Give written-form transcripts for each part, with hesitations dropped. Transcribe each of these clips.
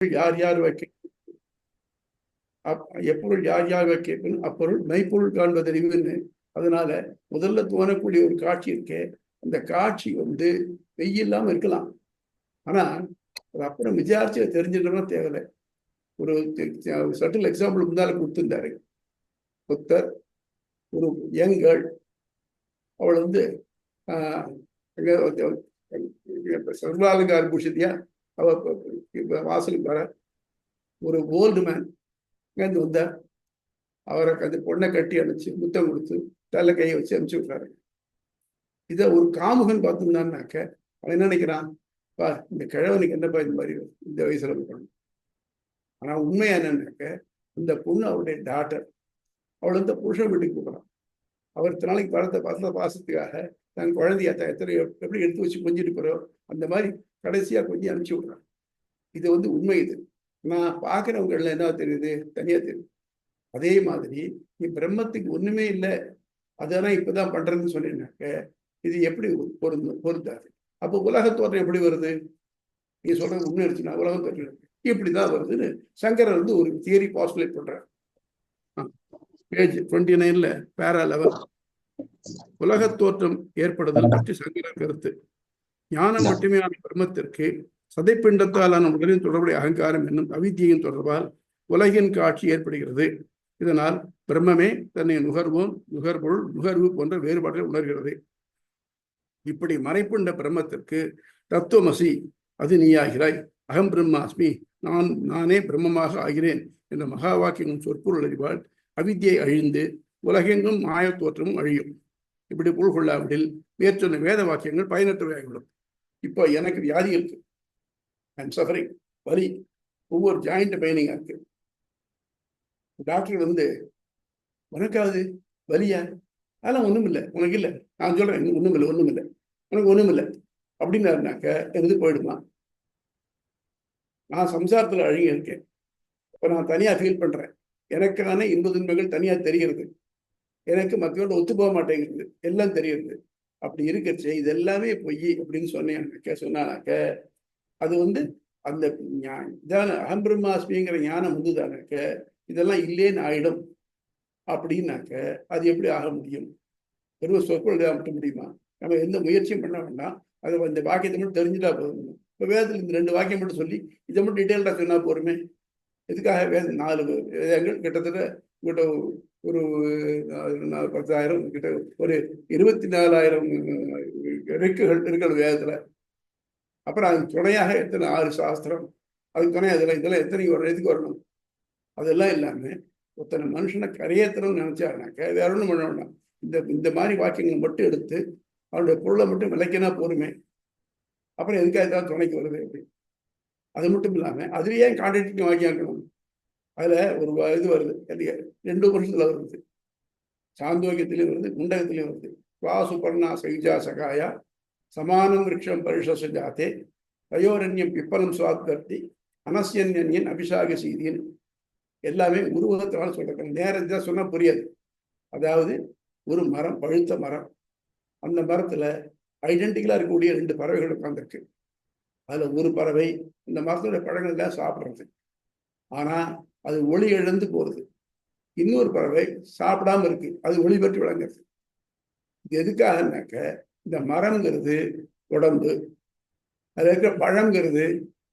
யார் யார் வைக்க எப்பொருள் யார் யார் வைக்க அப்பொருள் மெய்ப்பொருள் காண்பதறிவுன்னு. அதனால முதல்ல தோணக்கூடிய ஒரு காட்சி இருக்கே, அந்த காட்சி மெய் இல்லாம இருக்கலாம். ஆனா அது அப்புறம் விசாரிச்சு தெரிஞ்சிடணும் தேவையில்லை. ஒரு சட்டில் எக்ஸாம்பிள் முன்னால கொடுத்திருந்தாரு. புத்தர் ஒரு யங் கேர்ள், அவள் சர்வாலங்கார பூஷித்தியா அவ வாசலுக்கு வர ஒரு ஓல்டு மேன் வந்தார். அவரை அந்த பொண்ணை கட்டி அணைச்சு முத்தம் கொடுத்து தலை கையை வச்சு அனுப்பிச்சு விட்றாரு. இதை ஒரு காமுகன் பார்த்துருந்தான்னாக்க அவன் என்ன நினைக்கிறான், பா இந்த கிழவனுக்கு என்னப்பா இந்த மாதிரி இந்த வயசுல இருக்கணும். ஆனா உண்மையா என்னன்னாக்க இந்த பொண்ணு அவருடைய டாட்டர். அவள் புருஷன் வீட்டுக்கு போகிறான். அவர் இத்தனை நாளைக்கு பார்த்த பாசத்துக்காக தன் குழந்தைய எத்தனை எப்படி எடுத்து வச்சு கொஞ்சிட்டு போறோம், அந்த மாதிரி கடைசியா கொஞ்சம் அனுப்பிச்சு விடுறான். இது உண்மை. இது நான் பார்க்கிறவங்கள்ல என்ன தெரியுது, தனியா தெரியுது. அதே மாதிரி நீ பிரம்மத்துக்கு ஒண்ணுமே இல்லை, அதெல்லாம் இப்பதான் பண்றதுன்னு சொன்னீங்கன்னாக்க இது எப்படி பொருந்தாது. அப்போ உலக தோற்றம் எப்படி வருது? நீ சொல்றது உண்மை இருந்துச்சுன்னா உலக தோற்றம் இப்படிதான் வருதுன்னு சங்கரர் ஒரு தியரி பாஸ்டுலேட் பண்றார். பேஜ் 29 பேரா 11 உலக தோற்றம் ஏற்படுதல் பற்றி சங்கரர் கருத்து. ஞானம் மட்டுமேயான பிரம்மத்திற்கு சதைப்பிண்டத்தாலான உடலின் தொடர்புடைய அகங்காரம் என்னும் அவித்தியின் தொடர்பால் உலகின் காட்சி ஏற்படுகிறது. இதனால் பிரம்மமே தன்னை நுகர்வோம், நுகர்பொருள், நுகர்வு போன்ற வேறுபாடுகளை உணர்கிறது. இப்படி மறைப்புண்ட பிரம்மத்திற்கு தத்துவமசி, அது நீயாகிறாய், அகம் பிரம்மாஸ்மி, நானே பிரம்மமாக ஆகிறேன் என்ற மகா வாக்கியம் சொற்பொருள் அறிவால் அவித்தியை அழிந்து உலகெங்கும் மாய தோற்றமும் அழியும். இப்படி பொருள் கொள்ளாவிடில் மேற்சொன்ன வேத வாக்கியங்கள் பயனற்றவையாகிவிடும். இப்போ எனக்கு வியாதி இருக்கு, ஐம் சஃபரிங், வலி, ஒவ்வொரு ஜாயிண்ட் பெயினிங்கா இருக்கு. டாக்டர் உனக்காவது வலியா? அதெல்லாம் ஒண்ணும் இல்லை, உனக்கு இல்லை, நான் சொல்றேன் ஒண்ணும் இல்லை, ஒண்ணும் இல்லை, உனக்கு ஒண்ணும் இல்லை அப்படின்னாருனாக்க எது போயிடுமா? நான் சம்சாரத்துல அழுகி இருக்கேன், இப்ப நான் தனியா ஃபீல் பண்றேன், எனக்கான இன்ப துன்பங்கள் தனியா தெரிகிறது, எனக்கு மற்றவங்க ஒத்து போக மாட்டேங்கிறது, எல்லாம் தெரியுது. அப்படி இருக்கச்சு இது எல்லாமே பொய் அப்படின்னு சொன்னாக்க அது அந்த இதான அகம் பிரம்மாஸ்மிங்கிற ஞானம் தானாக்க இதெல்லாம் இல்லேன்னு ஆயிடும். அப்படின்னாக்க அது எப்படி ஆக முடியும்? வெறும் சொற்கள் மட்டும் முடியுமா? நம்ம எந்த முயற்சியும் பண்ண வேண்டாம். அதை இந்த வாக்கியத்தை மட்டும் தெரிஞ்சுட்டா போதும். இப்போ வேதத்தில் இந்த 2 வாக்கியம் மட்டும் சொல்லி இதை மட்டும் டீட்டெயில்டா சொன்னா போருமே. இதுக்காக வேதம் 4 வேதங்கள் கிட்டத்தட்ட உங்கள்கிட்ட ஒரு 10,000 கிட்ட ஒரு 24,000 ரிக்குகள் இருக்கிற வேதத்துல. அப்புறம் அதுக்கு துணையாக எத்தனை 6 சாஸ்திரம், அதுக்கு துணை இதெல்லாம் எத்தனை எதுக்கு வரணும்? அதெல்லாம் இல்லாம ஒருத்தனை மனுஷனை கரையேற்றணும்னு நினைச்சாருனாக்க வேற ஒன்றும் பண்ண வேண்டாம். இந்த மாதிரி வாக்கியங்களை மட்டும் எடுத்து அவருடைய பொருளை மட்டும் விளக்கினா போருமே. அப்புறம் எதுக்காக தான் துணைக்கு வருது அப்படி? அது மட்டும் இல்லாம அதுலயே கான்ட்ராடிக்டிங் வாக்கியம் இருக்கணும். அதுல ஒரு இது வருது, 2 வருஷத்துல வருது, சாந்தோக்கியத்திலையும் வருது, குண்டகத்திலையும் வருது. சுபர்ணா சைஜா சகாயா சமானம் விரக்ஷம் பரிஷாத்தே தயோரண்யம் பிப்பலம் சுவாத்தி அனசியன்யன் அபிஷாக செய்தின்னு எல்லாமே உருவகத்தினால சொல்றாங்க. நேரத்தான் சொன்னா புரியாது. அதாவது ஒரு மரம், பழுத்த மரம், அந்த மரத்துல ஐடென்டிக்கலா இருக்கக்கூடிய 2 பறவைகள் உட்கார்ந்துருக்கு. அதுல ஒரு பறவை இந்த மரத்தோட பழங்கள் எல்லாம் சாப்பிடுறது, ஆனா அது ஒளி இழந்து போறது. இன்னொரு பறவை சாப்பிடாம இருக்கு, அது ஒளி பெற்று விளங்குறது. இது எதுக்காகனாக்க இந்த மரம்ங்கிறது உடம்பு, அதுல இருக்கிற பழங்கிறது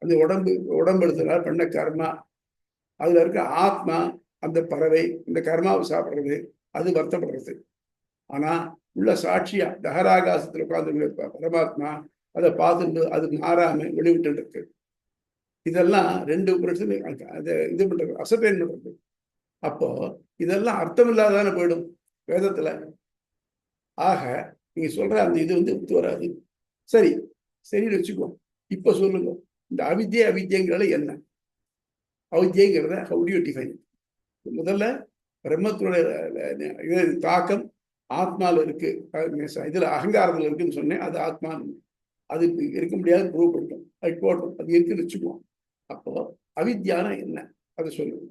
அந்த உடம்பு எடுத்ததால் பண்ண கர்மா. அதுல இருக்க ஆத்மா அந்த பறவை இந்த கர்மாவை சாப்பிடுறது, அது வருத்தப்படுறது. ஆனா உள்ள சாட்சியா தகராகாசத்துல உட்கார்ந்து பரமாத்மா அதை பார்த்துட்டு அது மாறாம வெளிவிட்டு இருக்கு. இதெல்லாம் 2 வருஷத்துல அதை இது பண்றது, அசர்டைன் பண்றது. அப்போ இதெல்லாம் அர்த்தம் இல்லாதானே போயிடும் வேதத்துல. ஆக நீங்க சொல்ற அந்த இது ஒத்து வராது. சரி வச்சுக்கோ. இப்ப சொல்லுங்க, இந்த அவித்தியங்கிறது என்ன? அவித்தியங்கிறத how do you define? முதல்ல பிரம்மத்துடைய தாக்கம் ஆத்மால இருக்கு, இதுல அகங்காரத்துல இருக்குன்னு சொன்னேன். அது ஆத்மா, அது இருக்க முடியாது, ப்ரூவ் பண்ணிட்டோம், அது போட்டோம், அது இருக்குன்னு வச்சுக்குவோம். அப்போ அவித்யானா என்ன அதை சொல்லுங்க.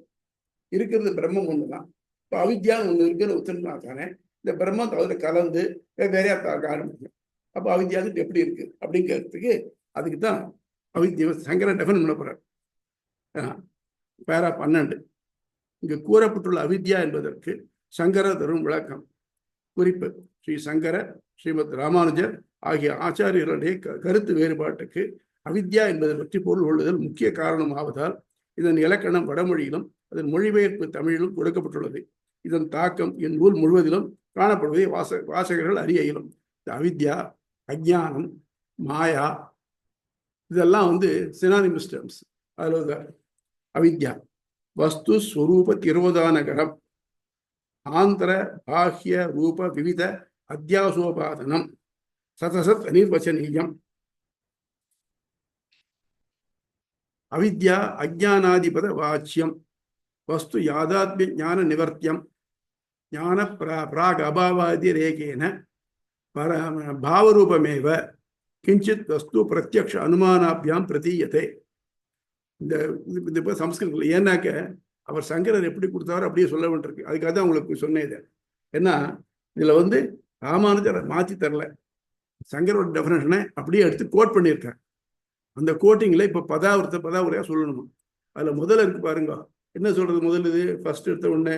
இருக்கிறது பிரம்மம் ஒண்ணுதான். இப்போ அவித்யான்னு ஒண்ணு இருக்குன்னு ஒத்துனா தானே இந்த பிரம்மத்தை அதுல கலந்து வேறையா பார்க்க ஆரம்பிக்கும். அப்போ அவித்யான்னு எப்படி இருக்கு அப்படிங்கிறதுக்கு அதுக்கு தான் அவித்யா சங்கரன் டெஃபன் பண்ண போறார். பேரா 12. இங்கு கூறப்பட்டுள்ள அவித்யா என்பதற்கு சங்கர தரும் விளக்கம். குறிப்பு: ஸ்ரீ சங்கர, ஸ்ரீமத் ராமானுஜர் ஆகிய ஆச்சாரியர்களுடைய கருத்து வேறுபாட்டுக்கு அவித்யா என்பதை பற்றி பொருள் கொள்ளுதல் முக்கிய காரணமாவதால் இதன் இலக்கணம் வடமொழியிலும் அதன் மொழிபெயர்ப்பு தமிழிலும் கொடுக்கப்பட்டுள்ளது. இதன் தாக்கம் என் நூல் முழுவதிலும் காணப்படுவதை வாசகர்கள் அறிய இயலும். இந்த அவித்யா, அஜ்ஞானம், மாயா இதெல்லாம் சினானிமஸ் டெர்ம்ஸ். அதுல அவித்யா வஸ்து ஸ்வரூப திரோதானகரம், ஆந்திர பாஹ்ய ரூப விவித அத்தியாசோபாதனம், சதசத் அனிர்வச்சனீயம். அவித்யா அஜ்ஞானாதிபத வாச்சியம், வஸ்து யாதாத்மிய ஞான நிவர்த்தியம், ஞான பிராக் அபாவாதி ரேகேன பாவரூபமேவ கிஞ்சித் வஸ்து பிரத்யக்ஷ அனுமானாபியாம் பிரதீயத்தை. இந்த சம்ஸ்கிருதத்தில் ஏன்னாக்க அவர் சங்கரர் எப்படி கொடுத்தாரோ அப்படியே சொல்ல வேண்டியிருக்கு. அதுக்காக தான் உங்களுக்கு சொன்னேன். ஏன்னா இதுல ராமானுஜர் மாற்றி தரல, சங்கரோட டெஃபினேஷனை அப்படியே எடுத்து கோட் பண்ணியிருக்கார். அந்த கோட்டிங்ல இப்ப பதாவுரையா சொல்லணுமா. அதுல முதல்ல இருக்கு பாருங்க, என்ன சொல்றது? முதல் இது ஃபர்ஸ்ட் எடுத்த உடனே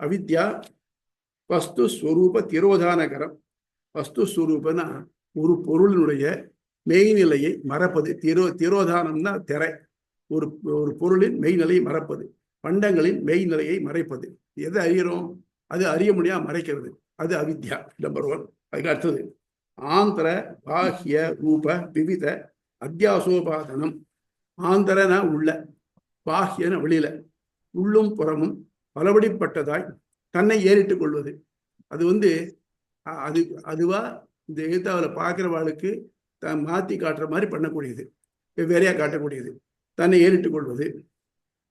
அவித்யா வஸ்து ஸ்வரூப திரோதானகரம். வஸ்து ஸ்வரூபனா ஒரு பொருளினுடைய மெய்நிலையை மறப்பது. திரோதானம்னா திரை. ஒரு பொருளின் மெய்நிலையை மறப்பது, பண்டங்களின் மெய்நிலையை மறைப்பது. எதை அறிகிறோம் அது அறிய முடியாம மறைக்கிறது, அது அவித்யா நம்பர் 1. அதுக்கு அடுத்தது ஆந்திர பாஹ்ய ரூப விவித அத்தியாசோபாதனம். ஆந்தரனா உள்ள, பாஹ்யன வெளியில, உள்ளும் புறமும் பலபடிப்பட்டதாய் தன்னை ஏறிட்டுக் கொள்வது. அது அதுவா இந்த எழுத்தாவில் பார்க்கிறவாளுக்கு தான் மாற்றி காட்டுற மாதிரி பண்ணக்கூடியது, வெவ்வேறையா காட்டக்கூடியது, தன்னை ஏறிட்டுக் கொள்வது.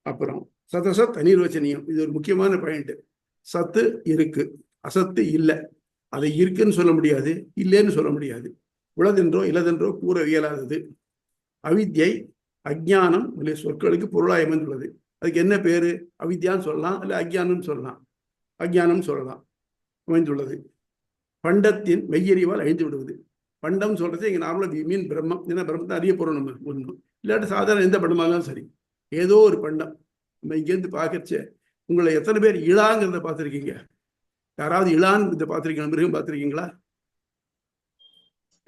அப்புறம் சதசத் அனிர்வச்சனியம், இது ஒரு முக்கியமான பாயிண்ட். சத்து இருக்கு, அசத்து இல்லை. அதை இருக்குன்னு சொல்ல முடியாது, இல்லைன்னு சொல்ல முடியாது. உளதென்றோ இல்லதென்றோ கூற இயலாதது. அவித்யை அஜ்ஞானம் சொற்களுக்கு பொருளாய் அமைந்துள்ளது. அதுக்கு என்ன பேரு? அவித்யான்னு சொல்லலாம், இல்லை அஜ்ஞானம் சொல்லலாம். அஜ்ஞானம் சொல்லலாம், அமைந்துள்ளது. பண்டத்தின் மெய்யறிவால் அழிந்து விடுவது. பண்டம் சொல்றது இங்க நார்மலா மீன் பிரம்மம். ஏன்னா பிரம்மத்தை அறிய போறோம் நம்ம ஒன்றும் இல்லாட்டி சாதாரண எந்த பண்டமாலும் சரி, ஏதோ ஒரு பண்டம். நம்ம இங்கேருந்து பார்க்கறச்ச உங்களை எத்தனை பேர் இளாங்கிறத பார்த்துருக்கீங்க? யாராவது இளான்னு இதை பார்த்துருக்கீங்க? மிருகம் பார்த்துருக்கீங்களா?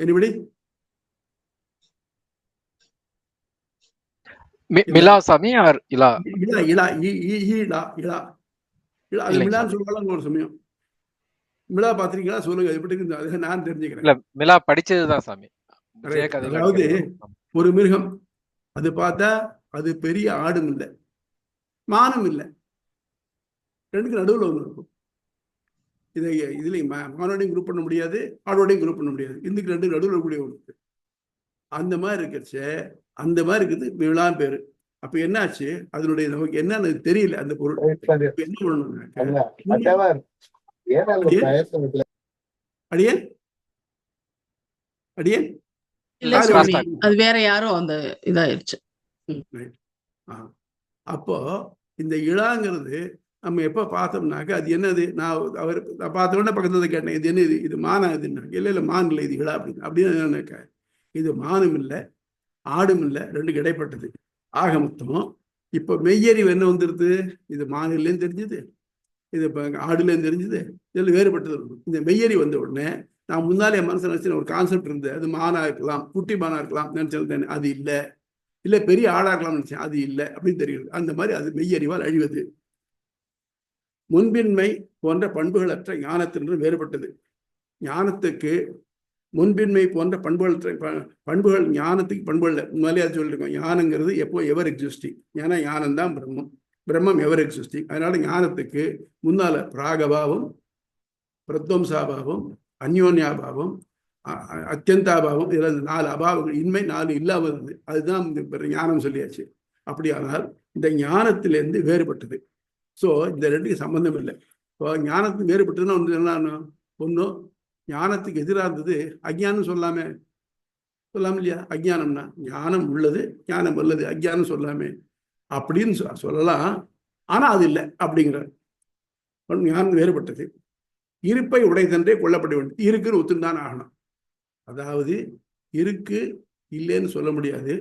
எனிபடி? மிலா சாமி ஆர் இலா? இலா இலா இலா இலா இலா அது மிலான்னு சொல்லுவாங்க ஒரு சமயம். மிலா பார்த்துருக்கீங்களா? சொல்லுங்க, எப்படி இருக்கு அது நான் தெரிஞ்சுக்கிறேன். இல்ல, மிலா படிச்சதுதான் சாமி. அதாவது ஒரு மிருகம், அது பார்த்தா அது பெரிய ஆடும் இல்லை, மானும் இல்லை, ரெண்டுக்கு நடுவில் ஒன்று இருக்கும். இதுல மானோடையும் குரூப் பண்ண முடியாது, ஆடோடையும் குரூப் பண்ண முடியாது. இதுக்கு ரெண்டு நடுவில் கூடிய ஒன்று. அந்த மாதிரி இருக்கிறச்ச அந்த மாதிரி இருக்குது மிலான் பேரு. அப்ப என்னாச்சு? அதனுடைய நமக்கு என்னன்னு தெரியல. அந்த பொருள் என்ன பண்ணணும்? அடியேன் அடியேன் அது வேற யாரும் அந்த இதாயிருச்சு. அப்போ இந்த இளாங்கிறது நம்ம எப்ப பார்த்தோம்னாக்க அது என்னது? நான் பார்த்த உடனே பக்கத்துல கேட்டேன், இது என்ன? இது மானா? இதுன்னா இல்ல மான் இல்லை, இது இளா அப்படின்னு நினைக்க. இது மானும் இல்லை, ஆடும் இல்லை, ரெண்டுக்கு இடைப்பட்டது. ஆக மொத்தம் இப்ப மெய்யறிவு என்ன வந்துருது? இது மான் இல்லைன்னு தெரிஞ்சுது, இது ஆடுலேன்னு தெரிஞ்சுது, இதில் வேறுபட்டது. இந்த மெய்யறி வந்த உடனே நான் முன்னாலே மனசு நினைச்சேன், ஒரு கான்செப்ட் இருந்தது, அது மானா இருக்கலாம், குட்டி மானா இருக்கலாம் நினைச்சது. அது இல்லை பெரிய ஆடா இருக்கலாம் நினைச்சேன், அது இல்லை அப்படின்னு தெரியுது. அந்த மாதிரி அது மெய்யறிவால் அழிவது. முன்பின்மை போன்ற பண்புகளற்ற ஞானத்திலிருந்து வேறுபட்டது. ஞானத்துக்கு முன்பின்மை போன்ற பண்புகள் ஞானத்துக்கு பண்புகள் இல்லை. முன்னாலே அது சொல்லியிருக்கோம், ஞானங்கிறது எப்போ எவர் எக்ஸிஸ்டிங். ஏன்னா ஞானம் தான் பிரம்மம், பிரம்மம் எவர் எக்ஸிஸ்டிங். அதனால ஞானத்துக்கு முன்னால பிராகபாவம், பிரத்வம்சாபாவம், அந்யோன்யாபாவம், அத்தியந்தாபாவம், இதுல 4 அபாவங்கள், இன்மை 4 இல்லாமல் இருந்தது. அதுதான் ஞானம் சொல்லியாச்சு. அப்படியானால் இந்த ஞானத்திலிருந்து வேறுபட்டது. ஸோ இந்த ரெண்டுக்கு சம்பந்தம் இல்லை. இப்போ ஞானத்துக்கு வேறுபட்டதுன்னா என்னன்னா, ஒன்றும் ஞானத்துக்கு எதிராக இருந்தது அஜ்ஞானம் சொல்லாமே, இல்லையா? அஜ்ஞானம்னா ஞானம் உள்ளது, ஞானம் உள்ளது, அஜ்ஞானம் சொல்லாமே அப்படின்னு சொல்லலாம். ஆனா அது இல்லை அப்படிங்கிற ஞானம் வேறுபட்டது. இருப்பை உடையதென்றே கொல்லப்பட வேண்டும். இருக்குன்னு ஒத்துந்தான் ஆகணும். அதாவது இருக்கு இல்லைன்னு சொல்ல முடியாது,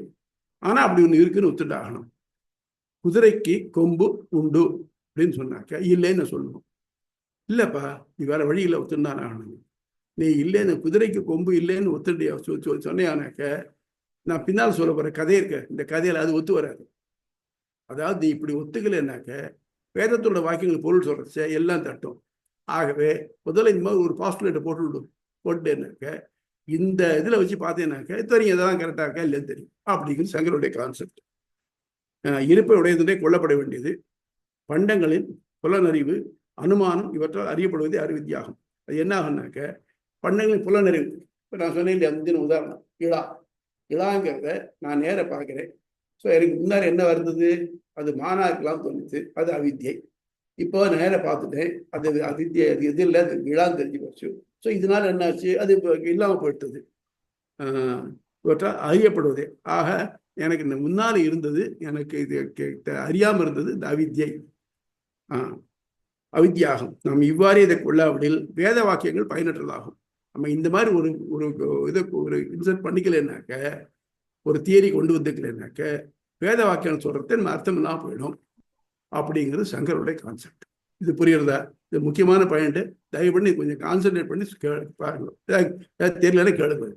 ஆனா அப்படி ஒன்று இருக்குன்னு ஒத்துட்டு ஆகணும். குதிரைக்கு கொம்பு உண்டு அப்படின்னு சொன்னாக்க இல்லைன்னு சொல்லணும். இல்லப்பா நீ வேற வழியில் ஒத்துண்டான ஆகணும். நீ இல்லைன்னு குதிரைக்கு கொம்பு இல்லைன்னு ஒத்துண்டியா சொன்னையானாக்க நான் பின்னால் சொல்ல போற கதை இருக்க, இந்த கதையில அது ஒத்து வராது. அதாவது நீ இப்படி ஒத்துக்கலைன்னாக்க வேதத்தோட வாக்கியங்கள் பொருள் சொல்றச்ச எல்லாம் தட்டும். ஆகவே முதல்ல இந்த மாதிரி ஒரு பாஸ்டுலேட்டை போட்டுனாக்க இந்த இதுல வச்சு பார்த்தேன்னாக்க தெரியும் எதாவது கரெக்டா இருக்கா இல்லைன்னு தெரியும் அப்படிங்கிறது சங்கருடைய கான்செப்ட். இருப்பை உடையதுன்றே கொல்லப்பட வேண்டியது. பண்டங்களின் புலனறிவு அனுமானம் இவற்றால் அறியப்படுவதே அறிவித்தியாகும். அது என்ன ஆகும்னாக்க பண்டங்களின் புலனறிவு, இப்போ நான் சொன்னேன் இல்லையா முந்தின உதாரணம் இளாங்கிறத நான் நேர பார்க்கிறேன். ஸோ எனக்கு முன்னாடி என்ன வருது, அது மானா இருக்கலாம் தோணுச்சு, அது அவித்தியை. இப்போ நேர பார்த்துட்டேன், அது அவித்தியை, அது எது இல்லை, அது இளான்னு தெரிஞ்சு போச்சு. ஸோ இதனால என்னாச்சு, அது இப்போ இல்லாமல் போயிட்டது. இவற்றால் அறியப்படுவதே. ஆக எனக்கு இந்த முன்னால இருந்தது, எனக்கு இது அறியாமல் இருந்தது இந்த அவித்தியை, அவித்தியாகும். நாம் இவ்வாறு இதை கொள்ளாவிடில் வேத வாக்கியங்கள் பயனற்றதாகும். நம்ம இந்த மாதிரி ஒரு இன்சர்ட் பண்ணிக்கலனாக்க, ஒரு தியரி கொண்டு வந்துக்கலனாக்க வேத வாக்கியம் சொல்றது நம்ம அர்த்தம் இல்லாமல் போயிடும் அப்படிங்கிறது சங்கருடைய கான்செப்ட். இது புரியுறதா? இது முக்கியமான பாயிண்ட். தயவு பண்ணி கொஞ்சம் கான்சென்ட்ரேட் பண்ணி பாருங்க, தெரியல கேளுங்க.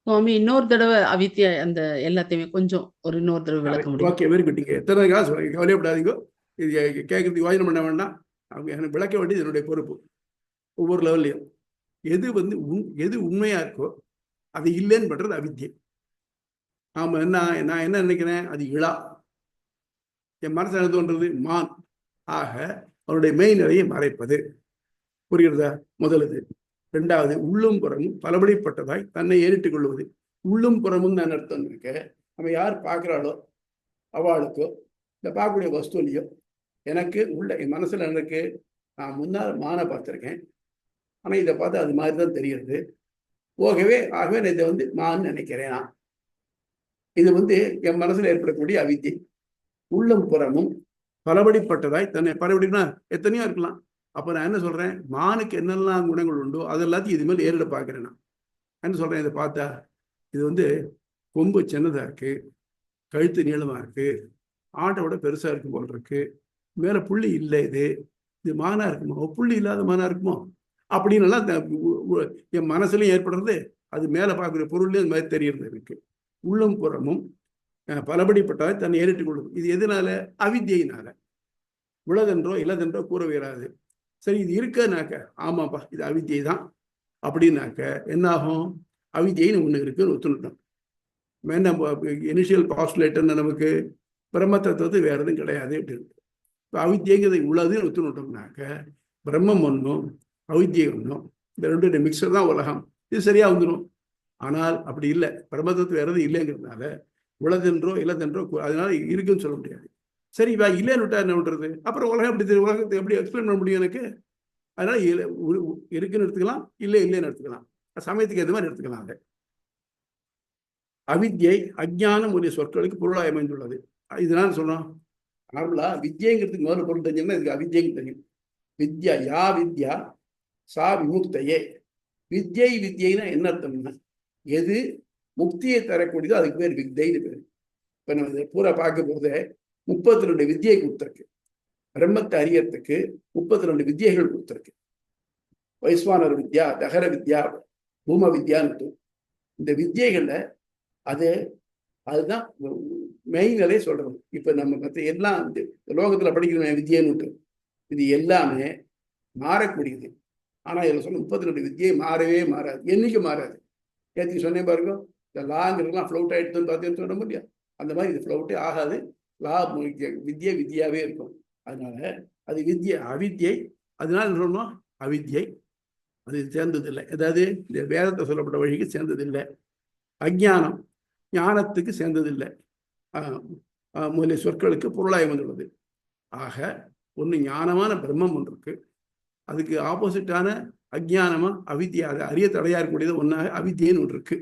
சுவாமி இன்னொரு தடவை அவித்தியா அந்த எல்லாத்தையுமே கொஞ்சம் ஒரு இன்னொரு தடவை விளக்க முடியும்? Okay, very good. நீங்க எத்தனை காசு கவலைப்படாதீங்க, இது கேட்கறதுக்கு யோசனை பண்ண வேண்டாம். அவங்க எனக்கு விளக்க வேண்டியது என்னுடைய பொறுப்பு. ஒவ்வொரு லெவல்லையும் எது உண்மையா இருக்கோ அது இல்லைன்னு பண்றது அவித்தியை. ஆமா, நான் என்ன நினைக்கிறேன், அது இழா. என் மனசு என்ன தோன்றது, மான். ஆக அவருடைய மெய்நிலையை மறைப்பது. புரிகிறதா? முதலது. ரெண்டாவது, உள்ளும் புறமும் பலபடிப்பட்டதாய் தன்னை ஏறிட்டுக் கொள்வது. உள்ளும் புறமும் நான் அர்த்தம் இருக்க, நம்ம யார் பார்க்கிறாளோ அவளுக்கோ இந்த பார்க்கக்கூடிய வஸ்துலையோ எனக்கு உள்ள என் மனசுல எனக்கு நான் முன்னால் மானை பார்த்துருக்கேன், ஆனால் இதை பார்த்து அது மாதிரி தான் தெரிகிறது. ஆகவே நான் இதை மான்னு நினைக்கிறேன். இது என் மனசுல ஏற்படக்கூடிய அவித்தியை. உள்ளம் புறமும் பலபடிப்பட்டதாய் தன்னை, பலபடினா எத்தனையோ இருக்கலாம். அப்போ நான் என்ன சொல்றேன், மானுக்கு என்னெல்லாம் குணங்கள் உண்டோ அது எல்லாத்தையும் இது மேலே ஏறிட பார்க்கிறேன். நான் என்ன சொல்றேன், இதை பார்த்தா இது கொம்பு சின்னதா இருக்கு, கழுத்து நீளமா இருக்கு, ஆட்டோட பெருசா இருக்கு போல் இருக்கு, மேல புள்ளி இல்லை, இது மானா இருக்குமோ, புள்ளி இல்லாத மானா இருக்குமோ அப்படின்னு எல்லாம் என் மனசுலையும் ஏற்படுறது. அது மேல பார்க்குற பொருள்லேயும் அது மாதிரி தெரியறது இருக்கு. உள்ளும் புறமும் பலபடிப்பட்டதாய் தன்னை ஏறிட்டுக் கொள்ளுது. இது எதனால? அவித்தியினால. உளதென்றோ இல்லதென்றோ கூற வேறாது. சரி, இது இருக்குனாக்க ஆமாப்பா இது அவித்தியை தான் அப்படின்னாக்க என்ன ஆகும், அவித்தியைன்னு ஒண்ணு இருக்குன்னு ஒத்துணுட்டோம். இனிஷியல் பாஸ்டுலேட்டர்னு நமக்கு பிரம்ம தத்துவத்து வேற எதுவும் கிடையாது அப்படின்னு. இப்போ அவித்தியங்கிறது உள்ளதுன்னு ஒத்துணுட்டோம்னாக்க பிரம்மம் ஒன்றும் அவித்தியை ஒன்றும், இந்த ரெண்டு மிக்சர் தான் உலகம். இது சரியா வந்துடும். ஆனால் அப்படி இல்லை, பிரம்மத்துவத்து வேற எதுவும் இல்லைங்கிறதுனால உளதென்றோ இல்லதென்றோ அதனால இருக்குன்னு சொல்ல முடியாது. சரி, இவ இல்லைன்னு விட்டா என்ன பண்றது? அப்புறம் உலகத்தை எப்படி எக்ஸ்பிளைன் பண்ண முடியும் எனக்கு? அதனால இருக்குன்னு எடுத்துக்கலாம், இல்லைன்னு எடுத்துக்கலாம், சமயத்துக்கு எது மாதிரி எடுத்துக்கலாம். அதை அவித்யை அஜ்ஞானம் உரிய சொற்களுக்கு பொருளாய் அமைந்துள்ளது. இதனால சொல்றோம், நார்மலா வித்யங்கிறதுக்கு முதல்ல பொருள் தெரிஞ்சோம்னா இதுக்கு அவித்யங்கு தெரியும். வித்யா யா வித்யா சா விமுக்தையே. வித்யைன்னா என்ன அர்த்தம்னா, எது முக்தியை தரக்கூடியதோ அதுக்கு பேர் வித்யைன்னு பேர். இப்ப நம்ம பூரா பார்க்க போறத 32 வித்தியை கொடுத்துருக்கு. பிரம்மத்தை அறியறதுக்கு 32 வித்தியைகள் கொடுத்துருக்கு. வைஸ்வானர் வித்யா, தகர வித்யா, பூம வித்யான்னு இந்த வித்தியைகள்ல அதுதான் மெயினலே சொல்றது. இப்ப நம்ம மற்ற எல்லாம் லோகத்துல படிக்கிற வித்தியன்னு இது எல்லாமே மாறக்கூடியது. ஆனா இதுல சொன்ன 32 வித்தியை மாறவே மாறாது, என்னைக்கு மாறாது. ஏற்றி சொன்னேன் பாருங்க, இந்த லாங்கிறதுலாம் ஃப்ளவுட் ஆயிடுதுன்னு பார்த்தேன்னு சொல்ல முடியாது. அந்த மாதிரி இது ஃப்ளவுட்டே ஆகாது. லா வித்யாவே இருக்கும். அதனால அது அவித்யை. அதனால சொல்லணும் அவித்யை அது சேர்ந்ததில்லை. அதாவது இந்த வேதத்தை சொல்லப்பட்ட வழிக்கு சேர்ந்ததில்லை. அஜ்ஞானம் ஞானத்துக்கு சேர்ந்ததில்லை. முதலிய சொற்களுக்கு பொருளாய் வந்துள்ளது. ஆக ஒன்று ஞானமான பிரம்மம் ஒன்று இருக்கு, அதுக்கு ஆப்போசிட்டான அஜ்ஞானமா அவித்யா, அதை அறிய தடையா இருக்கக்கூடியது ஒன்றாக அவித்தியன்னு ஒன்று இருக்கு.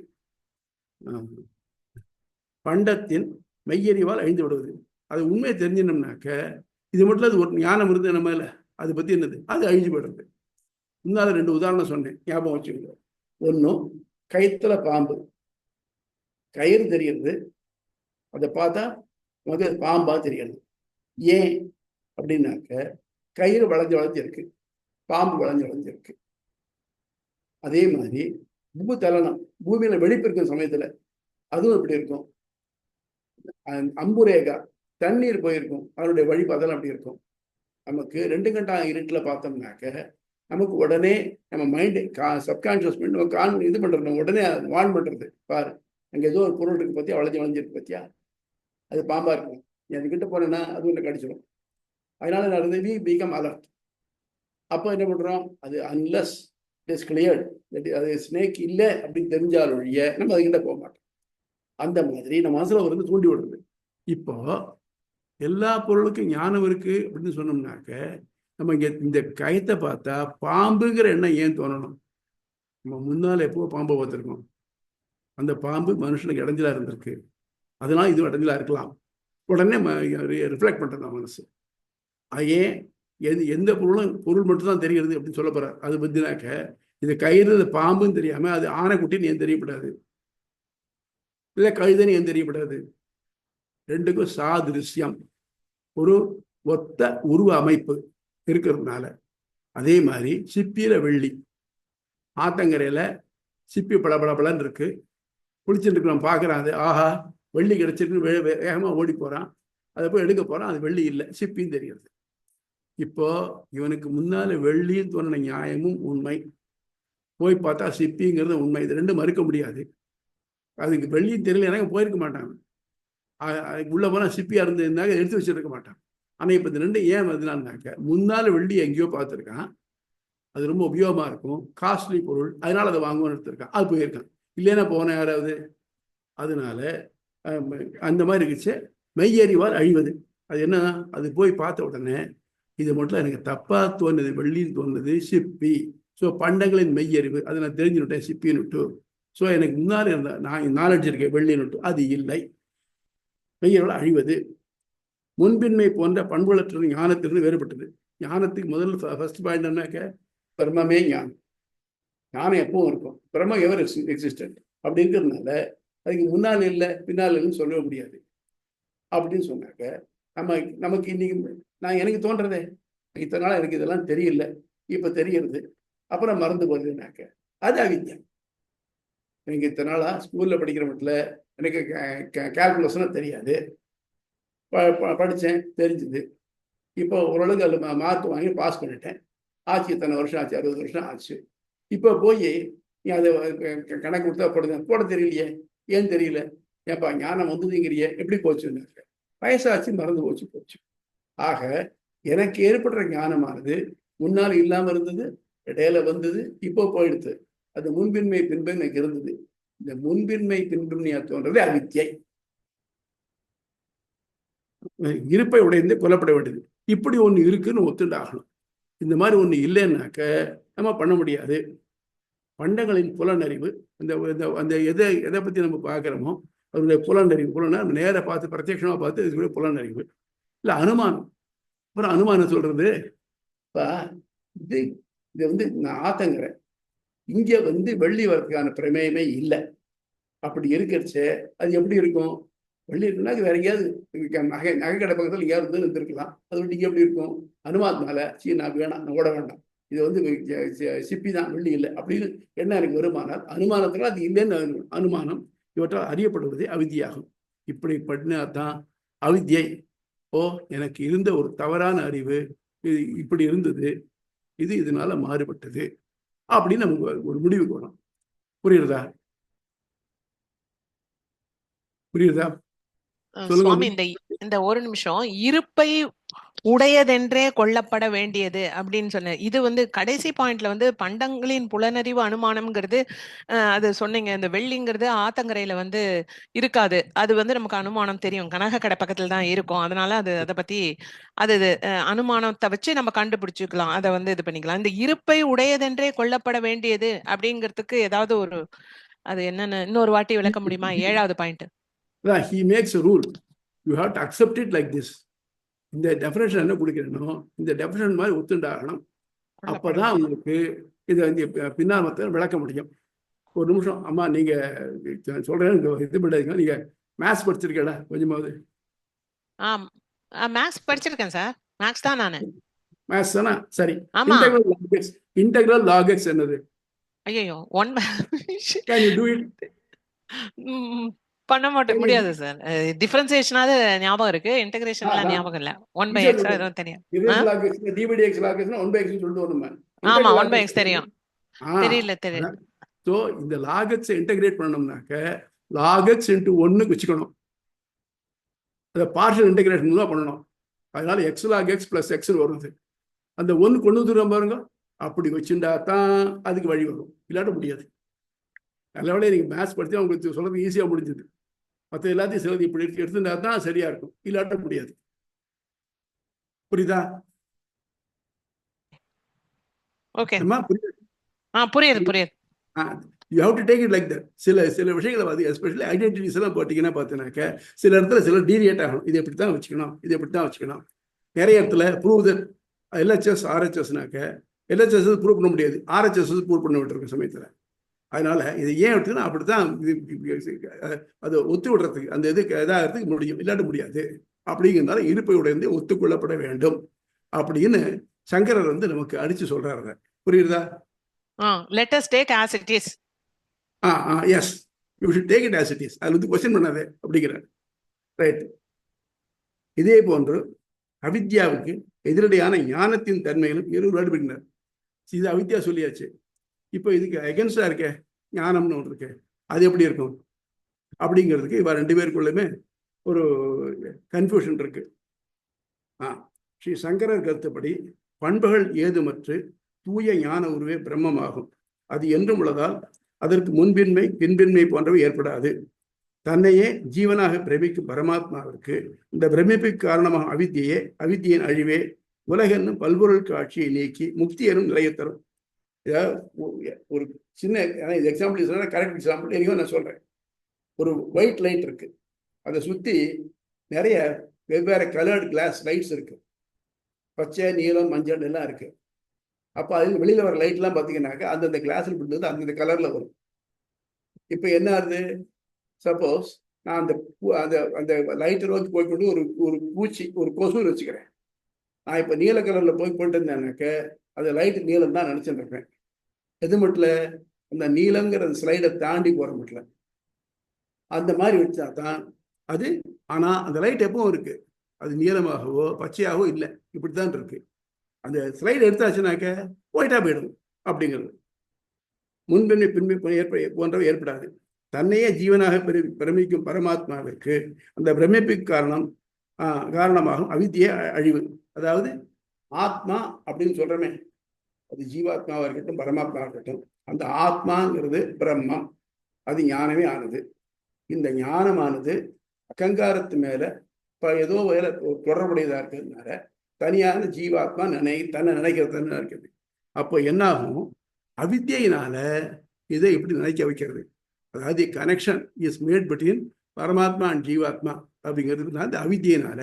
பண்டத்தின் மெய்யறிவால் அழிந்து விடுவது. அது உண்மையை தெரிஞ்சினோம்னாக்க இது மட்டும் அது ஒரு ஞானம் இருந்து நம்ம மேல அதை பத்தி என்னது, அது அழிஞ்சு போயிடுறது. முன்னால 2 உதாரணம் சொன்னேன், ஞாபகம் வச்சுக்கோங்க. ஒன்றும் கயிற்றுல பாம்பு, கயிறு தெரியுது, அதை பார்த்தா நமக்கு அது பாம்பா தெரியாது. ஏன் அப்படின்னாக்க கயிறு வளைஞ்சு வளைஞ்சிருக்கு, பாம்பு வளைஞ்சு வளைஞ்சிருக்கு. அதே மாதிரி பூதலனம், பூமியில வெடிப்பு இருக்கும் சமயத்துல அதுவும் இப்படி இருக்கும். அம்புரேகா, தண்ணீர் போயிருக்கும், அதனுடைய வழிபாதெல்லாம் அப்படி இருக்கும். நமக்கு 2 கண்டா இருட்டுல பார்த்தோம்னாக்க நமக்கு உடனே நம்ம மைண்டு சப்கான்சியஸ் மைண்ட் நம்ம இது பண்றது, உடனே வார்ன் பண்றது, பாரு அங்க ஏதோ ஒரு பொருள் இருக்கு பத்தியா, வளைஞ்சு வளைஞ்சிருக்கு பத்தியா, அது பாம்பா இருக்கும், நீ அதுக்கிட்ட போனேன்னா அது ஒன்று கடிச்சிடும். அதனால நான் வி பிகம் அலர்ட். அப்போ என்ன பண்றோம், அது அன்லஸ் இட் இஸ் கிளியர்ட் அது ஸ்னேக் இல்லை அப்படின்னு தெரிஞ்சால் ஒழிய நம்ம அதுக்கிட்ட போக மாட்டோம். அந்த மாதிரி நம்ம மனசுல வந்து தூண்டி விடுறது. இப்போ எல்லா பொருளுக்கும் ஞானம் இருக்கு அப்படின்னு சொன்னோம்னாக்க நம்ம இங்க இந்த கயத்தை பார்த்தா பாம்புங்கிற எண்ணம் ஏன் தோணணும்? நம்ம முன்னால எப்போ பாம்பை பார்த்துருக்கோம், அந்த பாம்பு மனுஷனுக்கு இடைஞ்சலா இருந்திருக்கு, அதனால இது இடைஞ்சலா இருக்கலாம், உடனே ரிஃப்ளெக்ட் பண்றது மனசு. ஏன் எந்த பொருள் மட்டும்தான் தெரிகிறது அப்படின்னு சொல்ல போறார். அது பத்தினாக்க இது கயிறு பாம்புன்னு தெரியாம அது ஆனைக்குட்டின்னு ஏன் தெரியப்படாது, இல்லை கழுதைன்னு ஏன் தெரியப்படாது? ரெண்டுக்கும் சாதிருஷ்யம், ஒரு ஒத்த உருவ அமைப்பு இருக்கிறதுனால. அதே மாதிரி சிப்பியில வெள்ளி, ஆத்தங்கரையில சிப்பி பளபளன்னு இருக்கு, குளிச்சுட்டு இருக்கிறோம், பார்க்குறான், அது ஆஹா வெள்ளி கிடைச்சிருக்கு, வேகமாக ஓடி போறான், அதை போய் எடுக்க போறான், அது வெள்ளி இல்லை, சிப்பின்னு தெரியுது. இப்போ இவனுக்கு முன்னால வெள்ளின்னு தோணுன நியாயமும் உண்மை, போய் பார்த்தா சிப்பிங்கிறது உண்மை, இது ரெண்டும் மறுக்க முடியாது. அதுக்கு வெள்ளியும் தெரியல, எனக்கு போயிருக்க மாட்டாங்க, அதுக்கு உள்ள போனா சிப்பியா இருந்ததுனாக்க எடுத்து வச்சிருக்க மாட்டான். ஆனா இப்ப இந்த ரெண்டு ஏன் வருதுனாக்க, முன்னால வெள்ளி எங்கேயோ பார்த்துருக்கான், அது ரொம்ப உபயோகமா இருக்கும், காஸ்ட்லி பொருள், அதனால அதை வாங்குவோம்னு எடுத்திருக்கான், அது போயிருக்கான், இல்லைன்னா போன யாராவது. அதனால அந்த மாதிரி இருந்துச்சு. மெய்யறிவால் அழிவது, அது என்ன, அது போய் பார்த்த உடனே இது மட்டும் எனக்கு தப்பா தோணுது, வெள்ளின்னு தோணுது, சிப்பி. ஸோ பண்டங்களின் மெய்யறிவு, அதை நான் தெரிஞ்சுட்டேன் சிப்பின்னுட்டு. ஸோ எனக்கு முன்னாடி இருந்த நான் நாலேஜ் இருக்கேன் வெள்ளின்னுட்டு, அது இல்லை. மெய்யறிவால் அழிவது. முன்பின்மை போன்ற பண்புகளற்ற ஞானத்திலிருந்து வேறுபட்டது. ஞானத்துக்கு முதல்ல ஃபர்ஸ்ட் பாயிண்ட் என்னக்க, பிரம்மே ஞானம். ஞானம் எப்பவும் இருக்கும், பிரம்ம எவர் எக்ஸிஸ்டன்ட் அப்படி இருக்கிறதுனால அதுக்கு முன்னால் இல்லை பின்னால் இல்லைன்னு சொல்லவே முடியாது. அப்படின்னு சொன்னாக்க நமக்கு இன்னைக்கு எனக்கு தோன்றதே, இத்தனை நாள் எனக்கு இதெல்லாம் தெரியல, இப்ப தெரியுது, அப்புறம் மறந்து போகுதுனாக்க அது அவித்யா. எனக்கு இத்தனை நாளா ஸ்கூல்ல படிக்கிற மட்டும் எனக்கு கால்குலேஷனும் தெரியாது, படித்தேன் தெரிஞ்சுது, இப்போ ஓரளவுக்கு அதில் மார்க் வாங்கி பாஸ் பண்ணிட்டேன், ஆச்சு இத்தனை வருஷம் ஆச்சு, 60 வருஷம் ஆச்சு. இப்போ போய் நீ அதை கணக்கு கொடுத்தா போட தெரியலையே, ஏன் தெரியல, ஏப்பா ஞானம் வந்ததுங்கிறியே, எப்படி போச்சுன்னாக்க வயசாச்சு, மறந்து போச்சு. ஆக எனக்கு ஏற்படுற ஞானமானது முன்னால் இல்லாம இருந்தது, இடையில வந்தது, இப்போ போயிடுது. அது முன்பின்மை பின்பு எனக்கு இருந்தது. இந்த முன்பின்மை பின்பின்மையா தோன்றது அவித்யை. இருப்பை உடைந்து கொல்லப்பட வேண்டியது. இப்படி ஒண்ணு இருக்குன்னு ஒத்துண்டாகணும். இந்த மாதிரி ஒண்ணு இல்லைன்னாக்க நம்ம பண்ண முடியாது. பண்டங்களின் புலனறிவு, அந்த எதை பத்தி நம்ம பார்க்கிறோமோ அதனுடைய புலனறிவு, நம்ம நேர பார்த்து பிரத்யட்சமா பார்த்து இதுக்குரிய புலனறிவு இல்லை அனுமானம். அப்புறம் அனுமானம் சொல்றது, இது வந்து நான் ஆத்தங்கிறேன், இங்க வந்து வெள்ளி வரதுக்கான பிரமேயமே இல்லை. அப்படி இருக்கிறச்சே அது எப்படி இருக்கும், வெள்ளி இருக்குன்னா வேற எங்கேயாவது நகை கடை பக்கத்தில் எங்கேயாவது இருந்திருக்கலாம், அது வந்து இங்கே எப்படி இருக்கும், அனுமானத்தினால நான் வேணாம், நான் ஓட வேண்டாம், இது வந்து சிப்பி தான், வெள்ளி இல்லை அப்படின்னு என்ன எனக்கு வருமானால் அனுமானத்தில் அது இல்லைன்னு அனுமானம் இவற்றால் அறியப்படுவதே அவித்தியாகும். இப்படி பண்ணினாதான் அவித்யை. எனக்கு இருந்த ஒரு தவறான அறிவு இது இப்படி இருந்தது, இது இதனால மாறுபட்டது அப்படின்னு நமக்கு ஒரு முடிவுக்கு வரும். புரியுறதா? சுவாமி, இந்த ஒரு நிமிஷம், இருப்பை உடையதென்றே கொள்ளப்பட வேண்டியது அப்படின்னு சொன்ன, இது வந்து கடைசி பாயிண்ட்ல வந்து பண்டங்களின் புலனறிவு அனுமானம்ங்கிறது அது சொன்னீங்க. இந்த வெள்ளிங்கிறது ஆத்தங்கரையில வந்து இருக்காது, அது வந்து நமக்கு அனுமானம் தெரியும், கனக கடை பக்கத்துல தான் இருக்கும், அதனால அதை பத்தி அது அனுமானத்தை வச்சு நம்ம கண்டுபிடிச்சுக்கலாம், அதை வந்து இது பண்ணிக்கலாம். இந்த இருப்பை உடையதென்றே கொள்ளப்பட வேண்டியது அப்படிங்கிறதுக்கு ஏதாவது ஒரு அது என்னன்னு இன்னொரு வாட்டி விளக்க முடியுமா? 7வது point. He makes a rule. You have to accept it like this. இந்த டெஃபினேஷன் என்ன கொடுக்கிறேனோ இந்த டெஃபினேஷன் மாதிரி ஒத்துண்டாகணும். அப்பதான் உங்களுக்கு இதை பின்னால் மற்ற விளக்க முடியும். ஒரு நிமிஷம் அம்மா, நீங்க சொல்றேன் இது பண்ணாதீங்க, நீங்க மேத்ஸ் படிச்சிருக்கேடா கொஞ்சமாவது? ஆம் மேக்ஸ் படிச்சிருக்கேன் சார். மேக்ஸ் தான் நானு. மேத்ஸ் தானே? சரி. ஆமா. இன்டெக்ரல் லாக் எக்ஸ் என்னது? ஐயோ கேன் யூ டூ இட்? பண்ண மாட்டேன், முடியாது சார். டிஃபரன்சியேஷனாவது ஞாபகம் இருக்கு, இன்டகிரேஷன்லாம் ஞாபகம் இல்ல. 1/x எதுவும் தெரியும். Log x divide log x 1/x சொல்லிட்டு வரணுமா? ஆமா 1/x தெரியும். தெரியல. ஸோ இந்த லாக் எக்ஸ் இன்டகிரேட் பண்ணணும்னாக்க லாக் எக்ஸ் இன்ட்டு 1 வச்சுக்கணும். அதை பார்ஷியல் இன்டகிரேஷன் தான் பண்ணணும். அதனால x log x plus x வருது. அந்த 1 கொண்டு வந்துடுறோம் பாருங்க, அப்படி வச்சுட்டா தான் அதுக்கு வழி வரும், இல்லாட்ட முடியாது. நல்ல வேலையை நீங்கள் மேத்ஸ் படித்து உங்களுக்கு சொல்றது ஈஸியாக முடிஞ்சது. மற்ற எல்லாத்தையும் சிலது இப்படி எடுத்துட்டா தான் சரியா இருக்கும், இல்லாட்ட முடியாது. புரியுதா? ஓகே. புரியுது. புரியுது. You have to take it like that. சில விஷயங்களை வந்து எஸ்பெஷலி ஐடென்டிட்டிஸ் எல்லாம் போட்டிங்கன்னா பார்த்தீங்கன்னாக்க சில இடத்துல சில டீவியேட் ஆகணும். இது எப்படி தான் வச்சுக்கணும், இது எப்படி தான் வச்சுக்கணும். நிறைய இடத்துல ப்ரூவ் தட் எல்ஹெச்எஸ் ஆர்ஹெச்எஸ்னாக்க எல்ஹெச்எஸ் ப்ரூவ் பண்ண முடியாது, ஆர்ஹெச்எஸ் ப்ரூவ் பண்ண விட்டுருக்க சமயத்தில். அதனால இது ஏன் விட்டுன்னா அப்படித்தான் அது ஒத்து விடுறதுக்கு அந்த இதுக்கு இதாகிறதுக்கு முடியும், இல்லாட்ட முடியாது. அப்படிங்கிறதுனால இருப்பை உடைந்து ஒத்துக்கொள்ளப்பட வேண்டும் அப்படின்னு சங்கரர் வந்து நமக்கு அடிச்சு சொல்றாரு. புரியுதா? let us take as it is. Yes, you should take it as it is. அது வந்து கொஸ்டின் பண்ணாதே அப்படிங்கிறார். ரைட். இதே போன்று அவித்யாவுக்கு எதிரடையான ஞானத்தின் தன்மைகளும் வேறுபடுகின்றனர். இது அவித்யா சொல்லியாச்சு. இப்போ இதுக்கு அகென்ஸ்டா இருக்க ஞானம்னு ஒன்று இருக்கு, அது எப்படி இருக்கும் அப்படிங்கிறதுக்கு இவ 2 பேருக்குள்ளுமே ஒரு கன்ஃபியூஷன் இருக்கு. ஸ்ரீ சங்கரர் கருத்துப்படி பண்புகள் ஏதுமற்று தூய ஞான உருவே பிரம்மமாகும். அது என்றும் உள்ளதால் அதற்கு முன்பின்மை பின்பின்மை போன்றவை ஏற்படாது. தன்னையே ஜீவனாக பிரமிக்கும் பரமாத்மாவிற்கு இந்த பிரமிப்புக்கு காரணமாக அவித்தியின் அழிவே உலகென்னும் பல்பொருள் காட்சியை நீக்கி முக்தி எனும் நிலையை தரும். ஒரு சின்ன எக்ஸாம்பிள் கரெக்ட் எக்ஸாம்பிள் எங்கேயோ நான் சொல்றேன். ஒரு ஒயிட் லைட் இருக்கு, அதை சுத்தி நிறைய வெவ்வேறு கலர்டு கிளாஸ் லைட்ஸ் இருக்கு, பச்சை நீலம் மஞ்சள் எல்லாம் இருக்கு. அப்போ அதில் வெளியில வர லைட் எல்லாம் பார்த்தீங்கன்னாக்கா அந்தந்த கிளாஸில் விழுந்தது அந்தந்த கலர்ல வரும். இப்போ என்ன ஆகுது? சப்போஸ் நான் அந்த அந்த லைட்டை நோக்கி போய்கொண்டு ஒரு பூச்சி ஒரு கொசு வச்சுக்கிறேன். நான் இப்போ நீல கலர்ல போயிட்டு இருந்தேன்னாக்க அது லைட் நீளம் தான் நினைச்சுட்டு இருக்கேன். எது மட்டும் அந்த நீளங்கிற ஸ்லைடை தாண்டி போற மட்டும் அந்த மாதிரி வச்சா தான் அது. ஆனா அந்த லைட் எப்பவும் இருக்கு, அது நீளமாகவோ பச்சையாகவோ இல்லை, இப்படித்தான் இருக்கு. அந்த ஸ்லைடு எடுத்தாச்சுனாக்க ஒயிட்டா போயிடும். அப்படிங்கிறது முன்பின்மை பின்மை போன்றவை ஏற்படாது. தன்னையே ஜீவனாக பிரமிக்கும் பரமாத்மாவிற்கு அந்த பிரமிப்புக்கு காரணமாகும் அவித்திய அழிவு. அதாவது ஆத்மா அப்படின்னு சொல்றமே, அது ஜீவாத்மாவாக இருக்கட்டும் பரமாத்மாவாக இருக்கட்டும், அந்த ஆத்மாங்கிறது பிரம்மம், அது ஞானமே ஆனது. இந்த ஞானமானது அகங்காரத்து மேல ஏதோ வேலை தொடர்புடையதா இருக்கிறதுனால தனியான ஜீவாத்மா தன்னை நினைக்கிறது இருக்குது. அப்போ என்னாகும்? அவித்தியினால இதை எப்படி நினைக்க வைக்கிறது? அதாவது கனெக்ஷன் இஸ் மேட் பிட்வீன் பரமாத்மா அண்ட் ஜீவாத்மா அப்படிங்கிறதுனால அந்த அவித்தியினால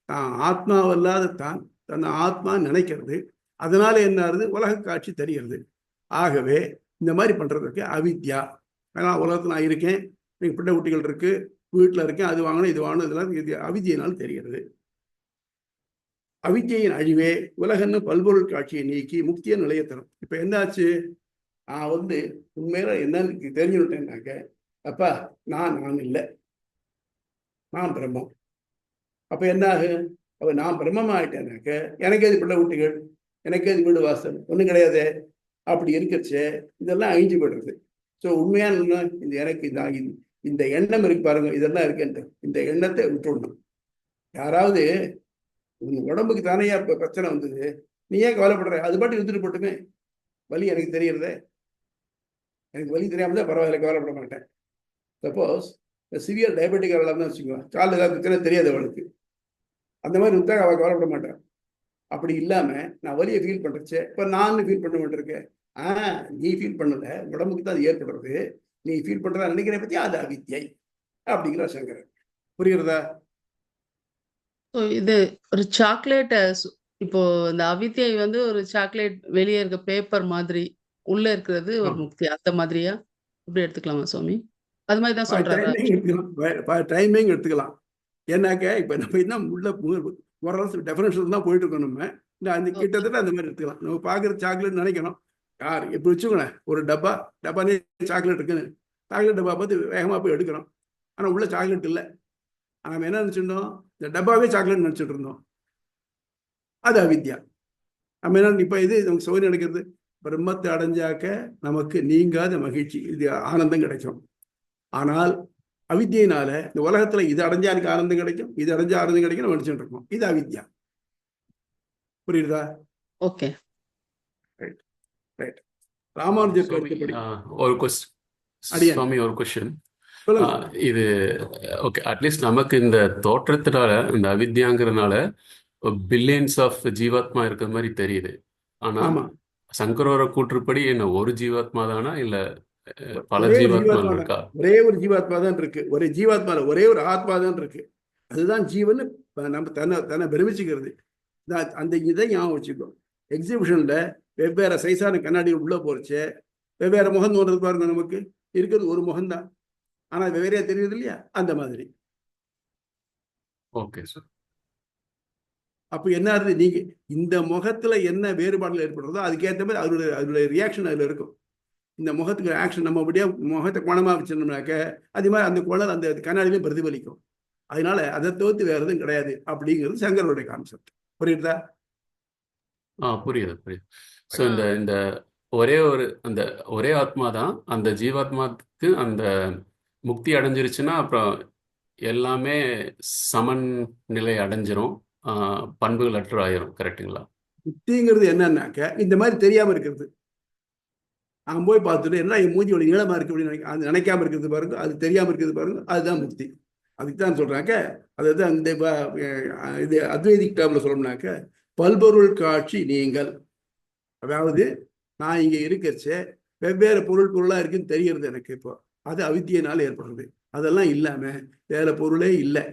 தான் ஆத்மாவல்லாத தான் தன்னை ஆத்மா நினைக்கிறது. அதனால என்ன ஆகுது? உலக காட்சி தெரிகிறது. ஆகவே இந்த மாதிரி பண்றதுக்கு அவித்யா. ஏன்னா உலகத்தில் நான் இருக்கேன், எனக்கு பிள்ளை குட்டிகள் இருக்கு, வீட்டில் இருக்கேன், அது வாங்கணும் இது வாங்கணும், இதெல்லாம் அவித்தியினால் தெரிகிறது. அவித்தியின் அழிவே உலகன்னு பல்பொருள் காட்சியை நீக்கி முக்திய நிலையை தரும். இப்ப என்னாச்சு? நான் வந்து உண்மையில என்னன்னு தெரிஞ்சுட்டேன்னாக்க, அப்பா நான் இல்லை, நான் பிரம்மம். அப்ப என்ன ஆகு? அப்ப நான் பிரம்மம் ஆயிட்டேனாக்க எனக்கு எது பிள்ளை குட்டிகள், எனக்கு எது வீடு வாசல், ஒன்றும் கிடையாது. அப்படி இருக்கச்சே இதெல்லாம் அழிஞ்சு போயிடுறது. ஸோ உண்மையான இந்த எனக்கு இந்த எண்ணம் இருக்கு பாருங்க, இதெல்லாம் இருக்குன்ட்டு இந்த எண்ணத்தை விட்டுடணும். யாராவது உன் உடம்புக்கு தானே இப்ப பிரச்சனை வந்தது, நீ ஏன் கவலைப்படுற? அது பாட்டு இருந்துட்டு போட்டுமே, வலி எனக்கு தெரியறதே, எனக்கு வலி தெரியாம தான் பரவாயில்ல, கவலைப்பட மாட்டேன். சப்போஸ் சிவியர் டயபெட்டிக் தான் வச்சுக்குவேன், காலில் ஏதாவது பிரச்சனை தெரியாது அவளுக்கு, அந்த மாதிரி இருந்தால் அவள் கவலைப்பட மாட்டேன். அப்படி இல்லாம நான் வலியை ஃபீல் பண்றச்சே, இப்ப நான் ஃபீல் பண்ண மாட்டிருக்கேன். நீ ஃபீல் பண்ணல, உடம்புக்கு தான் அது ஏற்படுறது, நீ ஃபீல் பண்றதா நினைக்கிற பத்தி அது அவித்யை அப்படிங்கிற சங்கரன். புரியுறதா? இது ஒரு சாக்லேட். இப்போ இந்த அவித்யை வந்து ஒரு சாக்லேட் வெளியே இருக்க பேப்பர் மாதிரி, உள்ள இருக்கிறது ஒரு முக்தி, அந்த மாதிரியா இப்படி எடுத்துக்கலாமா சுவாமி? அது மாதிரி தான் சொல்றாரு. டைமிங் எடுத்துக்கலாம். ஏன்னாக்க இப்ப நம்ம என்ன உள்ள ஓரளவு டெஃபினேஷன் தான் போயிட்டு இருக்கோம். நம்ம அந்த கிட்டத்தட்ட அந்த மாதிரி எடுத்துக்கலாம். நம்ம பாக்குறது சாக்லேட் நினைக்கணும். யார் இப்ப வச்சுக்கோங்களேன், ஒரு டப்பானே சாக்லேட் இருக்குன்னு சாக்லேட் டப்பா பார்த்து வேகமா போய் எடுக்கிறோம். ஆனா உள்ள சாக்லேட் இல்லை. நம்ம என்ன நினைச்சிருந்தோம், இந்த டப்பாவே சாக்லேட் நினைச்சிட்டு இருந்தோம். அது அவித்யா. நம்ம என்ன இப்ப இது நமக்கு சௌகரியம் கிடைக்கிறது, பிரம்மத்தை அடைஞ்சாக்க நமக்கு நீங்காத மகிழ்ச்சி, இது ஆனந்தம் கிடைக்கும். ஆனால் அவித்யினால இந்த உலகத்துல இது அடைஞ்சா எனக்கு ஆனந்தம் கிடைக்கும், இது அடைஞ்சா ஆனந்தம் கிடைக்கும் நினைச்சுட்டு இருக்கோம். இது அவித்யா. புரியுதா? ஓகே. Right right. ராமானுஜர் கருத்துப்படி ஒரு கொஸ்டின் சுவாமி, ஒரு கொஸ்டின். இது ஓகே, அட்லீஸ்ட் நமக்கு இந்த தோற்றத்தினால, இந்த அவித்யாங்கிறதுனால பில்லியன்ஸ் ஆஃப் ஜீவாத்மா இருக்கிற மாதிரி தெரியுது. ஆனா சங்கரோட கூற்றுப்படி என்ன ஒரு ஜீவாத்மா தானா இல்ல பல ஜீவாத்மா இருக்கா? ஒரே ஒரு ஜீவாத்மா தான் இருக்கு. ஒரே ஜீவாத்மா, ஒரே ஒரு ஆத்மா தான் இருக்கு. அதுதான் ஜீவன். நம்ம தன்னை பிரமிச்சுக்கிறது. அந்த இதை ஞாபகம் வச்சுக்கோ. எக்ஸிபிஷன்ல வெவ்வேறு சைஸான கண்ணாடி உள்ள போறச்சு வெவ்வேறு முகம் தோன்றது பாருங்க. நமக்கு இருக்கிறது ஒரு முகம்தான், ஆனா வெவ்வேறையா தெரியுது இல்லையா? அந்த மாதிரி. Okay sir. அப்ப என்ன ஆகுது, நீங்க இந்த முகத்துல என்ன வேறுபாடுகள் ஏற்படுறதோ அதுக்கேற்ற மாதிரி அதோட ரியாக்ஷன் அதுல இருக்கும். இந்த முகத்துக்கு ஆக்ஷன் நம்ம அப்படியே முகத்தை குணமா வச்சிருந்தோம்னாக்க அதே மாதிரி அந்த குழல் அந்த கண்ணாடியிலையும் பிரதிபலிக்கும். அதனால அதை தவிர்த்து வேற எதுவும் கிடையாது அப்படிங்கிறது சங்கரோடைய கான்செப்ட். புரியுதா? புரியுது புரியுது. ஸோ இந்த அந்த ஒரே ஆத்மா தான், அந்த ஜீவாத்மாவுக்கு அந்த முக்தி அடைஞ்சிருச்சுன்னா அப்புறம் எல்லாமே சமன் நிலை அடைஞ்சிரும், பண்புகள் அற்று ஆயிரும். கரெக்டுங்களா? முக்திங்கிறது என்னன்னாக்க இந்த மாதிரி தெரியாம இருக்கிறது. அவன் போய் பார்த்துட்டு என்ன என் மூஞ்சியோட நீளமா இருக்கு அப்படின்னு அது நினைக்காம இருக்கிறது பாருங்க, அது தெரியாம இருக்கிறது பாருங்க, அதுதான் முக்தி. அதுக்கு தான் சொல்றாங்க. அதாவது அந்த இது அத்வைதிக் டேர்ம்ல சொல்லணும்னாக்க பல்பொருள் காட்சி நீங்கள். அதாவது நான் இங்க இருக்கிறச்ச வெவ்வேறு பொருளா இருக்குன்னு தெரியறது எனக்கு. இப்போ அது அவித்தியினால ஏற்படுறது. அதெல்லாம் இல்லாம வேற பொருளே இல்லை.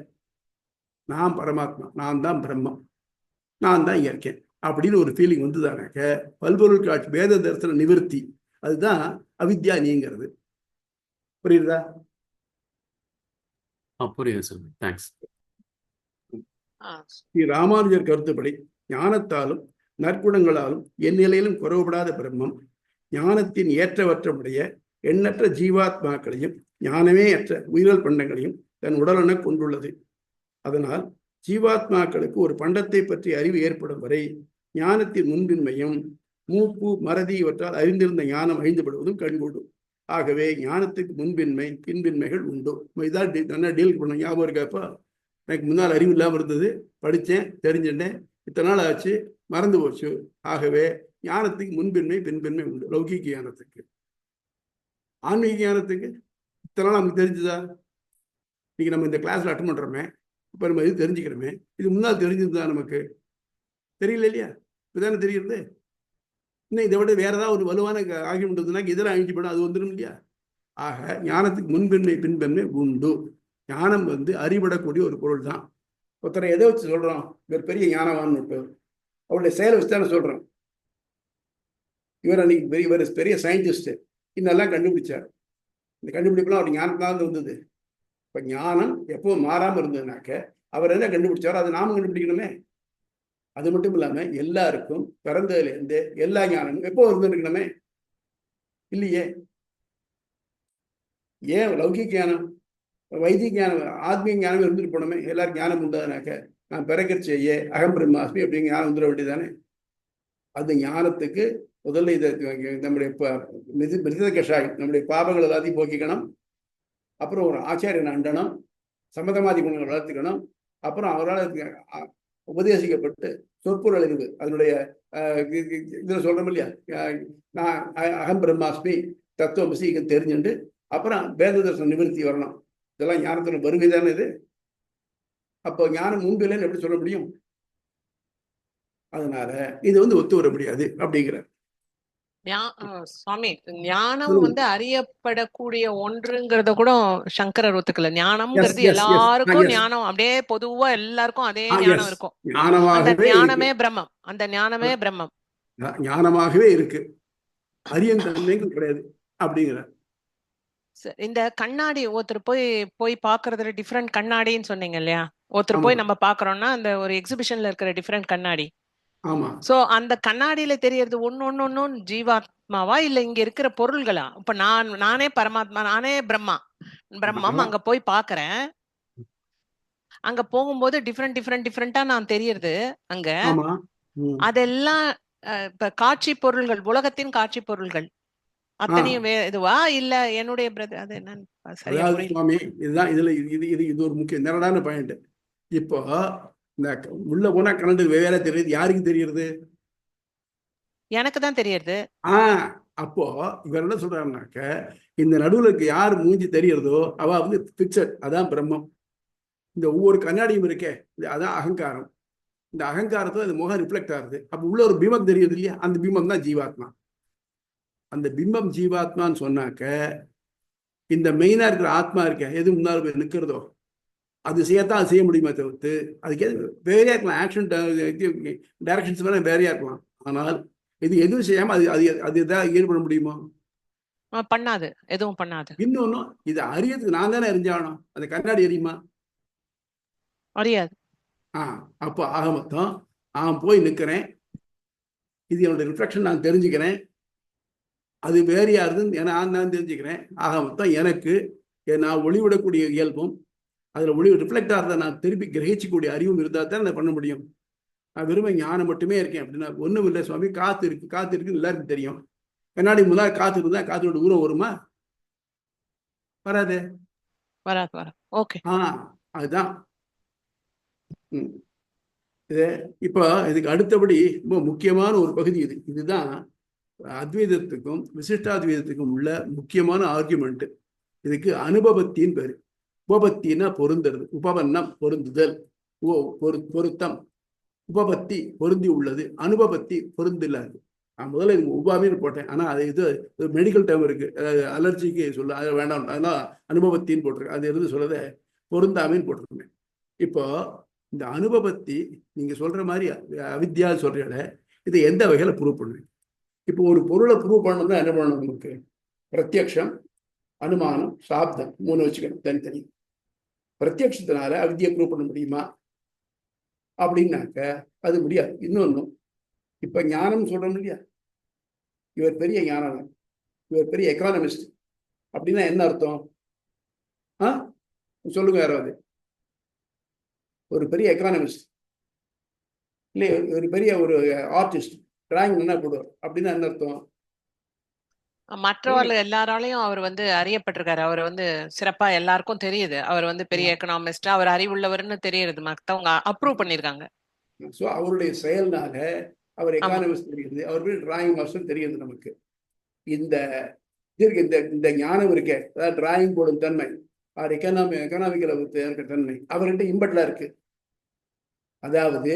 நான் பரமாத்மா, நான் தான் பிரம்மம், நான் தான் இருக்கேன் அப்படின்னு ஒரு ஃபீலிங் வந்துதானாக்க பல்பொருள் காட்சி வேத தரிசன நிவர்த்தி, அதுதான் அவித்யா நீங்கிறது. புரியுதா? புரியுது சார். தேங்க்ஸ். ராமானுஜர் கருத்துப்படி ஞானத்தாலும் நற்குணங்களாலும் என் நிலையிலும் குறைவுபடாத பிரம்மம் ஞானத்தின் ஏற்றவற்றமுடைய எண்ணற்ற ஜீவாத்மாக்களையும் ஞானமே அற்ற உயிரல் பண்டங்களையும் தன் உடலென கொண்டுள்ளது. அதனால் ஜீவாத்மாக்களுக்கு ஒரு பண்டத்தை பற்றி அறிவு ஏற்படும் வரை ஞானத்தின் முன்பின்மையும் மூப்பு மறதி இவற்றால் அறிந்திருந்த ஞானம் அழிந்துபடுவதும் கண்கூடும். ஆகவே ஞானத்துக்கு முன்பின்மை பின்பின்மைகள் உண்டு. இதான் நல்லா டீல் பண்ண. ஞாபகம் இருக்கப்பா, எனக்கு முன்னால் அறிவு இல்லாமல் இருந்தது, படித்தேன், தெரிஞ்சுட்டேன், இத்தனை நாள் ஆச்சு, மறந்து போச்சு. ஆகவே ஞானத்துக்கு முன்பின்மை பின்பின்மை உண்டு. லௌகிக ஞானத்துக்கு. ஆன்மீக ஞானத்துக்கு இத்தனை நாள் நமக்கு தெரிஞ்சுதா? இன்னைக்கு நம்ம இந்த கிளாஸ்ல அட்டன் பண்றோமே, இப்போ நம்ம இது தெரிஞ்சுக்கிறோமே, இது முன்னால் தெரிஞ்சிருந்தா நமக்கு தெரியல இல்லையா? இதுதானே தெரியுது. இன்னும் இதை விட வேற ஏதாவது ஒரு வலுவான ஆகிவிட்டதுன்னா இதெல்லாம் அழிஞ்சு போயிடும், அது வந்துடும் இல்லையா? ஆக ஞானத்துக்கு முன்பின்மை பின்பன்மை உண்டு. ஞானம் அறிவிடக்கூடிய ஒரு பொருள் தான். ஒருத்தரை எதை வச்சு சொல்றோம், இவர் பெரிய ஞானவான், அவருடைய செயலை வச்சு தானே சொல்றோம். இவர் அன்னைக்கு இவர் பெரிய சயின்டிஸ்ட், இன்னெல்லாம் கண்டுபிடிச்சார். இந்த கண்டுபிடிப்புலாம் அவர் ஞானத்தான் வந்தது. இப்ப ஞானம் எப்பவும் மாறாம இருந்ததுனாக்க அவர் என்ன கண்டுபிடிச்சாரோ அதை நாம கண்டுபிடிக்கணுமே. அது மட்டும் இல்லாம எல்லாருக்கும் பிறந்ததுல இருந்து எல்லா ஞானமும் எப்போ இருந்துருக்கணுமே இல்லையே. ஏன் லௌகிக ஞானம், வைதிக ஞானம், ஆத்மீக ஞானம் இருந்துட்டு போனோமே. எல்லாருக்கும் ஞானம் உண்டானாக்க நான் பிறக்கச்சேயே அகம் பிரம்மாஸ்மி அப்படிங்கிற ஞானம் வந்துட வேண்டியதானே. அந்த ஞானத்துக்கு முதல்ல இதை நம்முடைய மிருத கஷாயம், நம்முடைய பாபங்கள் எல்லாத்தையும் போக்கிக்கணும். அப்புறம் ஒரு ஆச்சாரியன் அண்டனம், சம்மதமாதி குணங்களை வளர்த்துக்கணும். அப்புறம் அவரால் உபதேசிக்கப்பட்டு சொற்பொருள் அறிவு, அதனுடைய இதுல சொல்றோம் இல்லையா, நான் அகம் பிரம்மாஸ்மி தத்துவமசி தெரிஞ்சுட்டு அப்புறம் வேத தர்சன நிவர்த்தி வரணும். இதெல்லாம் ஞானத்துல வருகை தானே இது. அப்போ ஞானம் முன்பில்லைன்னு எப்படி சொல்ல முடியும்? அதனால இது ஒத்து வர முடியாது அப்படிங்கிற சுவாமி. ஞானம் அறியப்படக்கூடிய ஒன்றுங்கிறத கூட சங்கரர் ஒத்துக்கல. ஞானம்ங்கிறது எல்லாருக்கும் ஞானம், அப்படியே பொதுவா எல்லாருக்கும் அதே ஞானம் இருக்கும். அந்த ஞானமே பிரம்மம், அந்த ஞானமே பிரம்மம், ஞானமாகவே இருக்கு, அரியன் தன்மைகள் கிடையாது அப்படிங்கிற. இந்த கண்ணாடி ஒருத்தர் போய் போய் பாக்குறதுல டிஃப்ரெண்ட் கண்ணாடின்னு சொன்னீங்க இல்லையா? ஒருத்தர் ஆமா போய் நம்ம பாக்குறோம்னா அந்த ஒரு எக்ஸிபிஷன்ல இருக்கிற டிஃப்ரெண்ட் கண்ணாடி. ஆமா சோ அந்த கண்ணாடியில தெரியறது ஒன்னொன்னு ஜீவாத்மாவா இல்ல இங்க இருக்கிற பொருள்களா? இப்ப நானே பரமாத்மா, நானே பிரம்மம் அங்க போய் பாக்குறேன். அங்க போகும்போது டிஃப்ரெண்டா நான் தெரியறது அங்க. ஆமா அதெல்லாம் இப்ப காட்சி பொருள்கள், உலகத்தின் காட்சி பொருள்கள் அத்தனையும் இதுவா இல்ல என்னுடைய பிரதர் அது என்னன்னு சரியா அதாவது புரியல. சுவாமி இதுதான் இதுல இது ஒரு முக்கிய நிரடான பாயிண்ட். இப்போ இந்த உள்ள போனா கரண்ட் வெவ்வேற தெரியுது, யாருக்கு தெரியுது? எனக்கு தான் தெரியறது. அப்போ இவர் என்ன சொல்றாருனாக்க, இந்த நடுவுல இருக்க யார் மூஞ்சி தெரியறதோ அவ வந்து பிக்சர், அதான் பிரம்மம். இந்த ஒவ்வொரு கண்ணாடியும் இருக்கே அதான் அகங்காரம். இந்த அகங்காரத்துல அந்த முகம் ரிஃப்ளெக்ட் ஆகுது. அப்ப உள்ள ஒரு பிம்பம் தெரியுது இல்லையா, அந்த பிம்பம் தான் ஜீவாத்மா. அந்த பிம்பம் ஜீவாத்மான்னு சொன்னாக்க இந்த மெயினா இருக்கிற ஆத்மா இருக்க எது முன்னாள் போய் நிற்கிறதோ அது செய்யத்தான் செய்ய முடியுமா தவிர்த்து அதுக்கு வேறையா இருக்கலாம். ஆக்ஷன் டைரக்ஷன்ஸ் வேணா வேறையா இருக்கலாம். ஆனால் இது எதுவும் செய்யாம அது அது அது எதாவது ஈடுபட முடியுமா? பண்ணாது, எதுவும் பண்ணாது. இன்னொன்னும் இது அறியறதுக்கு நான் தானே அறிஞ்சாகணும். அந்த கண்ணாடி அறியுமா? அறியாது. அப்போ ஆக மொத்தம் நான் போய் நிற்கிறேன், இது என்னோட ரிஃப்ளெக்ஷன், நான் தெரிஞ்சுக்கிறேன், அது வேறு யாருதுன்னு நான் தெரிஞ்சுக்கிறேன். ஆக மொத்தம் எனக்கு நான் ஒளிவிடக்கூடிய இயல்பும் அதில் ஒளி ரிஃப்ளெக்ட் ஆகிறத நான் திருப்பி கிரகிச்சக்கூடிய அறிவும் இருந்தால் தான் அதை பண்ண முடியும். நான் வெறுமை ஞானம் மட்டுமே இருக்கேன் அப்படின்னா ஒன்றும் இல்லை சுவாமி. காற்று இருக்குன்னு எல்லாருக்கும் தெரியும். கண்ணாடி முதல் காற்று இருந்தால் காற்றோட தூரம் வருமா? வராது. வராது. ஓகே. அதுதான் இது. இப்போ இதுக்கு அடுத்தபடி ரொம்ப முக்கியமான ஒரு பகுதி இதுதான் அத்வைதத்துக்கும் விசிஷ்டாத்வைதத்துக்கும் உள்ள முக்கியமான ஆர்குமெண்ட். இதுக்கு அனுபவத்தின் பேரு. உபபத்தின்னா பொருந்துறது, உபவன்னம் பொருந்துதல், பொருத்தம். உபபத்தி பொருந்தி உள்ளது, அனுபவத்தி பொருந்தில்லாது. நான் முதல்ல இதுக்கு உபாமின்னு போட்டேன், ஆனா அது இது மெடிக்கல் டேர்ம் இருக்கு, அலர்ஜிக்கு சொல்ல அது வேண்டாம், அதெல்லாம் அனுபவத்தின்னு போட்டிருக்கு. அது இருந்து சொல்லத பொருந்தாமின்னு போட்டிருக்கேன். இப்போ இந்த அனுபவத்தி நீங்க சொல்ற மாதிரி அவித்யா சொல்றீங்கள, இதை எந்த வகையில ப்ரூவ் பண்ணுவீங்க? இப்போ ஒரு பொருளை ப்ரூவ் பண்ணணும்னா என்ன பண்ணணும்? நமக்கு பிரத்யக்ஷம், அனுமானம், சாப்தம் 3 வச்சுக்கணும் தனித்தனி. பிரத்யக்ஷத்தினால அவித்யை ப்ரூவ் பண்ண முடியுமா அப்படின்னாக்க அது முடியாது. இன்னொன்னும் இப்ப ஞானம் சொல்றோம் இல்லையா, இவர் பெரிய ஞானம், இவர் பெரிய எக்கானமிஸ்ட் அப்படின்னா என்ன அர்த்தம்? சொல்லுங்க யாராவது. ஒரு பெரிய எக்கானமிஸ்ட் இல்லை, ஒரு பெரிய ஒரு ஆர்டிஸ்ட், டிராயிங் என்ன போடுவார் அப்படின்னா என்ன அர்த்தம்? மற்றவர்கள் எல்லாராலையும் அவர் அறியப்பட்டிருக்காரு. அவர் சிறப்பா எல்லாருக்கும் தெரியுது. அவர் பெரிய எக்கனாமிஸ்ட், அவர் அறிவுள்ளவர்னு தெரியுது, மத்தவங்க அப்ரூவ் பண்ணிருக்காங்க. சோ அவருடைய செயல்னால அவர் எக்கானமிஸ்ட் தெரியுது, அவர் டிராயிங் மாஸ்டர் தெரியுது நமக்கு. இந்த இந்த ஞானம் இருக்கே, அதாவது டிராயிங் போடும் தன்மை, அவர் எக்கனாமிக்கல் இருக்க தன்மை அவர்கிட்ட இம்பட்ல இருக்கு. அதாவது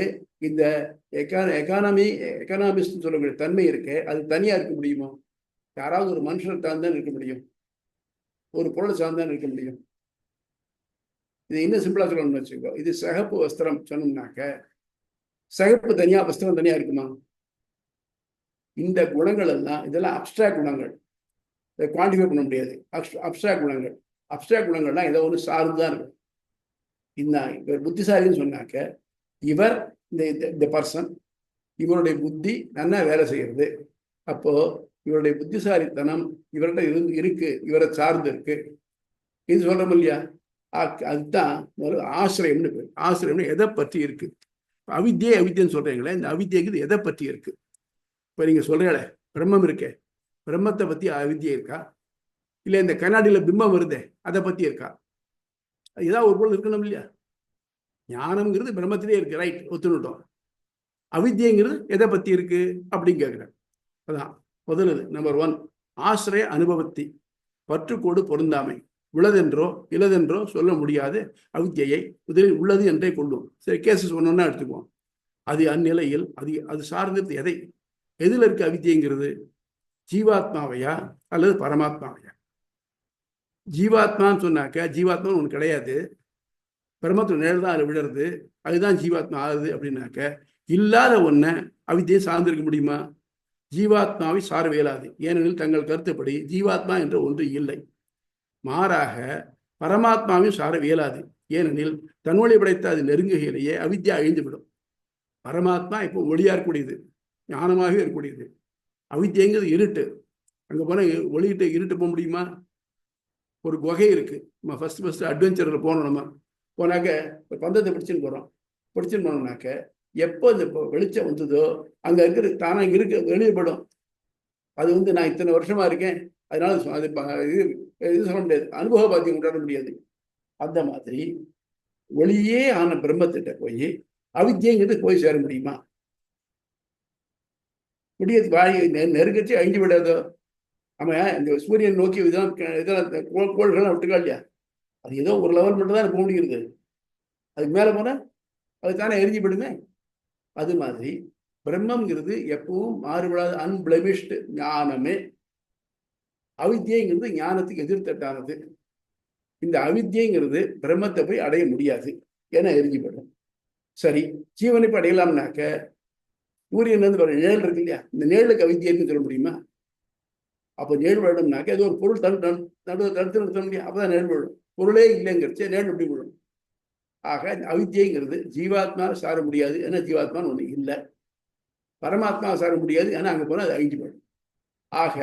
இந்த எக்கானமிஸ்ட் சொல்லக்கூடிய தன்மை இருக்கு, அது தனியா இருக்க முடியுமோ? யாராவது ஒரு மனுஷனை சார்ந்தான் இருக்க முடியும், ஒரு பொருளை சார்ந்தான் இருக்க முடியும். இது இன்னும் சிம்பிளா சொல்லணும்னு வச்சுக்கோ. இது சிகப்பு வஸ்திரம் சொன்னோம்னாக்க சிகப்பு தனியா வஸ்திரம் தனியா இருக்குமா? இந்த குணங்கள் எல்லாம் இதெல்லாம் அப்டிராக்ட் குணங்கள், இதை குவான்டிஃபை பண்ண முடியாது. அப்டிராக்ட் குணங்கள். அப்டிராக்ட் குணங்கள்லாம் ஏதோ ஒன்று சார்ந்துதான் இருக்கும். இவர் புத்திசாலின்னு சொன்னாக்க இவர் இந்த பர்சன், இவருடைய புத்தி நல்லா வேலை செய்யறது. அப்போ இவருடைய புத்திசாலித்தனம் இவர்கிட்ட இருக்கு, இவரை சார்ந்து இருக்கு. இது சொல்றோம் இல்லையா, அதுதான் ஒரு ஆசிரியம்னு பேர். ஆசிரியம்னு எதை பற்றி இருக்கு? அவித்தியன்னு சொல்றீங்களே, இந்த அவித்தியக்கு இது எதை பற்றி இருக்கு? இப்ப நீங்க சொல்றீங்களே பிரம்மம் இருக்கே, பிரம்மத்தை பத்தி அவித்தியை இருக்கா? இல்ல இந்த கண்ணாடியில பிம்பம் வருதே அதை பத்தி இருக்கா? ஏதாவது ஒரு பொருள் இருக்கணும் இல்லையா? ஞானம்ங்கிறது பிரம்மத்திலே இருக்கு, ரைட், ஒத்துணுட்டோம். அவித்தியங்கிறது எதை பத்தி இருக்கு அப்படின்னு கேட்கிறேன். அதான் முதலது நம்பர் 1, ஆசிரிய அனுபவத்தி, பற்றுக்கோடு பொருந்தாமை. உள்ளதென்றோ இலதென்றோ சொல்ல முடியாது அவித்தியை முதலில் உள்ளது என்றே கொள்ளும். சரி, கேசஸ் ஒன்னொன்னா எடுத்துக்குவோம். அது அந்நிலையில் அது சார்ந்தது எதை? எதுல இருக்கு அவித்தியங்கிறது? ஜீவாத்மாவையா அல்லது பரமாத்மாவையா? ஜீவாத்மான்னு சொன்னாக்க ஜீவாத்மா ஒன்று கிடையாது, பிரம்மத்து நேரம் தான் அது விடுறது, அதுதான் ஜீவாத்மா ஆகுது அப்படின்னாக்க இல்லாத ஒன்றை அவித்தியை சார்ந்திருக்க முடியுமா? ஜீவாத்மாவை சார இயலாது. ஏனெனில் தங்கள் கருத்துப்படி ஜீவாத்மா என்ற ஒன்று இல்லை. மாறாக பரமாத்மாவையும் சார இயலாது. ஏனெனில் தன்வழி படைத்த அது நெருங்குகையிலேயே அவித்யா அழிந்துவிடும். பரமாத்மா இப்போ ஒளியா இருக்கக்கூடியது, ஞானமாகவே இருக்கக்கூடியது. அவித்யங்கிறது இருட்டு. அங்கே போனால் ஒளிகிட்ட இருட்டு போக முடியுமா? ஒரு குகை இருக்கு, நம்ம ஃபர்ஸ்ட் அட்வென்ச்சரில் போனோம். நம்ம போனாக்க பந்தத்தை பிடிச்சின்னு போகிறோம். பிடிச்சின்னு போனோம்னாக்க எப்போ இந்த வெளிச்சம் வந்ததோ அங்கே இருக்கிற தானாக இருக்க வெளியே படும். அது வந்து நான் இத்தனை வருஷமா இருக்கேன், அதனால அது இது சொல்ல முடியாது, அனுபவ பாத்தியம் கொண்டாட முடியாது. அந்த மாதிரி ஒளியே ஆன பிரம்மத்திட்ட போய் அவித்யங்கிறது போய் சேர முடியுமா? முடியாது. வாய் நெருக்கச்சு அழிஞ்சு விடாதோ. அவன் இந்த சூரியன் நோக்கி இதெல்லாம் கோள்கள்லாம் விட்டுக்கா இல்லையா? அது ஏதோ ஒரு லெவல் மட்டும் தான் போக முடிகிறது. அதுக்கு மேலே போனால் அது தானே எரிஞ்சு விடுமே. அது மாதிரி பிரம்மங்கிறது எப்பவும் மாறுபடாத அன்பிளமிஷ்டு ஞானமே. அவித்யங்கிறது ஞானத்துக்கு எதிர்த்தட்டானது. இந்த அவித்யங்கிறது பிரம்மத்தை போய் அடைய முடியாது, ஏன்னா எரிஞ்சுப்படும். சரி, ஜீவனை இப்போ அடையலாம்னாக்க சூரியன் வந்து நிழல் இருக்கு இல்லையா, இந்த நிழலுக்கு அவித்யன்னு சொல்ல முடியுமா? அப்போ நிழல் விடணும்னாக்க அது ஒரு பொருள் தடுத்து நிறுத்த முடியும். அப்போதான் நிழல் விடும். பொருளே இல்லைங்கிறச்சு நிழல் எப்படி விடும்? ஆக அவித்யங்கிறது ஜீவாத்மா சார முடியாது, ஏன்னா ஜீவாத்மான்னு ஒன்று இல்லை. பரமாத்மா சார முடியாது, ஏன்னா அங்கே போனால் அது அழிஞ்சு போயிடும். ஆக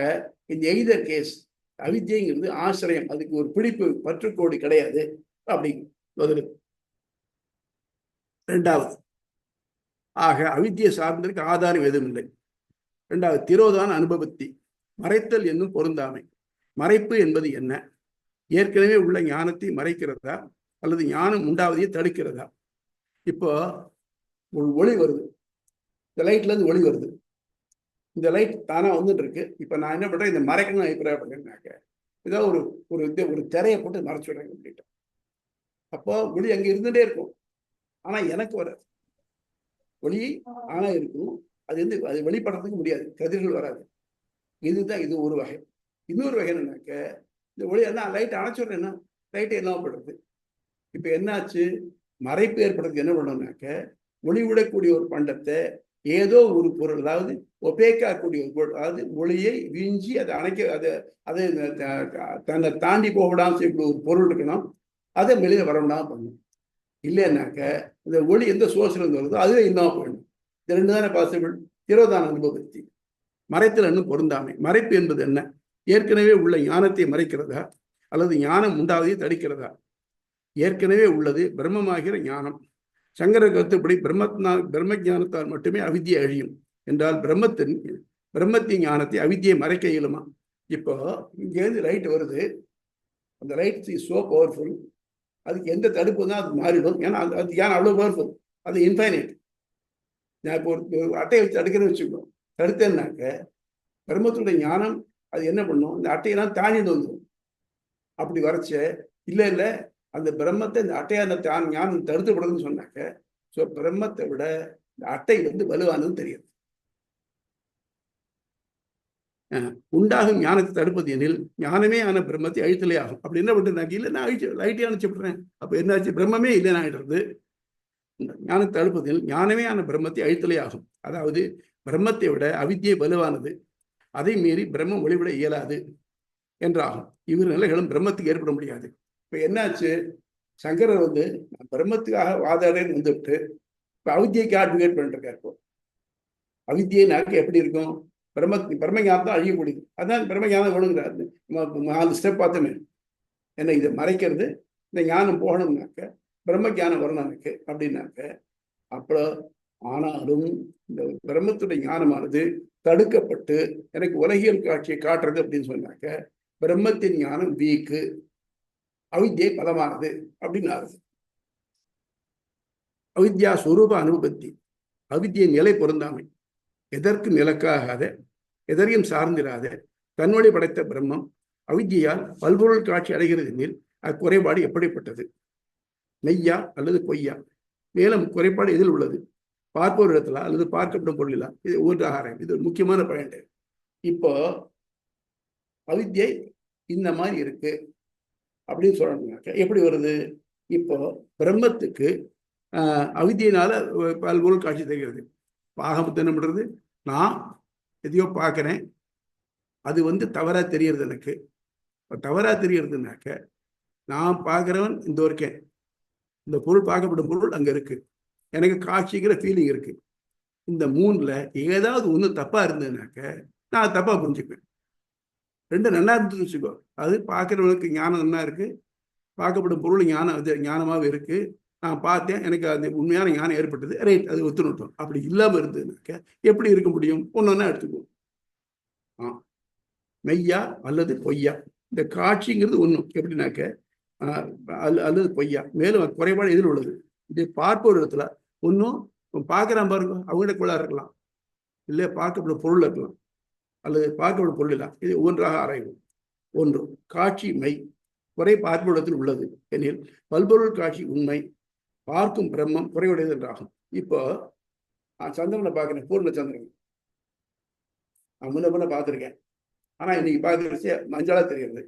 இந்த எய்தர் கேஸ் அவித்யங்கிறது ஆசிரியம், அதுக்கு ஒரு பிடிப்பு பற்றுக்கோடு கிடையாது. அப்படி முதல். ரெண்டாவது, ஆக அவித்யை சார்ந்ததற்கு ஆதாரம் எதுவும் இல்லை. ரெண்டாவது, திரோதான அனுபவத்தி, மறைத்தல் என்னும் பொருந்தாமை. மறைப்பு என்பது என்ன? ஏற்கனவே உள்ள ஞானத்தை மறைக்கிறதா அல்லது ஞானம் உண்டாவதையே தடுக்கிறதா? இப்போ ஒரு ஒளி வருது, இந்த லைட்ல இருந்து ஒளி வருது, இந்த லைட் தானா வந்துட்டு இருக்கு. இப்ப நான் என்ன பண்றேன், இந்த மறைக்கணும் அபிப்பிராயம் பண்ணேன்னாக்க ஏதோ ஒரு திரையை போட்டு மறைச்சு விடுறேன் அப்படின்ட்டு. அப்போ ஒளி அங்கே இருந்துட்டே இருக்கும், ஆனா எனக்கு வராது. ஒளி ஆனா இருக்கும், அது வந்து அது வெளிப்படுறதுக்கு முடியாது, கதிர்கள் வராது. இதுதான் இது ஒரு வகை. இன்னொரு வகை என்னன்னாக்க, இந்த ஒளி என்ன லைட் அணைச்சுடுறேன்னா லைட்டை என்ன படுறது. இப்ப என்னாச்சு, மறைப்பு ஏற்படுறதுக்கு என்ன பண்ணணும்னாக்க, ஒளி விடக்கூடிய ஒரு பண்டத்தை ஏதோ ஒரு பொருள், அதாவது ஒப்பேக்காக்கூடிய ஒரு பொருள், அதாவது ஒளியை வீஞ்சி அதை அணைக்க, அதை தன்னை தாண்டி போக விடாமல் செய்யக்கூடிய ஒரு பொருள் இருக்கணும். அதை வெளியில வர விடாமல் பண்ணணும். இல்லைன்னாக்க இந்த ஒளி எந்த சோர்ஸ்ல இருந்து வருதோ அதுவே இல்லாம போயிடணும். இது ரெண்டு தானே பாசிபிள். திரோதான அனுபவத்தி, மறைத்தல் என்னும் பொருந்தாமை. மறைப்பு என்பது என்ன? ஏற்கனவே உள்ள ஞானத்தை மறைக்கிறதா அல்லது ஞானம் உண்டாவதை தடுக்கிறதா? ஏற்கனவே உள்ளது பிரம்மமாகிற ஞானம். சங்கர கருத்துப்படி பிரம்ம ஞானத்தால் மட்டுமே அவித்யை அழியும் என்றால் பிரம்மத்தின் ஞானத்தை அவித்யை மறைக்க இயலுமா? இப்போ இங்கேருந்து லைட் வருது, அந்த லைட் இஸ் சோ பவர்ஃபுல், அதுக்கு எந்த தடுப்பு தான் அது மாறிடும். ஏன்னா அது ஏன் அவ்வளோ பவர்ஃபுல், அது இன்ஃபைனைட். நான் இப்போ ஒரு அட்டையை வச்சு தடுக்கிறேன்னு வச்சுக்கணும், தடுத்தேன்னாக்க பிரம்மத்துடைய ஞானம் அது என்ன பண்ணும், இந்த அட்டையெல்லாம் தாண்டிட்டு வந்துடும். அப்படி வரைச்ச இல்லை அந்த பிரம்மத்தை இந்த அட்டையான ஞானம் தடுத்துப்படுதுன்னு சொன்னாக்க, ஸோ பிரம்மத்தை விட இந்த அட்டை வந்து வலுவானதுன்னு தெரியுது. உண்டாகும் ஞானத்தை தடுப்பது எனில் ஞானமே ஆன பிரம்மத்தை அழித்தலே ஆகும். அப்படி என்ன பண்ணுறாங்க, இல்லை நான் லைட்டே அணைச்சுப்படுறேன், அப்போ என்னாச்சு, பிரம்மமே இல்லைன்னு ஆகிடுறது. ஞானத்தை தடுப்பதில் ஞானமே ஆன பிரம்மத்தை அழித்தலே ஆகும். அதாவது பிரம்மத்தை விட அவித்யை வலுவானது, அதை மீறி பிரம்மம் ஒளிவிட இயலாது என்றாகும். இவர் நிலைகளும் பிரம்மத்துக்கு ஏற்பட முடியாது. இப்போ என்னாச்சு, சங்கரர் வந்து பிரம்மத்துக்காக வாதாடுறேன்னு வந்துவிட்டு இப்போ அவித்யைக்கு அட்வொகேட் பண்ணிட்டு இருக்காரு. இப்போ அவித்யைனாக்க எப்படி இருக்கும், பிரம்ம ஞானம் தான் அழியக்கூடியது. அதான் பிரம்ம ஞானம் ஒழுங்குறாரு. 4 ஸ்டெப் பார்த்தோமே. என்ன, இதை மறைக்கிறது, இந்த ஞானம் போகணும்னாக்க பிரம்ம ஞானம் வரணும் எனக்கு அப்படின்னாக்க. அப்புறம் ஆனாலும் இந்த பிரம்மத்துடைய ஞானமானது தடுக்கப்பட்டு எனக்கு உலகியல் காட்சியை காட்டுறது அப்படின்னு சொன்னாக்க பிரம்மத்தின் ஞானம் வீக்கு, அவித்யை பலமானது அப்படின்னு ஆகுது. அவித்யா ஸ்வரூப அனுபவத்தி, அவித்யை நிலை பொருந்தாமை. எதற்கு நிலக்காகாத, எதரையும் சார்ந்திராத தன்வழி படைத்த பிரம்மம் அவித்யால் பல்பொருள் காட்சி அடைகிறது எனில் அக்குறைபாடு எப்படிப்பட்டது? மெய்யா அல்லது பொய்யா? மேலும் குறைபாடு எதில் உள்ளது? பார்ப்போர் இடத்துல அல்லது பார்க்கப்படும் பொருளிலா? இது ஊர்காரம். இது ஒரு முக்கியமான பாயிண்ட். இப்போ அவித்யை இந்த மாதிரி இருக்கு அப்படின்னு சொல்லணும்னாக்க எப்படி வருது? இப்போ பிரம்மத்துக்கு அவித்யினால பல்பொருள் காட்சி தெரிகிறது. ஆகமத்தை என்ன பண்றது, நான் எதையோ பார்க்குறேன், அது வந்து தவறா தெரியறது எனக்கு. தவறா தெரியறதுனாக்க, நான் பார்க்கிறவன் இந்த இருக்கேன், இந்த பொருள் பார்க்கப்படும் பொருள் அங்க இருக்கு, எனக்கு காட்சிங்கிற ஃபீலிங் இருக்கு. இந்த மூணுல ஏதாவது ஒண்ணு தப்பா இருந்ததுனாக்க நான் தப்பா புரிஞ்சுக்குவேன். ரெண்டு நல்லா இருந்துன்னு வச்சுக்கோ, அது பார்க்கிறவனுக்கு ஞானம் நல்லா இருக்கு, பார்க்கப்படும் பொருள் ஞானம் அது ஞானமாகவே இருக்கு, நான் பார்த்தேன், எனக்கு அது உண்மையான ஞானம் ஏற்பட்டது, ரைட், அது ஒத்துணுட்டோம். அப்படி இல்லாம இருந்ததுனாக்க எப்படி இருக்க முடியும்? ஒன்னொன்னா எடுத்துக்குவோம். மெய்யா அல்லது பொய்யா. இந்த காட்சிங்கிறது ஒண்ணும் எப்படின்னாக்க அல்லது பொய்யா, மேலும் குறைபாடு எதில் உள்ளது. இது பார்ப்போர் இடத்துல ஒன்றும் பார்க்குறான் பாருங்க, அவங்ககிட்ட குழா இருக்கலாம், இல்லை பார்க்கப்படும் பொருள் இருக்கலாம், அல்லது பார்க்கப்படும் பொருள் இல்லை. இது ஒன்றாக ஆராய்வோம். ஒன்று, காட்சி மெய், குறை பார்ப்போரிடத்தில் உள்ளது எனில் பல்பொருள் காட்சி உண்மை, பார்க்கும் பிரம்மம் குறைவுடையது என்றாகும். இப்போ சந்திரனை பார்க்குறேன், பூர்ண சந்திரன் நான் முன்ன பார்த்துருக்கேன், ஆனா இன்னைக்கு பார்க்கறச்சு மஞ்சளா தெரியுது.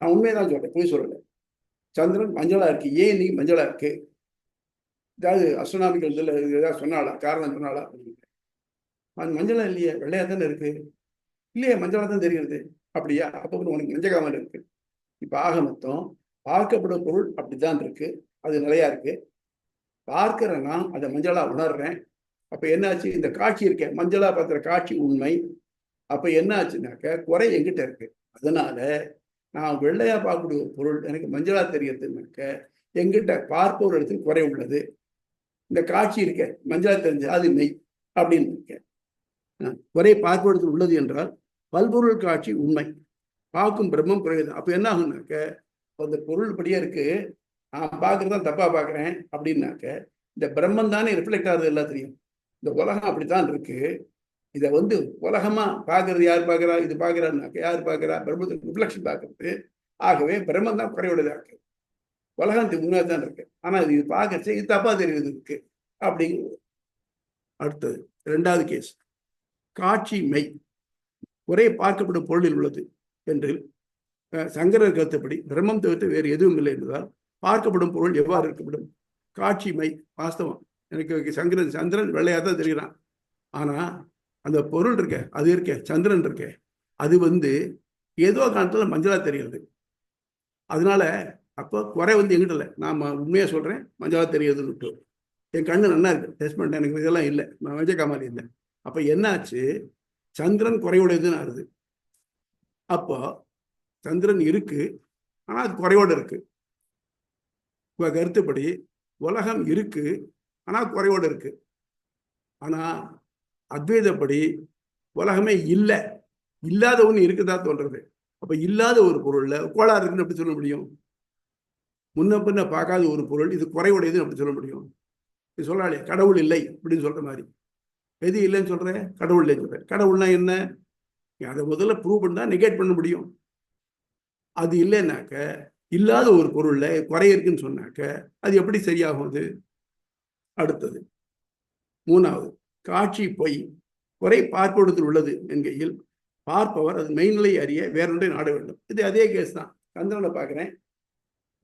நான் உண்மையதான் சொல்றேன், பொய் சொல்லலை. சந்திரன் மஞ்சளா இருக்கு. ஏன் இன்னைக்கு மஞ்சளா இருக்கு? ஏதாவது அஸ்ட்ரோனாமிக்கல் இதில் ஏதாவது சொன்னாலா, காரணம் சொன்னாலா? அது மஞ்சளா இல்லையே, வெள்ளையா தானே இருக்கு. இல்லையே, மஞ்சளா தான் தெரிகிறது. அப்படியா? அப்போ உனக்கு மஞ்சக்காமல் இருக்கு. இப்போ ஆக மொத்தம் பார்க்கப்படும் பொருள் அப்படித்தான் இருக்கு, அது நிலையா இருக்கு. பார்க்கிறேன்னா அதை மஞ்சளா உணர்றேன். அப்ப என்னாச்சு? இந்த காட்சி இருக்கேன், மஞ்சளா பார்க்குற காட்சி உண்மை. அப்ப என்ன ஆச்சுனாக்க குறை எங்கிட்ட இருக்கு. அதனால நான் வெள்ளையா பார்க்கக்கூடிய ஒரு பொருள் எனக்கு மஞ்சளா தெரியறதுனாக்க எங்கிட்ட பார்ப்போர் இடத்துல குறை உள்ளது. இந்த காட்சி இருக்க மஞ்சளா தெரிஞ்ச அது மெய் அப்படின்னு இருக்கேன். குறை பார்ப்போர் இடத்துல உள்ளது என்றால் பல்பொருள் காட்சி உண்மை, பார்க்கும் பிரம்மம் குறையுது. அப்ப என்ன ஆகுனாக்க, அந்த பொருள் படியே இருக்கு, நான் பார்க்கறதான் தப்பா பார்க்குறேன் அப்படின்னாக்க இந்த பிரம்மன் தானே ரிஃப்ளெக்ட் ஆகுது எல்லாத்தையும். இந்த உலகம் அப்படித்தான் இருக்கு. இதை உலகமா பார்க்கறது யார் பார்க்கிறா? இது பார்க்கிறான்னாக்க யார் பார்க்கிறா? பிரம்மத்துக்கு ரிஃப்ளெக்ஷன் பார்க்கறது. ஆகவே பிரம்மன் தான் குறைவுடையதா இருக்கு, உலகம் உண்மையா தான் இருக்கு. ஆனா இது பார்க்கறது இது தப்பா தெரியுது இருக்கு அப்படிங்கிறது. அடுத்தது இரண்டாவது கேஸ், காட்சி மெய், குறை பார்க்கப்படும் பொருளில் உள்ளது என்று சங்கரர் கருத்துப்படி பிரம்மம் தவிர்த்து வேறு எதுவும் இல்லை என்பதால் பார்க்கப்படும் பொருள் எவ்வாறு இருக்கப்படும்? காட்சி மை வாஸ்தவம். எனக்கு சந்திரன் வெள்ளையா தான் தெரிகிறான், ஆனா அந்த பொருள் இருக்க, அது இருக்க, சந்திரன் இருக்க, அது ஏதோ காலத்துல மஞ்சளா தெரியுது. அதனால அப்போ குறை எங்கிட்ட இல்லை, நான் உண்மையா சொல்றேன், மஞ்சளா தெரியுதுன்னு. என் கண்ணு நல்லா இருக்கு, டெஸ்ட் பண்ணிட்டேன், எனக்கு இதெல்லாம் இல்லை, நான் மஞ்சள் காமாலி இல்லை. அப்ப என்னாச்சு? சந்திரன் குறைவுடையதுன்னு ஆகுது. அப்போ சந்திரன் இருக்கு, ஆனா அது குறைவோடு இருக்கு. கருத்துப்படி உலகம் இருக்கு, ஆனா குறைவோடு இருக்கு. ஆனா அத்வைதப்படி உலகமே இல்லை, இல்லாத ஒண்ணு இருக்குதா தோன்றது. அப்ப இல்லாத ஒரு பொருள்ல கோளாறு இருக்குன்னு எப்படி சொல்ல முடியும்? முன்ன பின்ன பார்க்காத ஒரு பொருள் இது குறைவுடையதுன்னு எப்படி சொல்ல முடியும்? இது சொல்றாளே கடவுள் இல்லை அப்படின்னு சொல்ற மாதிரி. எது இல்லைன்னு சொல்றேன்? கடவுள் இல்லைன்னு சொல்றேன். கடவுள்னா என்ன? அதை முதல்ல ப்ரூவ் பண்ணா நெகேட் பண்ண முடியும். அது இல்லைன்னாக்க, இல்லாத ஒரு பொருள்ல குறை இருக்குன்னு சொன்னாக்க அது எப்படி சரியாகும்? அது அடுத்தது மூணாவது, காட்சி பொய், குறை பார்ப்போடத்தில் உள்ளது என்கையில் பார்ப்பவர் அது மெய்நிலை அறிய வேறொன்றை நாட வேண்டும். இது அதே கேஸ் தான். சந்திரனை பார்க்குறேன்,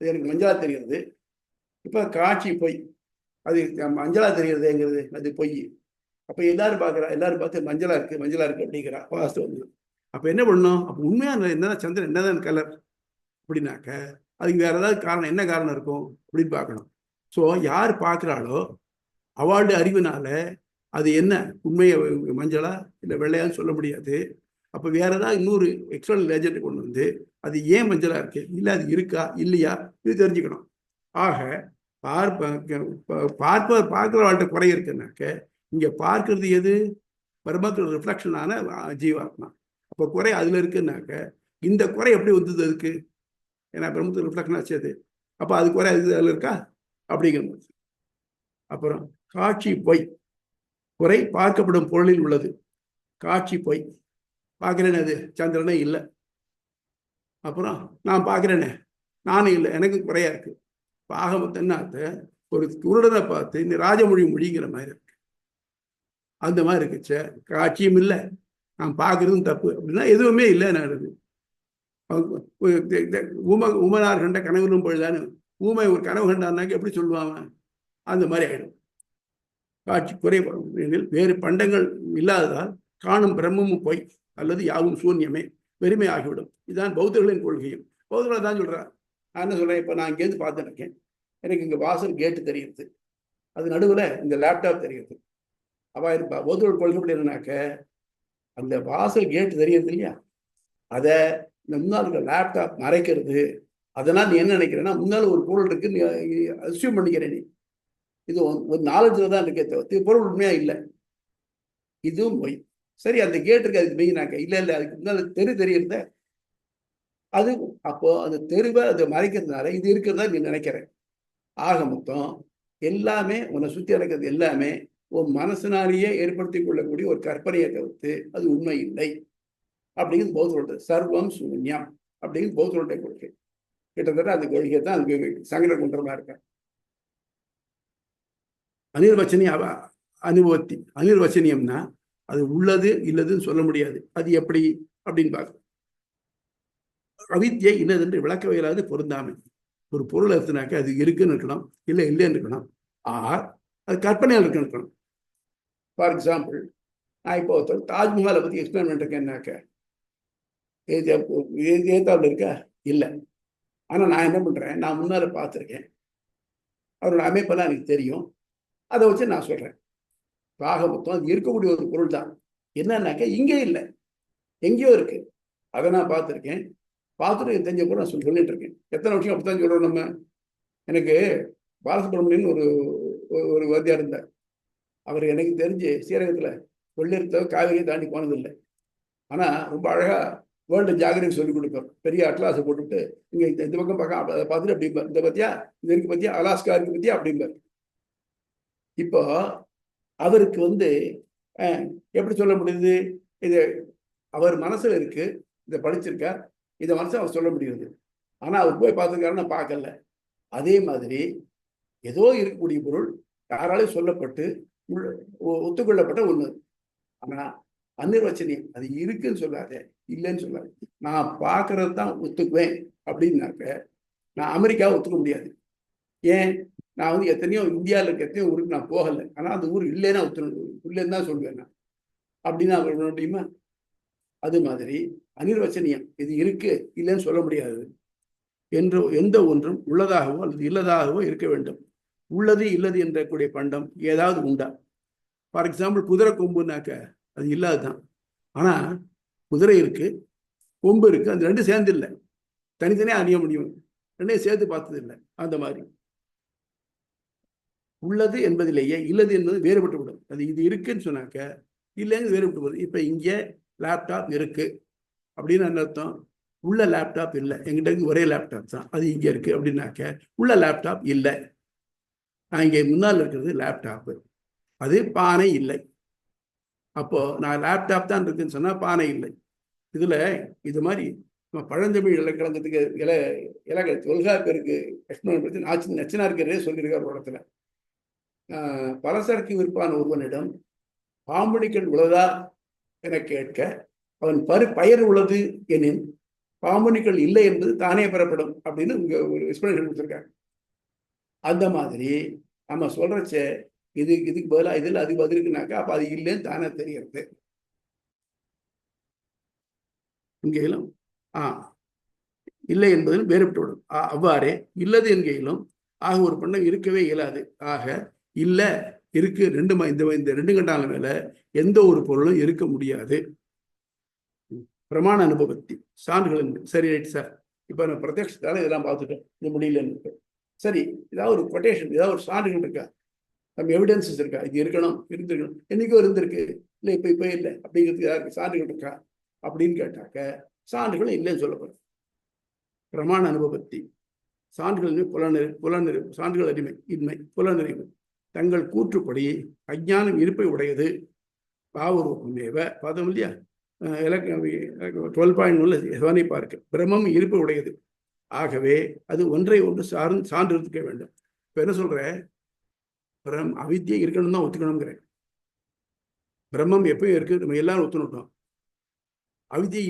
இது எனக்கு மஞ்சளா தெரிகிறது. இப்போ காட்சி பொய், அது மஞ்சளா தெரிகிறதுங்கிறது அது பொய். அப்போ எல்லாரும் பார்க்குறா, எல்லாரும் பார்த்து மஞ்சளா இருக்கு மஞ்சளா இருக்கு அப்படிங்கிறா வாஸ்தவம். அப்போ என்ன பண்ணணும்? அப்போ உண்மையான என்னதான் சந்திரன் என்னதான் கலர் அப்படின்னாக்க அதுக்கு வேற ஏதாவது காரணம், என்ன காரணம் இருக்கும் அப்படின்னு பார்க்கணும். ஸோ யார் பார்க்குறாளோ அவளுடைய அறிவினால அது என்ன உண்மையை மஞ்சளா இல்லை வெள்ளையான்னு சொல்ல முடியாது. அப்போ வேற ஏதாவது இன்னொரு எக்ஸ்டர்னல் ஏஜென்ட் கொண்டு அது ஏன் மஞ்சளா இருக்கு, இல்லை அது இருக்கா இல்லையா, இது தெரிஞ்சுக்கணும். ஆக பார்க்கிறவாள்கிட்ட குறை இருக்குன்னாக்க இங்க பார்க்கறது எது? பிரம்மத்தோட ரிஃப்ளெக்ஷனான ஜீவாத்மா. அப்போ குறை அதுல இருக்குன்னாக்க இந்த குறை எப்படி வந்தது அதுக்கு? ஏன்னா பிரம்மத்தோட ரிஃப்ளெக்ஷன் ஆச்சு அது. அப்போ அது குறை அதுல இருக்கா அப்படிங்கிறது. அப்புறம் காட்சி பொய், குறை பார்க்கப்படும் பொருளில் உள்ளது. காட்சி பொய், பார்க்கிறேன்னு அது சந்திரனே இல்லை. அப்புறம் நான் பார்க்கிறேனே நானும் இல்லை, எனக்கு குறையா இருக்கு. ஆக மொத்தம் என்ன, ஒரு குருடனை பார்த்து இந்த ராஜமொழி மொழிங்கிற மாதிரி இருக்கு. அந்த மாதிரி இருக்குச்சே, காட்சியும் இல்லை, நான் பார்க்கறதும் தப்பு அப்படின்னா எதுவுமே இல்லை. நான் ஊமனார் கண்ட கனவுலும் பொழுதானு, ஊமை ஒரு கனவு கண்டான்னாக்க எப்படி சொல்லுவாங்க? அந்த மாதிரி ஆயிடும். காட்சி குறைபாடு வேறு பண்டங்கள் இல்லாததால் காணும் பிரம்மமும் பொய் அல்லது யாவும் சூன்யமே. வெறுமை ஆகிவிடும். இதுதான் பௌத்தர்களின் கொள்கையும். பௌத்தர்கள் தான் சொல்றார். நான் என்ன சொல்றேன், இப்போ நான் இங்கேருந்து பார்த்துட்டு இருக்கேன், எனக்கு இங்கே வாசல் கேட்டு தெரியுது, அது நடுவில் இந்த லேப்டாப் தெரியுது. அவ இருப்பா பௌத்தர்கள் கொள்கை என்னன்னாக்க, அந்த வாசல் கேட்டு தெரியுது இல்லையா, அதை இந்த முன்னால் இருக்கிற லேப்டாப் மறைக்கிறது. அதனால் நீ என்ன நினைக்கிறேன்னா, முன்னால் ஒரு பொருள் இருக்கு, நீ அசியூம் பண்ணிக்கிறேன். நீ இது ஒரு நாலேஜில் தான் இருக்கே தவிர பொருள் உண்மையா இல்லை. இதுவும் பொய். சரி, அந்த கேட் இருக்கு, அதுக்கு மெயினாக்க இல்லை இல்லை, அதுக்கு முன்னால் தெரியுறத அது. அப்போ அந்த தெருவை அதை மறைக்கிறதுனால இது இருக்கிறதா நீ நினைக்கிறேன். ஆக மொத்தம் எல்லாமே உன்னை சுற்றி நடக்கிறது எல்லாமே உன் மனசினாலேயே ஏற்படுத்தி கொள்ளக்கூடிய ஒரு கற்பனையை தவிர்த்து அது உண்மை இல்லை அப்படிங்கிறது பௌத்தரோட சர்வம் சூன்யம் அப்படிங்கிறது பௌத்தரோட கொள்கை. கிட்டத்தட்ட அந்த கொள்கையை தான் அதுக்கு சங்கர குன்றமா இருக்க. அனிர்வச்சனி அனுபவத்தி அனிர்வச்சனியம்னா அது உள்ளது இல்லதுன்னு சொல்ல முடியாது. அது எப்படி அப்படின்னு பார்க்க, அவித்யை இன்னதென்று விளக்க வயலாது பொருந்தாமை. ஒரு பொருள் எடுத்துனாக்க அது இருக்குன்னு இருக்கணும், இல்லை இல்லைன்னு இருக்கணும், அது கற்பனையில் இருக்கணும். ஃபார் எக்ஸாம்பிள், நான் இப்போ ஒருத்தர் தாஜ்மஹாலை பற்றி எக்ஸ்பிளைன் பண்ணிருக்கேன்னாக்க, ஏத்தாவில் இருக்கா இல்லை, ஆனால் நான் என்ன பண்ணுறேன், நான் முன்னால் பார்த்துருக்கேன், அவரோட அமைப்பெல்லாம் எனக்கு தெரியும், அதை வச்சு நான் சொல்கிறேன். ஆக மொத்தம் அது இருக்கக்கூடிய ஒரு பொருள் தான். என்னன்னாக்க இங்கே இல்லை, எங்கேயோ இருக்கு, அதை நான் பார்த்துருக்கேன். பார்த்துட்டு தெரிஞ்ச கூட நான் சொல்லிட்டு இருக்கேன். எத்தனை வருஷம் அப்படித்தான் சொல்கிறோம் நம்ம. எனக்கு பாலசுப்ரமணியன் ஒரு வாத்தியார் இருந்தார். அவர் எனக்கு தெரிஞ்சு ஸ்ரீரங்கத்தில் வெள்ளிருத்த காவிரியை தாண்டி போனதில்லை. ஆனால் ரொம்ப அழகாக வேர்ல்டு ஜாகிரபி சொல்லிக் கொடுப்பார். பெரிய அட்லாஸை போட்டுவிட்டு இங்கே இந்த பக்கம் பார்க்க அதை பார்த்துட்டு அப்படிம்பார், இந்த பற்றியா இந்த இருக்கு பற்றியா, அலாஸ்கா இருக்கு பற்றியா அப்படிம்பார். இப்போ அவருக்கு எப்படி சொல்ல முடியுது, இது அவர் மனசில் இருக்கு, இதை படிச்சிருக்கார், இதை மனசு அவர் சொல்ல முடியுது. ஆனால் அவர் போய் பார்த்துருக்காருன்னா பார்க்கல. அதே மாதிரி ஏதோ இருக்கக்கூடிய பொருள் யாராலையும் சொல்லப்பட்டு ஒத்துக்கொள்ளப்பட்ட ஒண்ணு. ஆனா அனிர்வச்சனியம், அது இருக்குன்னு சொல்லாத, இல்லைன்னு சொல்லாது. நான் பார்க்கறது தான் ஒத்துக்குவேன் அப்படின்னாக்க நான் அமெரிக்காவை ஒத்துக்க முடியாது. ஏன், நான் எத்தனையோ இந்தியாவில் இருக்க எத்தனையோ ஊருக்கு நான் போகலை, ஆனால் அந்த ஊர் இல்லைன்னா இல்லைன்னு தான் சொல்லுவேன் நான். அப்படின்னா அவர் முடியுமா? அது மாதிரி அனிர்வச்சனியம், இது இருக்கு இல்லைன்னு சொல்ல முடியாது என்று எந்த ஒன்றும் உள்ளதாகவோ அல்லது இல்லதாகவோ இருக்க வேண்டும். உள்ளது இல்லது என்ற கூடிய பண்டம் ஏதாவது உண்டா? ஃபார் எக்ஸாம்பிள், குதிரை கொம்புனாக்க அது இல்லாதுதான். ஆனா குதிரை இருக்கு, கொம்பு இருக்கு, அது ரெண்டும் சேர்ந்து இல்லை, தனித்தனியாக அறிய முடியும், ரெண்டையும் சேர்த்து பார்த்தது இல்லை. அந்த மாதிரி உள்ளது என்பதிலேயே இல்லது என்பது வேறுபட்டு விடும். அது இது இருக்குன்னு சொன்னாக்க இல்லைன்னு வேறுபட்டு போகுது. இப்போ இங்கே லேப்டாப் இருக்கு அப்படின்னு என்ன அர்த்தம்? உள்ள லேப்டாப் இல்லை, எங்கிட்ட ஒரே லேப்டாப் தான், அது இங்கே இருக்கு அப்படின்னாக்க உள்ள லேப்டாப் இல்லை. நான் இங்கே முன்னால் இருக்கிறது லேப்டாப்பு, அது பானை இல்லை. அப்போ நான் லேப்டாப் தான் இருக்குன்னு சொன்னா பானை இல்லை. இதுல இது மாதிரி நம்ம பழந்தமிழ் இலக்கணத்துக்கு தொல்காப்பியருக்கு எக்ஸ்பிளைன் பண்ணி நச்சினார்க்கரே சொல்லியிருக்கார் ஒரு இடத்துல. பலசரக்கு விற்பான ஒருவனிடம் பாம்புணிகள் உள்ளதா என கேட்க அவன் பயர் உள்ளது எனின் பாம்புணிகள் இல்லை என்பது தானே பெறப்படும் அப்படின்னு இங்க ஒரு எக்ஸ்பிளனேஷன் கொடுத்துருக்காங்க. அந்த மாதிரி நம்ம சொல்றச்ச இதுக்கு பதிலாக இதில் அது பதிலுக்குனாக்கா அப்ப அது இல்லைன்னு தானே தெரியறது. என்கையிலும் இல்லை என்பதிலும் வேறுபட்டுவிடும். அவ்வாறே இல்லது என்கையிலும் ஆக ஒரு பண்ணம் இருக்கவே இயலாது. ஆக இல்ல இருக்கு இந்த ரெண்டு கண்டால மேல எந்த ஒரு பொருளும் இருக்க முடியாது. பிரமாண அனுபவத்தி சான்றுகள். சரி, ரைட் சார், இப்ப நம்ம பிரத்யட்சத்தால இதெல்லாம் பார்த்துட்டோம், இது முடியலன்னு. சரி, ஏதாவது ஒரு கொட்டேஷன், ஏதாவது ஒரு சான்றுகள் இருக்கா, நம்ம எவிடன்சஸ் இருக்கா, இது இருக்கணும் இருந்திருக்கணும், என்னைக்கோ இருந்திருக்கு, இல்லை இப்போ இல்லை அப்படிங்கிறதுக்கு யாருக்கு சான்றுகள் இருக்கா அப்படின்னு கேட்டாக்க சான்றுகளும் இல்லைன்னு சொல்லப்படும். பிரமாண அனுபவத்தி சான்றுகள் சான்றுகள் இன்மை புலனறிவு தங்கள் கூற்றுப்படி அஞ்ஞானம் இருப்பை உடையது. பாவரூபமேவ பார்த்தோம் இல்லையா, 12.1 பார்க்க பிரம்மம் இருப்பு உடையது. ஆகவே அது ஒன்றை ஒன்று சான்று இருக்க வேண்டும். இப்ப என்ன சொல்ற, அவித்யை இருக்கணும் தான் ஒத்துக்கணுங்கிறேன். பிரம்மம் எப்பயும் இருக்கு, நம்ம எல்லாரும் ஒத்துணுட்டோம். அவித்யை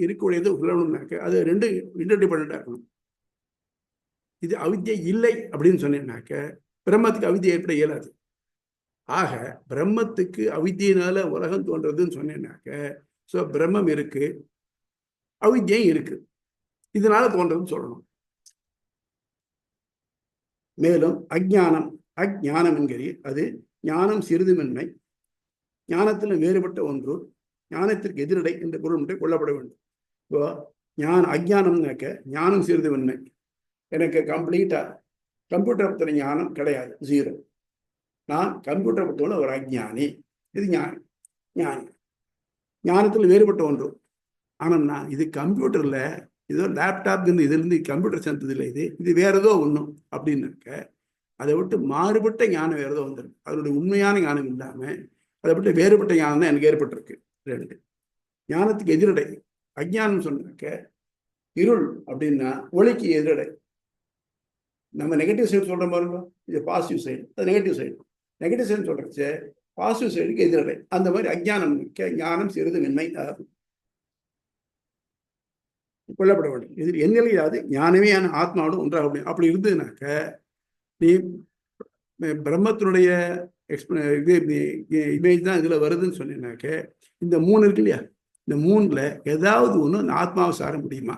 இருக்கக்கூடியது சொல்லணும்னாக்க அது ரெண்டு இன்டர்டிபெண்டா இருக்கணும். இது அவித்யை இல்லை அப்படின்னு சொன்னேன்னாக்க பிரம்மத்துக்கு அவித்யை ஏற்பட இயலாது. ஆக பிரம்மத்துக்கு அவித்தியினால உலகம் தோன்றதுன்னு சொன்னேன்னாக்க பிரம்மம் இருக்கு, அவித்யம் இருக்கு, இதனால தோன்றதுன்னு சொல்லணும். மேலும் அஜ்ஞானம் என்கிறீ, அது ஞானம் சிறிதுமின்மை, ஞானத்தில் வேறுபட்ட ஒன்று, ஞானத்திற்கு எதிரடை என்ற பொருள் ஒன்றை கொள்ளப்பட வேண்டும். இப்போ அஜ்ஞானம்னாக்க ஞானம் சிறிதுமின்மை, எனக்கு கம்ப்ளீட்டா கம்ப்யூட்டர் பற்றின ஞானம் கிடையாது, 0. நான் கம்ப்யூட்டர் பற்றின ஒரு அஜ்ஞானி. இது ஞானி, ஞானத்தில் வேறுபட்ட ஒன்று. ஆனம்னா இது கம்ப்யூட்டர்ல ஏதோ லேப்டாப் இதுலேருந்து கம்ப்யூட்டர் சேர்ந்தது இல்லை, இது வேற ஏதோ ஒன்றும் அப்படின்னாக்க அதை விட்டு மாறுபட்ட ஞானம் வேற ஏதோ வந்துருக்கு. அதனுடைய உண்மையான ஞானம் இல்லாமல் அதை விட்டு வேறுபட்ட ஞானம் தான் எனக்கு ஏற்பட்டிருக்கு. 2 ஞானத்துக்கு எதிரடை அஜ்ஞானம் சொன்னாக்க இருள் அப்படின்னா ஒளிக்கு எதிரடை. நம்ம நெகட்டிவ் சைடு சொல்ற பாருங்க, இது பாசிட்டிவ் சைடு, அது நெகட்டிவ் சைடு. நெகட்டிவ் சைடு சொல்றச்சு பாசிட்டிவ் சைடுக்கு எதிரடை. அந்த மாதிரி அஜ்ஞானம் ஞானம் சிறிதுமின்மை கொள்ளப்பட வேண்டும். இதில் எந்நிலையாவது ஞானமே ஆத்மாவோடு ஒன்றாக முடியும். அப்படி இருந்ததுனாக்க நீ பிரம்மத்தினுடைய இமேஜ் தான் இதுல வருதுன்னு சொன்னீங்கன்னாக்க, இந்த 3 இருக்கு இல்லையா, இந்த 3ல ஏதாவது ஒன்று இந்த ஆத்மாவை சார முடியுமா?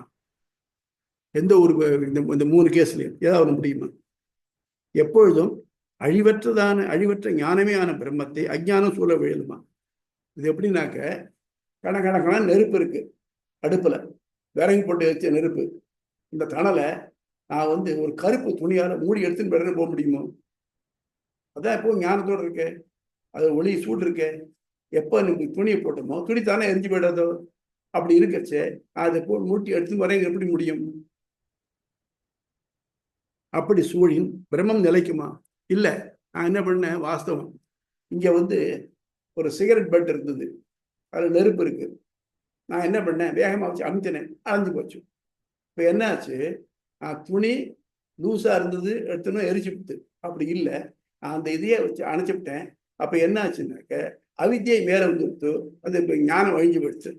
எந்த ஒரு இந்த 3 கேஸ்லையும் ஏதாவது முடியுமா? எப்பொழுதும் அழிவற்ற ஞானமே பிரம்மத்தை அஜ்ஞானம் சூழ விழுமா? இது எப்படின்னாக்க, கணக்கான நெருப்பு இருக்கு அடுப்புல, விறகு போட்டு வச்ச நெருப்பு. இந்த தணலை நான் ஒரு கருப்பு துணியால மூடி எடுத்துன்னு பிறகு போக முடியுமோ? அதான் எப்போ ஞானத்தோடு இருக்கு, அது ஒளி சூடு இருக்கு. எப்போ எனக்கு துணியை போட்டோமோ துணி தானே எரிஞ்சு போயிடாதோ? அப்படி இருக்கச்சே அதை போல் மூட்டி எடுத்து வரைங்க எப்படி முடியும்? அப்படி சூழின் பிரம்மம் நிலைக்குமா? இல்லை. நான் என்ன பண்ணேன், வாஸ்தவம் இங்க ஒரு சிகரெட் பட் இருந்தது, அதில் நெருப்பு இருக்கு. நான் என்ன பண்ணேன், வேகமாக வச்சு அமுத்தினேன், அணைஞ்சு போச்சு. இப்போ என்ன ஆச்சு, துணி லூஸாக இருந்தது எடுத்துன்னு எரிச்சுவிட்டு. அப்படி இல்லை, அந்த இதையே வச்சு அணைச்சிவிட்டேன். அப்போ என்ன ஆச்சுன்னாக்க அவித்தியை மேலே வந்துடுத்து, அது இப்போ ஞானம் அழிஞ்சு போயிடுச்சு.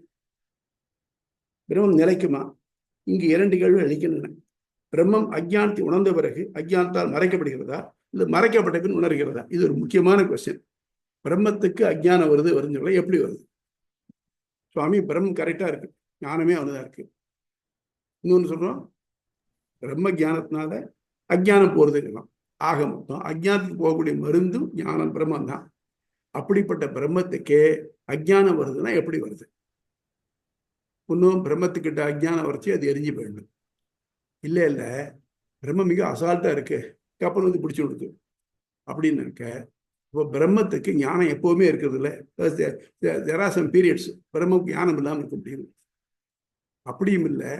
பிரம்மம் நிலைக்குமா? இங்கு 2 கேள்வி அளிக்கின்றன. பிரம்மம் அஜ்ஞானத்தை உணர்ந்த பிறகு அஜ்ஞானத்தால் மறைக்கப்படுகிறதா, இல்லை மறைக்கப்பட்டதுன்னு உணர்கிறதா? இது ஒரு முக்கியமான கொஸ்டின். பிரம்மத்துக்கு அஜ்ஞானம் வருதுன்னு சொல்ல எப்படி வருது? சுவாமி பிரம்மம் கரெக்டா இருக்கு, ஞானமே அவனுதான் இருக்கு. இன்னொன்று சொல்றோம், பிரம்ம ஜானத்தினால அஜ்ஞானம் போறதுக்கலாம். ஆக மொத்தம் அஜ்ஞானத்துக்கு போகக்கூடிய மருந்தும் ஞானம் பிரம்மம் தான். அப்படிப்பட்ட பிரம்மத்துக்கே அஜ்ஞானம் வருதுன்னா எப்படி வருது? இன்னும் பிரம்மத்துக்கிட்ட அஜ்ஞானம் வரைச்சி அது எரிஞ்சு போயிடும். இல்லை பிரம்மம் மிக அசால்ட்டா இருக்கு, கப்பல் பிடிச்சு கொடுத்து அப்படின்னு இருக்க. இப்போ பிரம்மத்துக்கு ஞானம் எப்பவுமே இருக்கிறது இல்லை. there are some periods பிரம்மக்கு ஞானம் இல்லாமல் இருக்க முடியும். அப்படியும் இல்லை,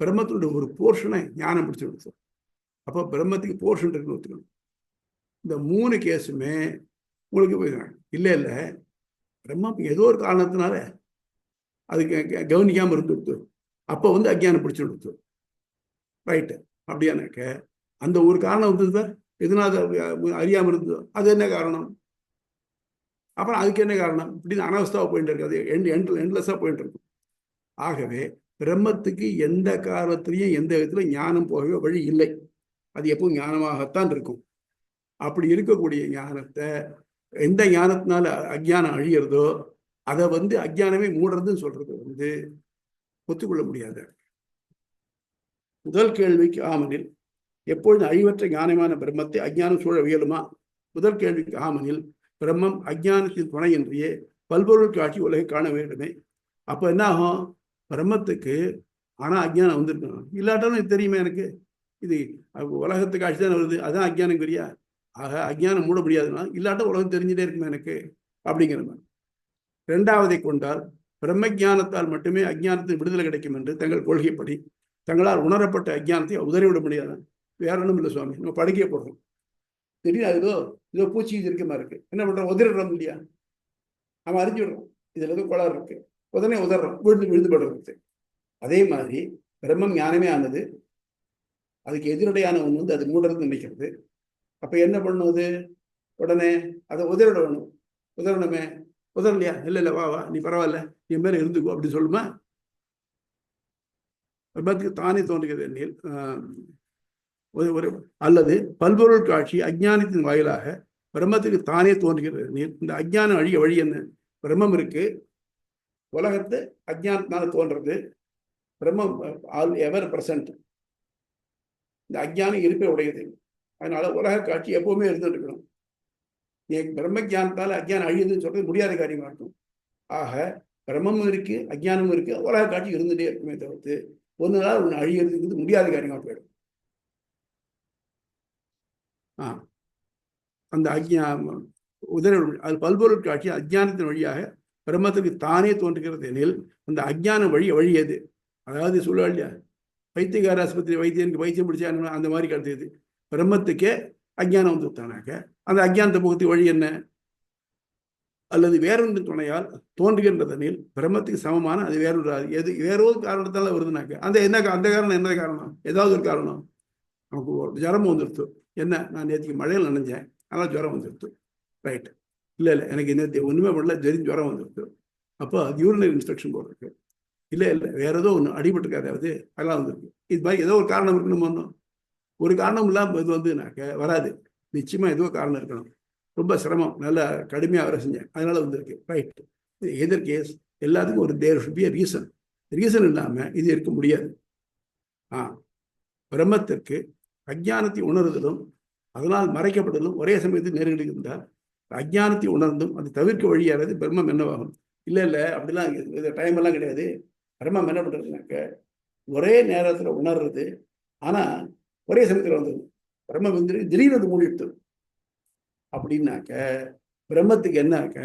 பிரம்மத்தினுடைய ஒரு போர்ஷனை ஞானம் பிடிச்சு கொடுத்து. அப்போ பிரம்மத்துக்கு போர்ஷன் இருக்குன்னு ஒத்துக்கணும். இந்த 3 கேஸுமே உங்களுக்கு போயிடுறாங்க. இல்லை பிரம்மம் ஏதோ ஒரு காரணத்தினால அதுக்கு கவனிக்காமல் இருந்து கொடுத்து, அப்போ அஜ்ஞானம் பிடிச்சு கொடுத்து. ரைட்டு. அப்படியானாக்க அந்த ஒரு காரணம் வந்தது, எதனால அறியாமல் இருந்ததோ அது என்ன காரணம்? அப்புறம் அதுக்கு என்ன காரணம்? இப்படின்னு அனவஸ்தாவை போயிட்டு இருக்காது, எண்ட்லெஸ்ஸாக போயிட்டு இருக்கும். ஆகவே பிரம்மத்துக்கு எந்த காரணத்திலையும் எந்த விதத்துல ஞானம் போகவே வழி இல்லை. அது எப்பவும் ஞானமாகத்தான் இருக்கும். அப்படி இருக்கக்கூடிய ஞானத்தை, எந்த ஞானத்தினால அஜ்ஞானம் அழிகிறதோ அதை அஜ்ஞானமே மூடுறதுன்னு சொல்றது ஒத்துக்கொள்ள முடியாது. முதல் கேள்விக்கு ஆமனில் எப்பொழுது அழிவற்ற ஞானமான பிரம்மத்தை அஜ்ஞானம் சூழ இயலுமா? முதல் கேள்விக்கு ஆமனில் பிரம்மம் அஜ்ஞானத்தின் துணையின்றியே பல்பொருள் காட்சி உலகை காண வேண்டுமே. அப்போ என்ன ஆகும்? பிரம்மத்துக்கு ஆனால் அஜ்ஞானம் வந்துருக்கணும். இல்லாட்டாலும் இது தெரியுமே எனக்கு, இது உலகத்து காட்சி தானே வருது, அதான் அஜ்ஞானம் தெரியா. ஆக அஜ்ஞானம் மூட முடியாதுன்னா இல்லாட்ட உலகம் தெரிஞ்சுட்டே இருக்குமே எனக்கு அப்படிங்கிற மாதிரி. 2வதை கொண்டால் பிரம்ம ஜானத்தால் மட்டுமே அஜ்ஞானத்தின் விடுதலை கிடைக்கும் என்று தங்கள் கொள்கைப்படி தங்களால் உணரப்பட்ட அஜ்ஞானத்தை உதறிவிட முடியாது. வேற ஒன்றும் இல்லை சுவாமி, நம்ம படுக்கையை போடுறோம், தெரியும் ஏதோ பூச்சி இது இருக்க மாதிரி இருக்கு, என்ன பண்றோம், உதறிடுறோம் இல்லையா? நம்ம அறிஞ்சு விடுறோம் இதுல ஏதோ கோளாறு இருக்கு, உடனே உதறோம், விழுந்து படுறது. அதே மாதிரி பிரம்மம் ஞானமே ஆனது, அதுக்கு எதிரடையான ஒன்று அது மூடுறது நினைக்கிறது. அப்ப என்ன பண்ணுவது? உடனே அதை உதறிடணும். உதறணுமே, உதறலையா? இல்லை வா நீ பரவாயில்ல, என் மேல இருந்துக்கோ அப்படின்னு சொல்லுமா? பிரம்மத்துக்கு தானே தோன்றுகிறது அல்லது பல்பொருள் காட்சி அஜ்ஞானத்தின் வாயிலாக பிரம்மத்துக்கு தானே தோன்றுகிறது. இந்த அஜ்ஞானம் அழிய வழி என்ன? பிரம்மம் இருக்கு, உலகத்தை அஜ்ஞானத்தினால தோன்றது, பிரம்மம் ஆல் எவர் பிரசன்ட். இந்த அஜ்ஞானம் இருப்பே உடையது. அதனால உலக காட்சி எப்பவுமே இருந்துட்டு இருக்கணும். பிரம்ம ஜானத்தால் அஜ்ஞானம் அழியுதுன்னு சொல்றது முடியாத காரியமா இருக்கும். ஆக பிரம்மமும் இருக்கு, அஜ்ஞானமும் இருக்கு, உலக காட்சி இருந்துட்டே இருக்குமே தவிர்த்து ஒன்று நாள் ஒன்று அழியறதுக்கு முடியாத காரியமா போயிடும். அந்த அது பல்பொருள் காட்சி அஜ்ஞானத்தின் வழியாக பிரம்மத்துக்கு தானே தோன்றுகிறது எனில் அந்த அஜ்ஞானம் வழியது. அதாவது சொல்லுவா இல்லையா, வைத்தியகார ஆஸ்பத்திரி வைத்தியனுக்கு வைத்தியம் பிடிச்சா அந்த மாதிரி கருத்து. பிரம்மத்துக்கே அஜ்ஞானம் வந்துட்டானாக்க அந்த அஜ்ஞானத்தை முகத்துக்கு வழி என்ன? அல்லது வேறொன்று துணையால் தோன்றுகின்றதனில் பிரம்மத்துக்கு சமமான அது வேறொரு வேறொரு காரணத்தால வருதுனாக்க அந்த காரணம் என்ன காரணம்? ஏதாவது ஒரு காரணம். நமக்கு ஒரு ஜுரம் வந்துடுத்து. என்ன, நான் நேற்றுக்கு மழையில் நனைஞ்சேன், அதனால் ஜுரம் வந்துடுத்து. ரைட். இல்லை எனக்கு நேற்று ஒன்றுமே பண்ணல, ஜுரம் வந்துடுத்து. அப்போ அது யூரினரி இன்ஸ்பெக்ஷன் போட்டிருக்கு. இல்லை வேற ஏதோ ஒன்று அடிபட்டுருக்காதாவது, அதெல்லாம் வந்துருக்கு. இது மாதிரி ஏதோ ஒரு காரணம் இருக்கணும். ஒன்றும் ஒரு காரணம் இல்லாமல் இது வந்துனாக்க வராது. நிச்சயமா ஏதோ காரணம் இருக்கணும். ரொம்ப சிரமம், நல்லா கடுமையாக வேலை செஞ்சேன், அதனால வந்திருக்கு. ரைட். எதர் கேஸ் எல்லாத்துக்கும் ஒரு there should be a reason. Reason இல்லாமல் இது இருக்க முடியாது. பிரம்மத்திற்கு அஜ்ஞானத்தை உணர்தலும் அதனால் மறைக்கப்படுதலும் ஒரே சமயத்தில் நேரில் இருந்தால் அஜ்ஞானத்தை உணர்ந்தும் அது தவிர்க்க வழியாகிறது பிரம்மம் என்னவாகும்? இல்லை அப்படிலாம் இது டைம் எல்லாம் கிடையாது. பிரம்மம் என்ன பண்றதுனாக்க ஒரே நேரத்தில் உணர்றது, ஆனால் ஒரே சமயத்தில் வந்தது. பிரம்மம் வந்து திடீர்னு மூடிட்டு அப்படின்னாக்க பிரம்மத்துக்கு என்னாக்க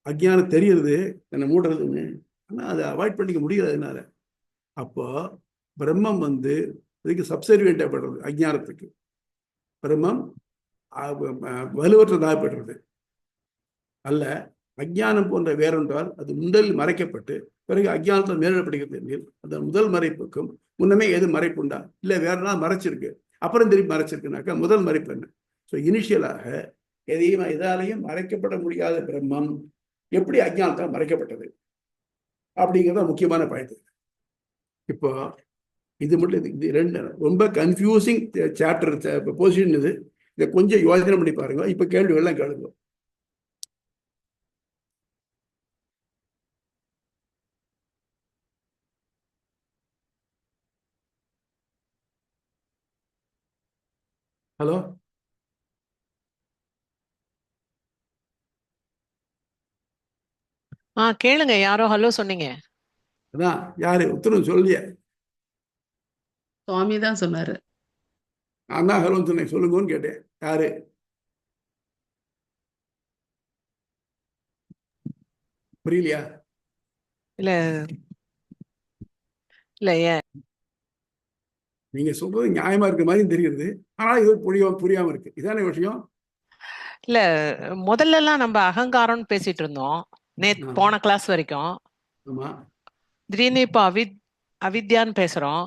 அஜ்ஞானம் தெரியுது என்னை மூடுறதுன்னு, ஆனால் அதை அவாய்ட் பண்ணிக்க முடியாததுனால அப்போ பிரம்மம் வந்து இதுக்கு சப்சர்வியண்டாக படுறது. அஜ்ஞானத்துக்கு பிரம்மம் வலுவற்றதாக படுறது அல்ல. அஜ்ஞானம் போன்ற வேறொன்றால் அது முதலில் மறைக்கப்பட்டு பிறகு அஜ்ஞானத்தில் மேலிடப்படுகிறது. அந்த முதல் மறைப்புக்கும் முன்னமே எது மறைப்புண்டா? இல்லை வேற நாள் மறைச்சிருக்கு, அப்புறம் திருப்பி மறைச்சிருக்குனாக்கா முதல் மறைப்பு என்ன? ஸோ இனிஷியலாக எதாலையும் மறைக்கப்பட முடியாத பிரம்மம் எப்படி அஜ்ஞானத்தால் மறைக்கப்பட்டது அப்படிங்கிறத முக்கியமான பாயிண்ட். இப்போ இது மட்டும் இது ரெண்டு ரொம்ப கன்ஃபியூசிங் சாப்டர் பொசிஷன். இது இதை கொஞ்சம் யோசனை பண்ணி பாருங்க. இப்போ கேள்விகள்லாம் கேளுங்க. ஹலோ, கேளுங்க. யாரோ ஹலோ சொன்னீங்க. அதான் யாரு உத்தரவு சொல்லிய? சுவாமி தான் சொன்னாரு. நான் தான் ஹலோன்னு சொன்னேன், சொல்லுங்கன்னு கேட்டேன். யாரு? புரியலையா? இல்ல இல்ல ஏன் நீங்க சொல்றது நியாயமா இருக்கிற மாதிரி தெரியுது, ஆனா இது புரியாம இருக்கு. இதான விஷயம். இல்ல, முதல்ல எல்லாம் நம்ம அகங்காரம்னு பேசிட்டு இருந்தோம் போன கிளாஸ் வரைக்கும். ஆமா, திடீர்னு இப்ப அவித்யான்னு பேசுறோம்.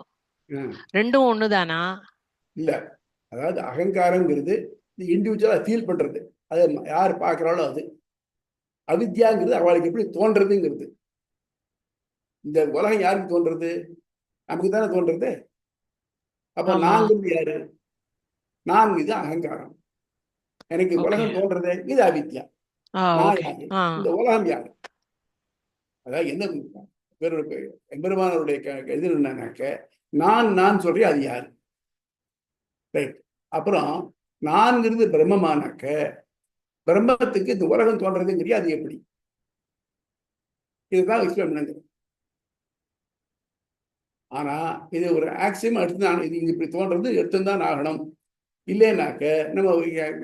ரெண்டும் ஒண்ணுதானா? இல்ல, அதாவது அகங்காரங்கிறது இண்டிவிஜுவலா ஃபீல் பண்றது, அது யார் பார்க்கறாளோ அது. அவித்யாங்கிறது அவளுக்கு எப்படி தோன்றதுங்கிறது. இந்த உலகம் யாருக்கு தோன்றது? நமக்கு தானே தோன்றது. அப்ப நான்கிறது யாரு? நான் இது அகங்காரம். எனக்கு உலகம் தோன்றது இது அவித்யா. நான் யாரு? இந்த உலகம் யாரு? அதாவது என்ன எம்பெருமானுடைய இது என்னன்னாக்க நான் சொல்றேன், அது யாரு? ரைட். அப்புறம் நான்கிறது பிரம்மமானாக்க பிரம்மத்துக்கு இந்த உலகம் தோன்றதுங்கிறது அது எப்படி? இதுதான் எக்ஸ்பிளைன் பண்ணுங்க. ஆனா இது ஒரு ஆக்சியம் எடுத்துதான், இது இப்படி தோன்றது எடுத்துதான் ஆகணும், இல்லைன்னாக்க நம்ம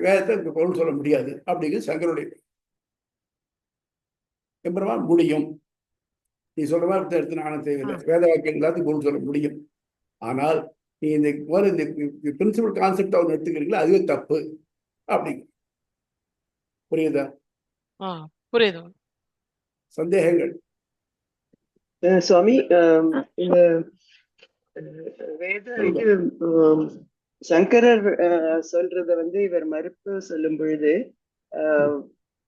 வேதத்தை பொருள் சொல்ல முடியாது அப்படிங்கிறது சங்கருடைய. எம்பெருமான் முடியும், நீ சொல்ற மாதிரி எடுத்து நானும் தேவையில்லை, வேத வாக்கியம் எல்லாத்தையும் பொருள் சொல்ல முடியும். ஆனால் நீ இந்த பிரின்சிபல் கான்செப்ட் அவங்க எடுத்துக்கிறீங்களா, அதுவே தப்பு அப்படிங்க. புரியுதா? புரியுது. சந்தேகங்கள்? சுவாமி, இந்த வேத இது சங்கரர் சொல்றத வந்து இவர் மறுப்பு சொல்லும் பொழுது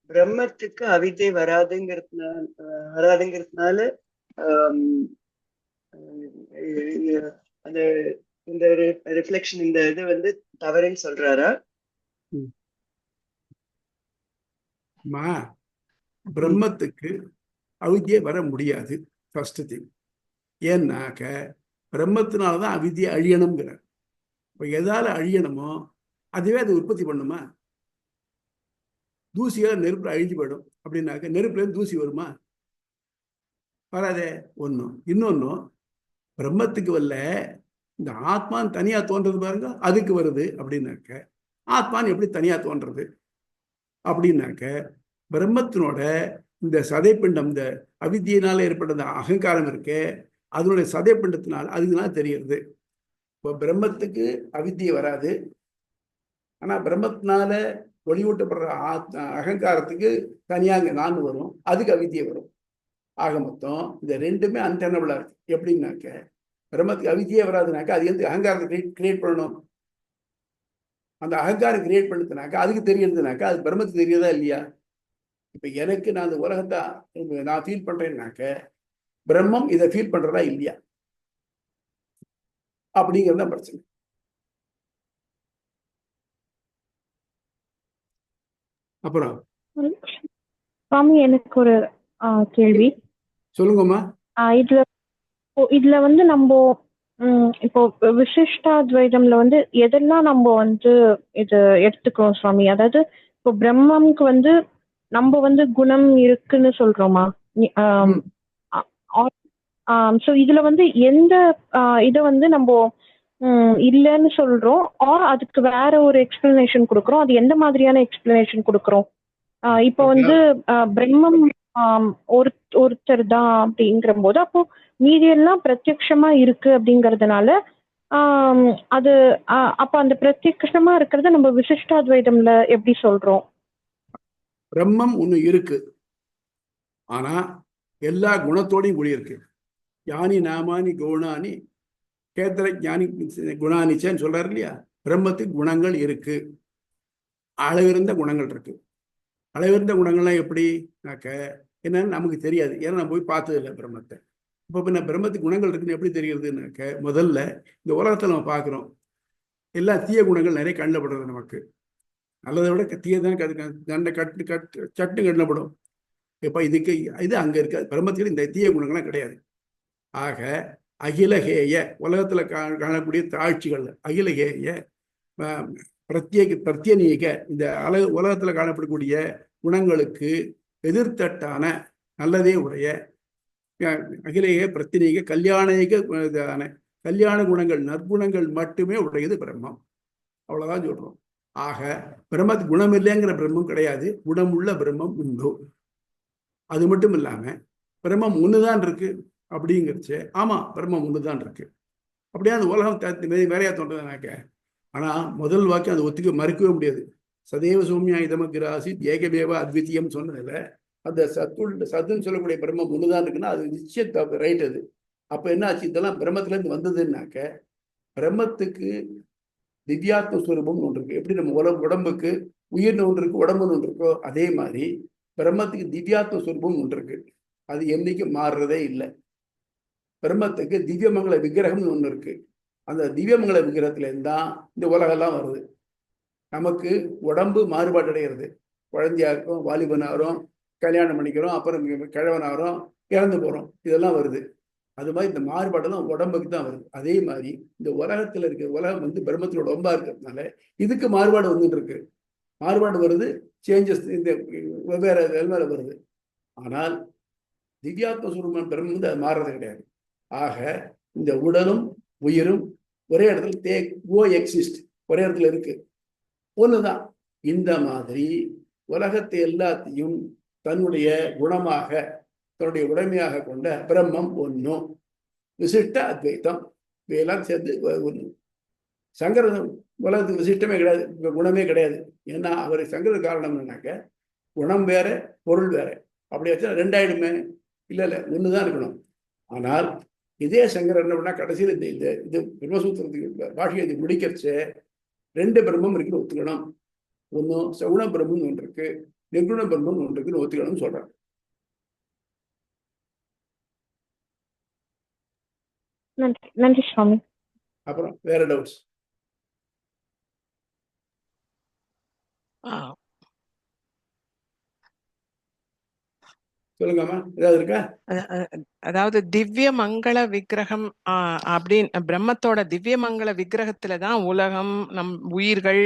பிரம்மத்துக்கு அவித்தை வராதுங்கிறதுனால அந்த இந்த ரிஃப்ளெக்ஷன் இந்த இது வந்து தவறுன்னு சொல்றாரா? பிரம்மத்துக்கு அவித்யை வர முடியாது. First thing. ஏன்னாக்க பிரம்மத்தினாலதான் அவித்யை அழியணுங்கிறார். இப்ப எதால அழியணுமோ அதுவே அது உற்பத்தி பண்ணுமா? தூசியால நெருப்புல அழிஞ்சு போயிடும் அப்படின்னாக்க நெருப்புல இருந்து தூசி வருமா? வராதே. ஒன்றும். இன்னொன்னும், பிரம்மத்துக்கு வரல, இந்த ஆத்மான்னு தனியா தோன்றது பாருங்க, அதுக்கு வருது அப்படின்னாக்க ஆத்மான்னு எப்படி தனியா தோன்றது அப்படின்னாக்க பிரம்மத்தினோட இந்த சதைப்பிண்டம், இந்த அவித்தியினால ஏற்பட்ட இந்த அகங்காரம் இருக்கே, அதனுடைய சதைப்பிண்டத்தினால் அதுக்குதான் தெரியுது. இப்போ பிரம்மத்துக்கு அவித்தியை வராது, ஆனா பிரம்மத்தினால ஒளியூட்டப்படுற அகங்காரத்துக்கு தனியாங்க நான் வரும், அதுக்கு அவித்தியை வரும். ஆக மொத்தம் இந்த ரெண்டுமே அன்டெனபிளா இருக்கு. எப்படின்னாக்க பிரம்மத்துக்கு அவித்தியே வராதுனாக்கா அது எந்த அகங்காரத்தை கிரியேட் பண்ணணும்? அந்த அகங்காரம் கிரியேட் பண்ணுதுனாக்கா அதுக்கு தெரியறதுனாக்கா அது பிரம்மத்துக்கு தெரியறதா இல்லையா? இப்ப எனக்கு நான் அந்த உலகத்தை நான் ஃபீல் பண்றேன்னாக்க பிரம்மம் இதை ஃபீல் பண்றதா இல்லையா அப்படிங்கிறத பிரச்சனை. அப்புறம் சுவாமி, எனக்கு ஒரு கேள்வி. சொல்லுங்கம்மா. இதுல வந்து நம்ம இப்போ விசிஷ்டாத்வைதம்ல வந்து எதெல்லாம் நம்ம வந்து இது எடுத்துக்கிறோம் சுவாமி? அதாவது இப்போ பிரம்மம்க்கு வந்து நம்ம வந்து குணம் இருக்குன்னு சொல்றோமா? ஸோ இதுல வந்து எந்த இதை வந்து நம்ம இல்லைன்னு சொல்றோம், ஆர் அதுக்கு வேற ஒரு எக்ஸ்பிளனேஷன் கொடுக்குறோம்? அது எந்த மாதிரியான எக்ஸ்பிளனேஷன் கொடுக்குறோம்? இப்போ வந்து பிரம்மம் ஒருத்தர் தான் அப்படிங்கிற போது அப்போ மீதி எல்லாம் பிரத்யக்ஷமா இருக்கு அப்படிங்கறதுனால அது அப்ப அந்த பிரத்யக்ஷமா இருக்கிறத நம்ம விசிஷ்டாத்வைதம்ல எப்படி சொல்றோம்? பிரம்மம் ஒண்ணு இருக்கு, ஆனா எல்லா குணத்தோடையும் கூடியிருக்கு. ஞானி நாமானி குணானி கேத்திர ஞானி குணானிச்சேன்னு சொல்றாரு இல்லையா? பிரம்மத்துக்கு குணங்கள் இருக்கு, அளவிருந்த குணங்கள் இருக்கு. அளவிருந்த குணங்கள்லாம் எப்படினாக்க என்னன்னு நமக்கு தெரியாது, ஏன்னா நம்ம போய் பார்த்தது இல்லை பிரம்மத்தை. இப்போ பின்ன பிரம்மத்துக்கு குணங்கள் இருக்குன்னு எப்படி தெரிகிறதுனாக்க, முதல்ல இந்த உலகத்தில் நம்ம பார்க்குறோம், எல்லா தீய குணங்கள் நிறைய கண்ணில் படுறது. நமக்கு நல்லதை விட தீய தான் கண்ணை சட்டு கண்ணில் படும். இப்போ இதுக்கு இது அங்கே இருக்காது. பிரம்மத்துக்கு இந்த தீய குணங்கள்லாம் கிடையாது. ஆக அகிலகேய உலகத்தில் காணக்கூடிய தாழ்ச்சிகள், அகிலகேய பிரத்யநீக இந்த உலகத்தில் காணப்படக்கூடிய குணங்களுக்கு எதிர்த்தட்டான நல்லதே உடைய அகிலேய பிரத்தினீக கல்யாண குணங்கள், நற்குணங்கள் மட்டுமே உடையது பிரம்மம். அவ்வளவுதான் சொல்றோம். ஆக பிரம்மத்துக்கு குணம் இல்லைங்கிற பிரம்மம் கிடையாது, குணமுள்ள பிரம்மம் உண்டு. அது மட்டும் இல்லாம பிரம்மம் ஒண்ணுதான் இருக்கு அப்படிங்கிறச்சு. ஆமா, பிரம்மம் ஒண்ணுதான் இருக்கு. அப்படியே அந்த உலகம் வேறையா தோன்றதுனாக்க, ஆனா முதல் வாக்கியம் அதை ஒத்துக்க மறுக்கவே முடியாது. சதேவ சௌமியா இதமகிராசி ஏகமேவ அத்விதீயம் சொன்னதில்ல, அந்த சத்துன்னு சொல்லக்கூடிய பிரம்மம் ஒண்ணுதான் இருக்குன்னா அது நிச்சயம் ரைட். அது அப்ப என்ன ஆச்சு? இதெல்லாம் பிரம்மத்துல இருந்து வந்ததுன்னாக்க பிரம்மத்துக்கு திவ்யாத்ம ஸ்வரூபம் ஒன்று இருக்கு. எப்படி நம்ம உடம்புக்கு உயிர்னு ஒன்று இருக்கு, உடம்புன்னு ஒன்று இருக்கோ, அதே மாதிரி பிரம்மத்துக்கு திவ்யாத்ம ஸ்வரூபம் ஒன்று இருக்கு. அது என்னைக்கும் மாறுறதே இல்லை. பிரம்மத்துக்கு திவ்யமங்கல விக்கிரகம்னு ஒன்று இருக்கு. அந்த திவ்யமங்கல விக்கிரகத்துல இருந்தான் இந்த உலகெல்லாம் வருது. நமக்கு உடம்பு மாறுபாடு அடைகிறது. குழந்தையா இருக்கும், வாலிபனாகிறோம், கல்யாணம் பண்ணிக்கிறோம், அப்புறம் கிழவனாகிறோம், இறந்து போறோம், இதெல்லாம் வருது. அது மாதிரி இந்த மாறுபாடெல்லாம் உடம்புக்கு தான் வருது. அதே மாதிரி இந்த உலகத்துல இருக்கிற உலகம் வந்து பிரம்மத்தினோட உடம்பா இருக்கிறதுனால இதுக்கு மாறுபாடு வந்துட்டு இருக்கு. மாறுபாடு வருது, சேஞ்சஸ் இந்த வெவ்வேறு மேல வருது. ஆனால் திவ்யாத்ம சுரூபம் பிரம்மம் வந்து அது மாறுறது கிடையாது. ஆக இந்த உடலும் உயிரும் ஒரே இடத்துல எக்ஸிஸ்ட், ஒரே இடத்துல இருக்கு, ஒண்ணுதான். இந்த மாதிரி உலகத்தை எல்லாத்தையும் தன்னுடைய குணமாக, தன்னுடைய உடைமையாக கொண்ட பிரம்மம் ஒன்றும். விசிஷ்ட அத்வைத்தம் இவையெல்லாம் சேர்ந்து ஒன்று. சங்கர உலகத்துக்கு விசிஷ்டமே கிடையாது, குணமே கிடையாது. ஏன்னா அவர் சங்கர காரணம் என்னன்னாக்க குணம் வேற பொருள் வேற. அப்படியாச்சும் ரெண்டாயிடுமே? இல்லை இல்லை, ஒண்ணுதான் இருக்கணும். ஆனால் இதே சங்கரர் என்ன பண்ணா, கடைசியில் இந்த இது பிரம்மசூத்திரத்துக்கு பாஷையை முடிக்கிறச்சு ரெண்டு பிரம்மம் இருக்குன்னு ஒத்துக்கணும். ஒன்றும் சகுண பிரம்மம் ஒன்று இருக்கு, நிர்குண பிரம்மம் ஒன்று இருக்குன்னு ஒத்துக்கணும்னு சொல்றாங்க. நன்றி சுவாமி. அப்புறம் வேற டவுட்ஸ்? சொல்லுங்கம்மா, ஏதாவது இருக்கா? அதாவது திவ்ய மங்கள விக்கிரகம் அப்படின்னு பிரம்மத்தோட திவ்ய மங்கள விக்கிரகத்துலதான் உலகம், நம் உயிர்கள்,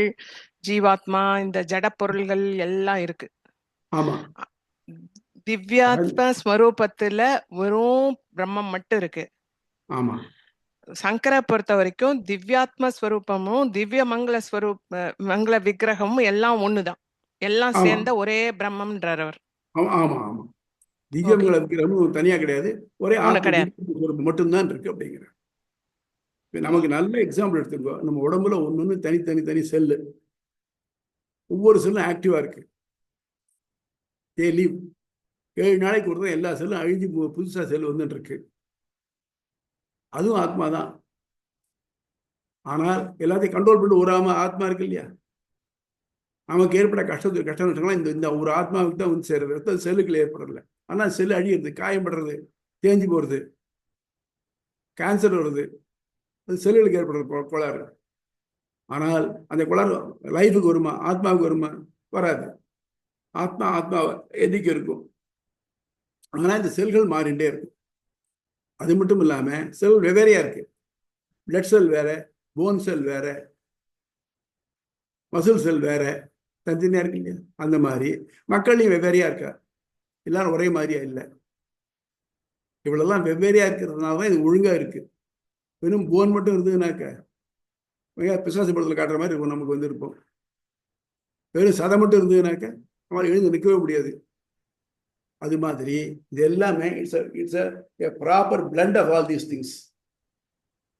ஜீவாத்மா, இந்த ஜட பொருள்கள் எல்லாம் இருக்கு. ஆமா, திவ்யாத்ம ஸ்வரூபத்துல வெறும் பிரம்மம் மட்டும் இருக்கு. ஆமா, சங்கரை பொறுத்த வரைக்கும் திவ்யாத்ம ஸ்வரூபமும் திவ்ய மங்கள மங்கள விக்கிரகமும் எல்லாம் ஒண்ணுதான், எல்லாம் ஆமா, சேர்ந்த ஒரே பிரம்மம்ன்றார் அவர். ஆமா, ஆமா, ஆமா. திவ்யமங்கள விக்கிரகம் தனியா கிடையாது, ஒரே ஒண்ணு ஆத்ம கிடையாது. திவ்ய ஸ்வரூபம் மட்டும்தான் இருக்கு அப்படிங்கிற. நமக்கு நல்ல எக்ஸாம்பிள் எடுத்துக்கோ. நம்ம உடம்புல ஒன்னொன்னு தனி செல்லு, ஒவ்வொரு செல்லும் ஆக்டிவா இருக்கு. தே லீவ் 7 நாளைக்கு ஒரு எல்லா செல்லும் அழிஞ்சு புதுசா செல் வந்துட்டு இருக்கு. அதுவும் ஆத்மா தான். ஆனால் எல்லாத்தையும் கண்ட்ரோல் பண்ணி ஒரு ஆத்மா இருக்கு இல்லையா? நமக்கு ஏற்பட கஷ்டம் இந்த ஒரு ஆத்மாவுக்கு தான் வந்து சேருது, செல்லுக்குள்ள ஏற்படல. ஆனால் செல் அழியிறது, காயப்படுறது, தேஞ்சு போறது, கேன்சர் வருது, அது செல்லுகளுக்கு ஏற்படுறது கோளாறு. ஆனால் அந்த கோளாறு லைஃபுக்கு வருமா, ஆத்மாவுக்கு வருமா? வராது. ஆத்மா எதிர்க்கு இருக்கும். ஆனால் இந்த செல்கள் மாறிண்டே இருக்கும். அது மட்டும் இல்லாம செல் வெவ்வேறையா இருக்கு. பிளட் செல் வேற, போன் செல் வேற, மசில் செல் வேற, தனித்தனியா இருக்கு இல்லையா? அந்த மாதிரி மக்களையும் வெவ்வேறையா இருக்கா, எல்லாரும் ஒரே மாதிரியா இல்லை. இவ்வளவுதான் வெவ்வேறையா இருக்கிறதுனால தான் இது ஒழுங்கா இருக்கு. வெறும் போன் மட்டும் இருந்ததுனாக்க பிசாசு படத்துல காட்டுற மாதிரி இருக்கும், நமக்கு வந்து இருப்போம். வெறும் சதை மட்டும் இருந்ததுனாக்க நம்மளால எழுந்து நிற்கவே முடியாது. அது மாதிரி இது எல்லாமே it's a proper blend of all these things.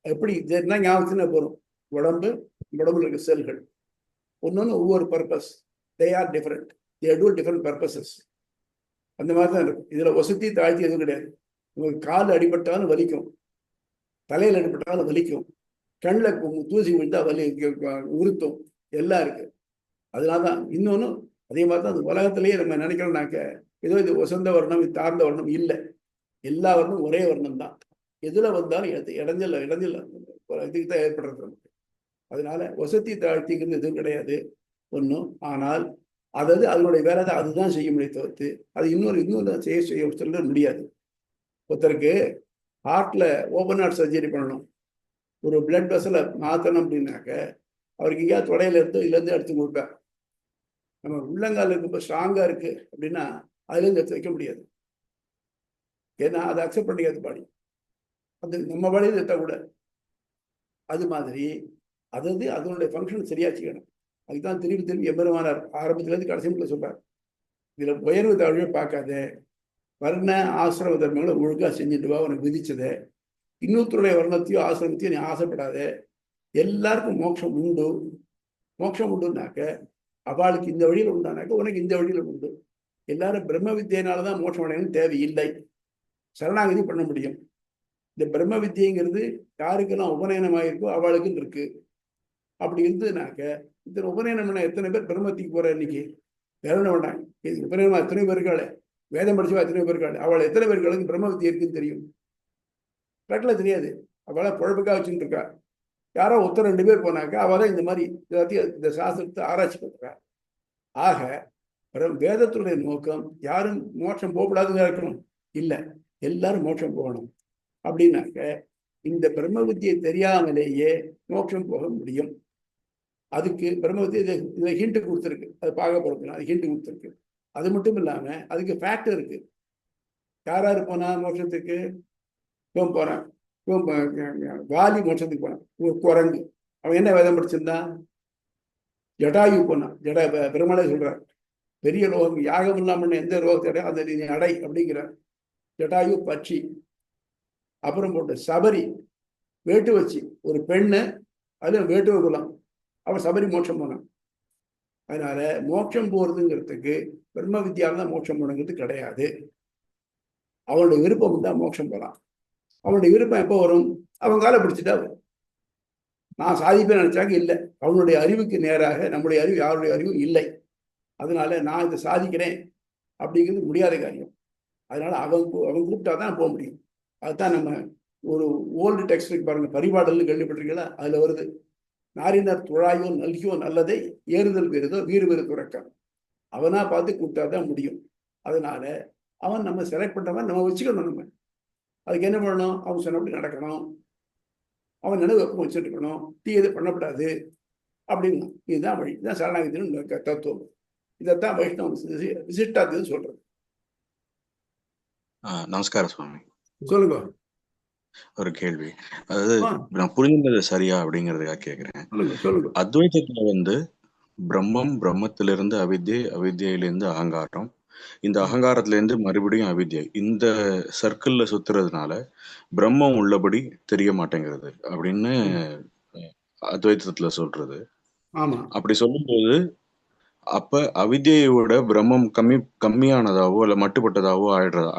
எப்படி இதுனா ஞாபகத்துல போறோம். உடம்புல இருக்க செல்கள் ஒன்னொன்னு ஒவ்வொரு purpose, they are different, they do different purposes. அந்த மாதிரி தான் இருக்கும். இதுல வசதி தாழ்த்தி எதுவும் கிடையாது. உங்களுக்கு கால் அடிபட்டாலும் வலிக்கும், தலையில் அடிபட்டாலும் வலிக்கும், கண்ணில் தூசி விழுந்தா உறுத்தும், எல்லாம் இருக்கு. அதனாலதான் இன்னொன்னு அதே மாதிரி தான் அந்த உலகத்திலேயே நம்ம நினைக்கிறோம்னாக்க ஏதோ இது வசந்த வர்ணம், இது தாழ்ந்த வர்ணம் இல்லை. எல்லா வர்ணம் ஒரே வர்ணம் தான். எதுல வந்தாலும் இடைஞ்சல் இதுக்கு தான் ஏற்படுறது நமக்கு. அதனால வசதி தாழ்த்திங்கிறது எதுவும் கிடையாது ஒன்றும். ஆனால் அதனுடைய வேலை தான் அதுதான் செய்ய முடியும் தவிர்த்து அது இன்னொரு செய்ய சொல்ல முடியாது. ஒருத்தருக்கு ஹார்ட்ல ஓப்பன் ஹார்ட் சர்ஜரி பண்ணணும், ஒரு பிளட் வெசலை மாற்றணும் அப்படின்னாக்க அவருக்கு எங்கேயாவது தொடையில இருந்து எடுத்து கொடுப்பேன். நம்ம உள்ளங்கால ரொம்ப ஸ்ட்ராங்கா இருக்கு அப்படின்னா அதுல இருந்து எடுத்து வைக்க முடியாது. ஏன்னா அதை அக்செப்ட் பண்ணிக்காது பாடி. அது நம்ம பாடியில் எடுத்தா கூட அது மாதிரி அதனுடைய ஃபங்க்ஷன் சரியா செய்யணும். அதுதான் திரும்பி எம்பெருமானார் ஆரம்பத்திலேருந்து கடைசி மட்டும் சொல்றார். இதுல உயர்வு தாழ்வே பார்க்காத, வர்ண ஆசிரம தர்மங்களை ஒழுங்கா செஞ்சுட்டு வா, உனக்கு விதிச்சதை. இன்னொருத்தருடைய வர்ணத்தையோ ஆசிரமத்தையோ நீ ஆசைப்படாத. எல்லாருக்கும் மோட்சம் உண்டு. மோட்சம் உண்டுனாக்க அவளுக்கு இந்த வழியில் உண்டானாக்க உனக்கு இந்த வழியில் உண்டு. எல்லாரும் பிரம்ம வித்தியினாலதான் மோட்சம் அடையணும் தேவையில்லை, சரணாகதி பண்ண முடியும். இந்த பிரம்ம வித்தியங்கிறது யாருக்கெல்லாம் உபநயனமாயிருக்கோ அவளுக்குன்னு இருக்கு. அப்படி இருந்ததுனாக்க இத்தனை உபநயனம் பண்ண எத்தனை பேர் பிரம்மத்துக்கு போற இன்னைக்கு? வேற என்ன பண்ணாங்க? உபநயனமா எத்தனை பேருக்காளே, வேதம் படிச்சவா எத்தனை பேருக்காளே, அவள் எத்தனை பேர்களுக்கு பிரம்ம வித்தியை இருக்குன்னு தெரியும்? கரெக்டில் தெரியாது. அவளை குழப்பக்காக வச்சுட்டு இருக்கா. யாரோ ஒருத்தர் 2 பேர் போனாக்க அவதான் இந்த மாதிரி இந்த சாஸ்திரத்தை ஆராய்ச்சி பண்றா. ஆக வேதத்துடைய நோக்கம் யாரும் மோட்சம் போகக்கூடாதுன்னு இருக்கணும் இல்லை, எல்லாரும் மோட்சம் போகணும். அப்படின்னாக்க இந்த பிரம்ம வித்தியை தெரியாமலேயே மோட்சம் போக முடியும். அதுக்கு பிரம்ம வித்தியை இதை ஹிண்ட் கொடுத்துருக்கு, அது பார்க்க போறது அது ஹிண்ட் கொடுத்துருக்கு. அது மட்டும் இல்லாம அதுக்கு ஃபேக்டர் இருக்கு. யாராரு போனா மோட்சத்துக்கு? இவன் போறான், வாலி மோட்சத்துக்கு போனான், ஒரு குரங்கு. அவன் என்ன வேதம் படிச்சிருந்தான்? ஜடாயு போனான். பெருமாளே சொல்றார், பெரிய ரோகம் யாகம் இல்லாம எந்த ரோகத்தை அந்த நீ அடை அப்படிங்கிறார். ஜடாயு பட்சி. அப்புறம் போட்டு சபரி வேட்டு வச்சு ஒரு பெண்ணு, அது வேட்டுவ குலம், அவன் சபரி மோட்சம் போனான். அதனால மோட்சம் போறதுங்கிறதுக்கு பிரம்ம வித்தியால தான் மோட்சம் போனங்கிறது கிடையாது. அவனுடைய விருப்பம் தான் மோட்சம் போறான். அவனுடைய விருப்பம் எப்போ வரும்? அவன் காலை பிடிச்சிட்டா வரும். நான் சாதிப்பேன் நினைச்சாங்க இல்லை. அவனுடைய அறிவுக்கு நேராக நம்முடைய அறிவு யாருடைய அறிவும் இல்லை. அதனால நான் இதை சாதிக்கிறேன் அப்படிங்கிறது முடியாத காரியம். அதனால அவன் கூப்பிட்டா தான் போக முடியும். அதுதான் நம்ம ஒரு ஓல்டு டெக்ஸ்ட் பாருங்க, பரிபாடல்னு கேள்விப்பட்டிருக்கீங்களா? அதுல வருது, நாரினர் துழாயோ நல்கியோ நல்லதை ஏறுதல் பெறுதோ வீறு பெரு துறக்கம். அவனா பார்த்து கூப்பிட்டா தான் முடியும். அதனால அவன் நம்ம செலக்ட் பண்றவன் நம்ம வச்சுக்கணும். நம்ம அதுக்கு என்ன பண்ணணும்? அவன் சொன்னபடி நடக்கணும், அவன் நினைவு வெப்பம் வச்சுட்டு இருக்கணும், தீயது பண்ணக்கூடாது அப்படின்னா. இதுதான் வழி. இதுதான் சரணாகதின்னு தத்துவம். இதைத்தான் வைஷ்ணவம் விசிஷ்டாத்வைதம் சொல்றது. நமஸ்காரம் சுவாமி. சொல்லுங்க. ஒரு கேள்வி, அதாவது நான் புரிஞ்சுனது சரியா அப்படிங்கறதுக்காக கேக்குறேன். சொல்லுங்க. அத்வைதத்துல பிரம்மம், பிரம்மத்திலிருந்து அவித்யை, அவித்யிலிருந்து அகங்காரம், இந்த அகங்காரத்துல இருந்து மறுபடியும் அவித்யை, இந்த சர்க்கிள்ல சுத்துறதுனால பிரம்மம் உள்ளபடி தெரிய மாட்டேங்கிறது அப்படின்னு அத்வைதத்துல சொல்றது. ஆமா. அப்படி சொல்லும்போது அப்ப அவித்யோட பிரம்மம் கம்மியானதாவோ இல்ல மட்டுப்பட்டதாவோ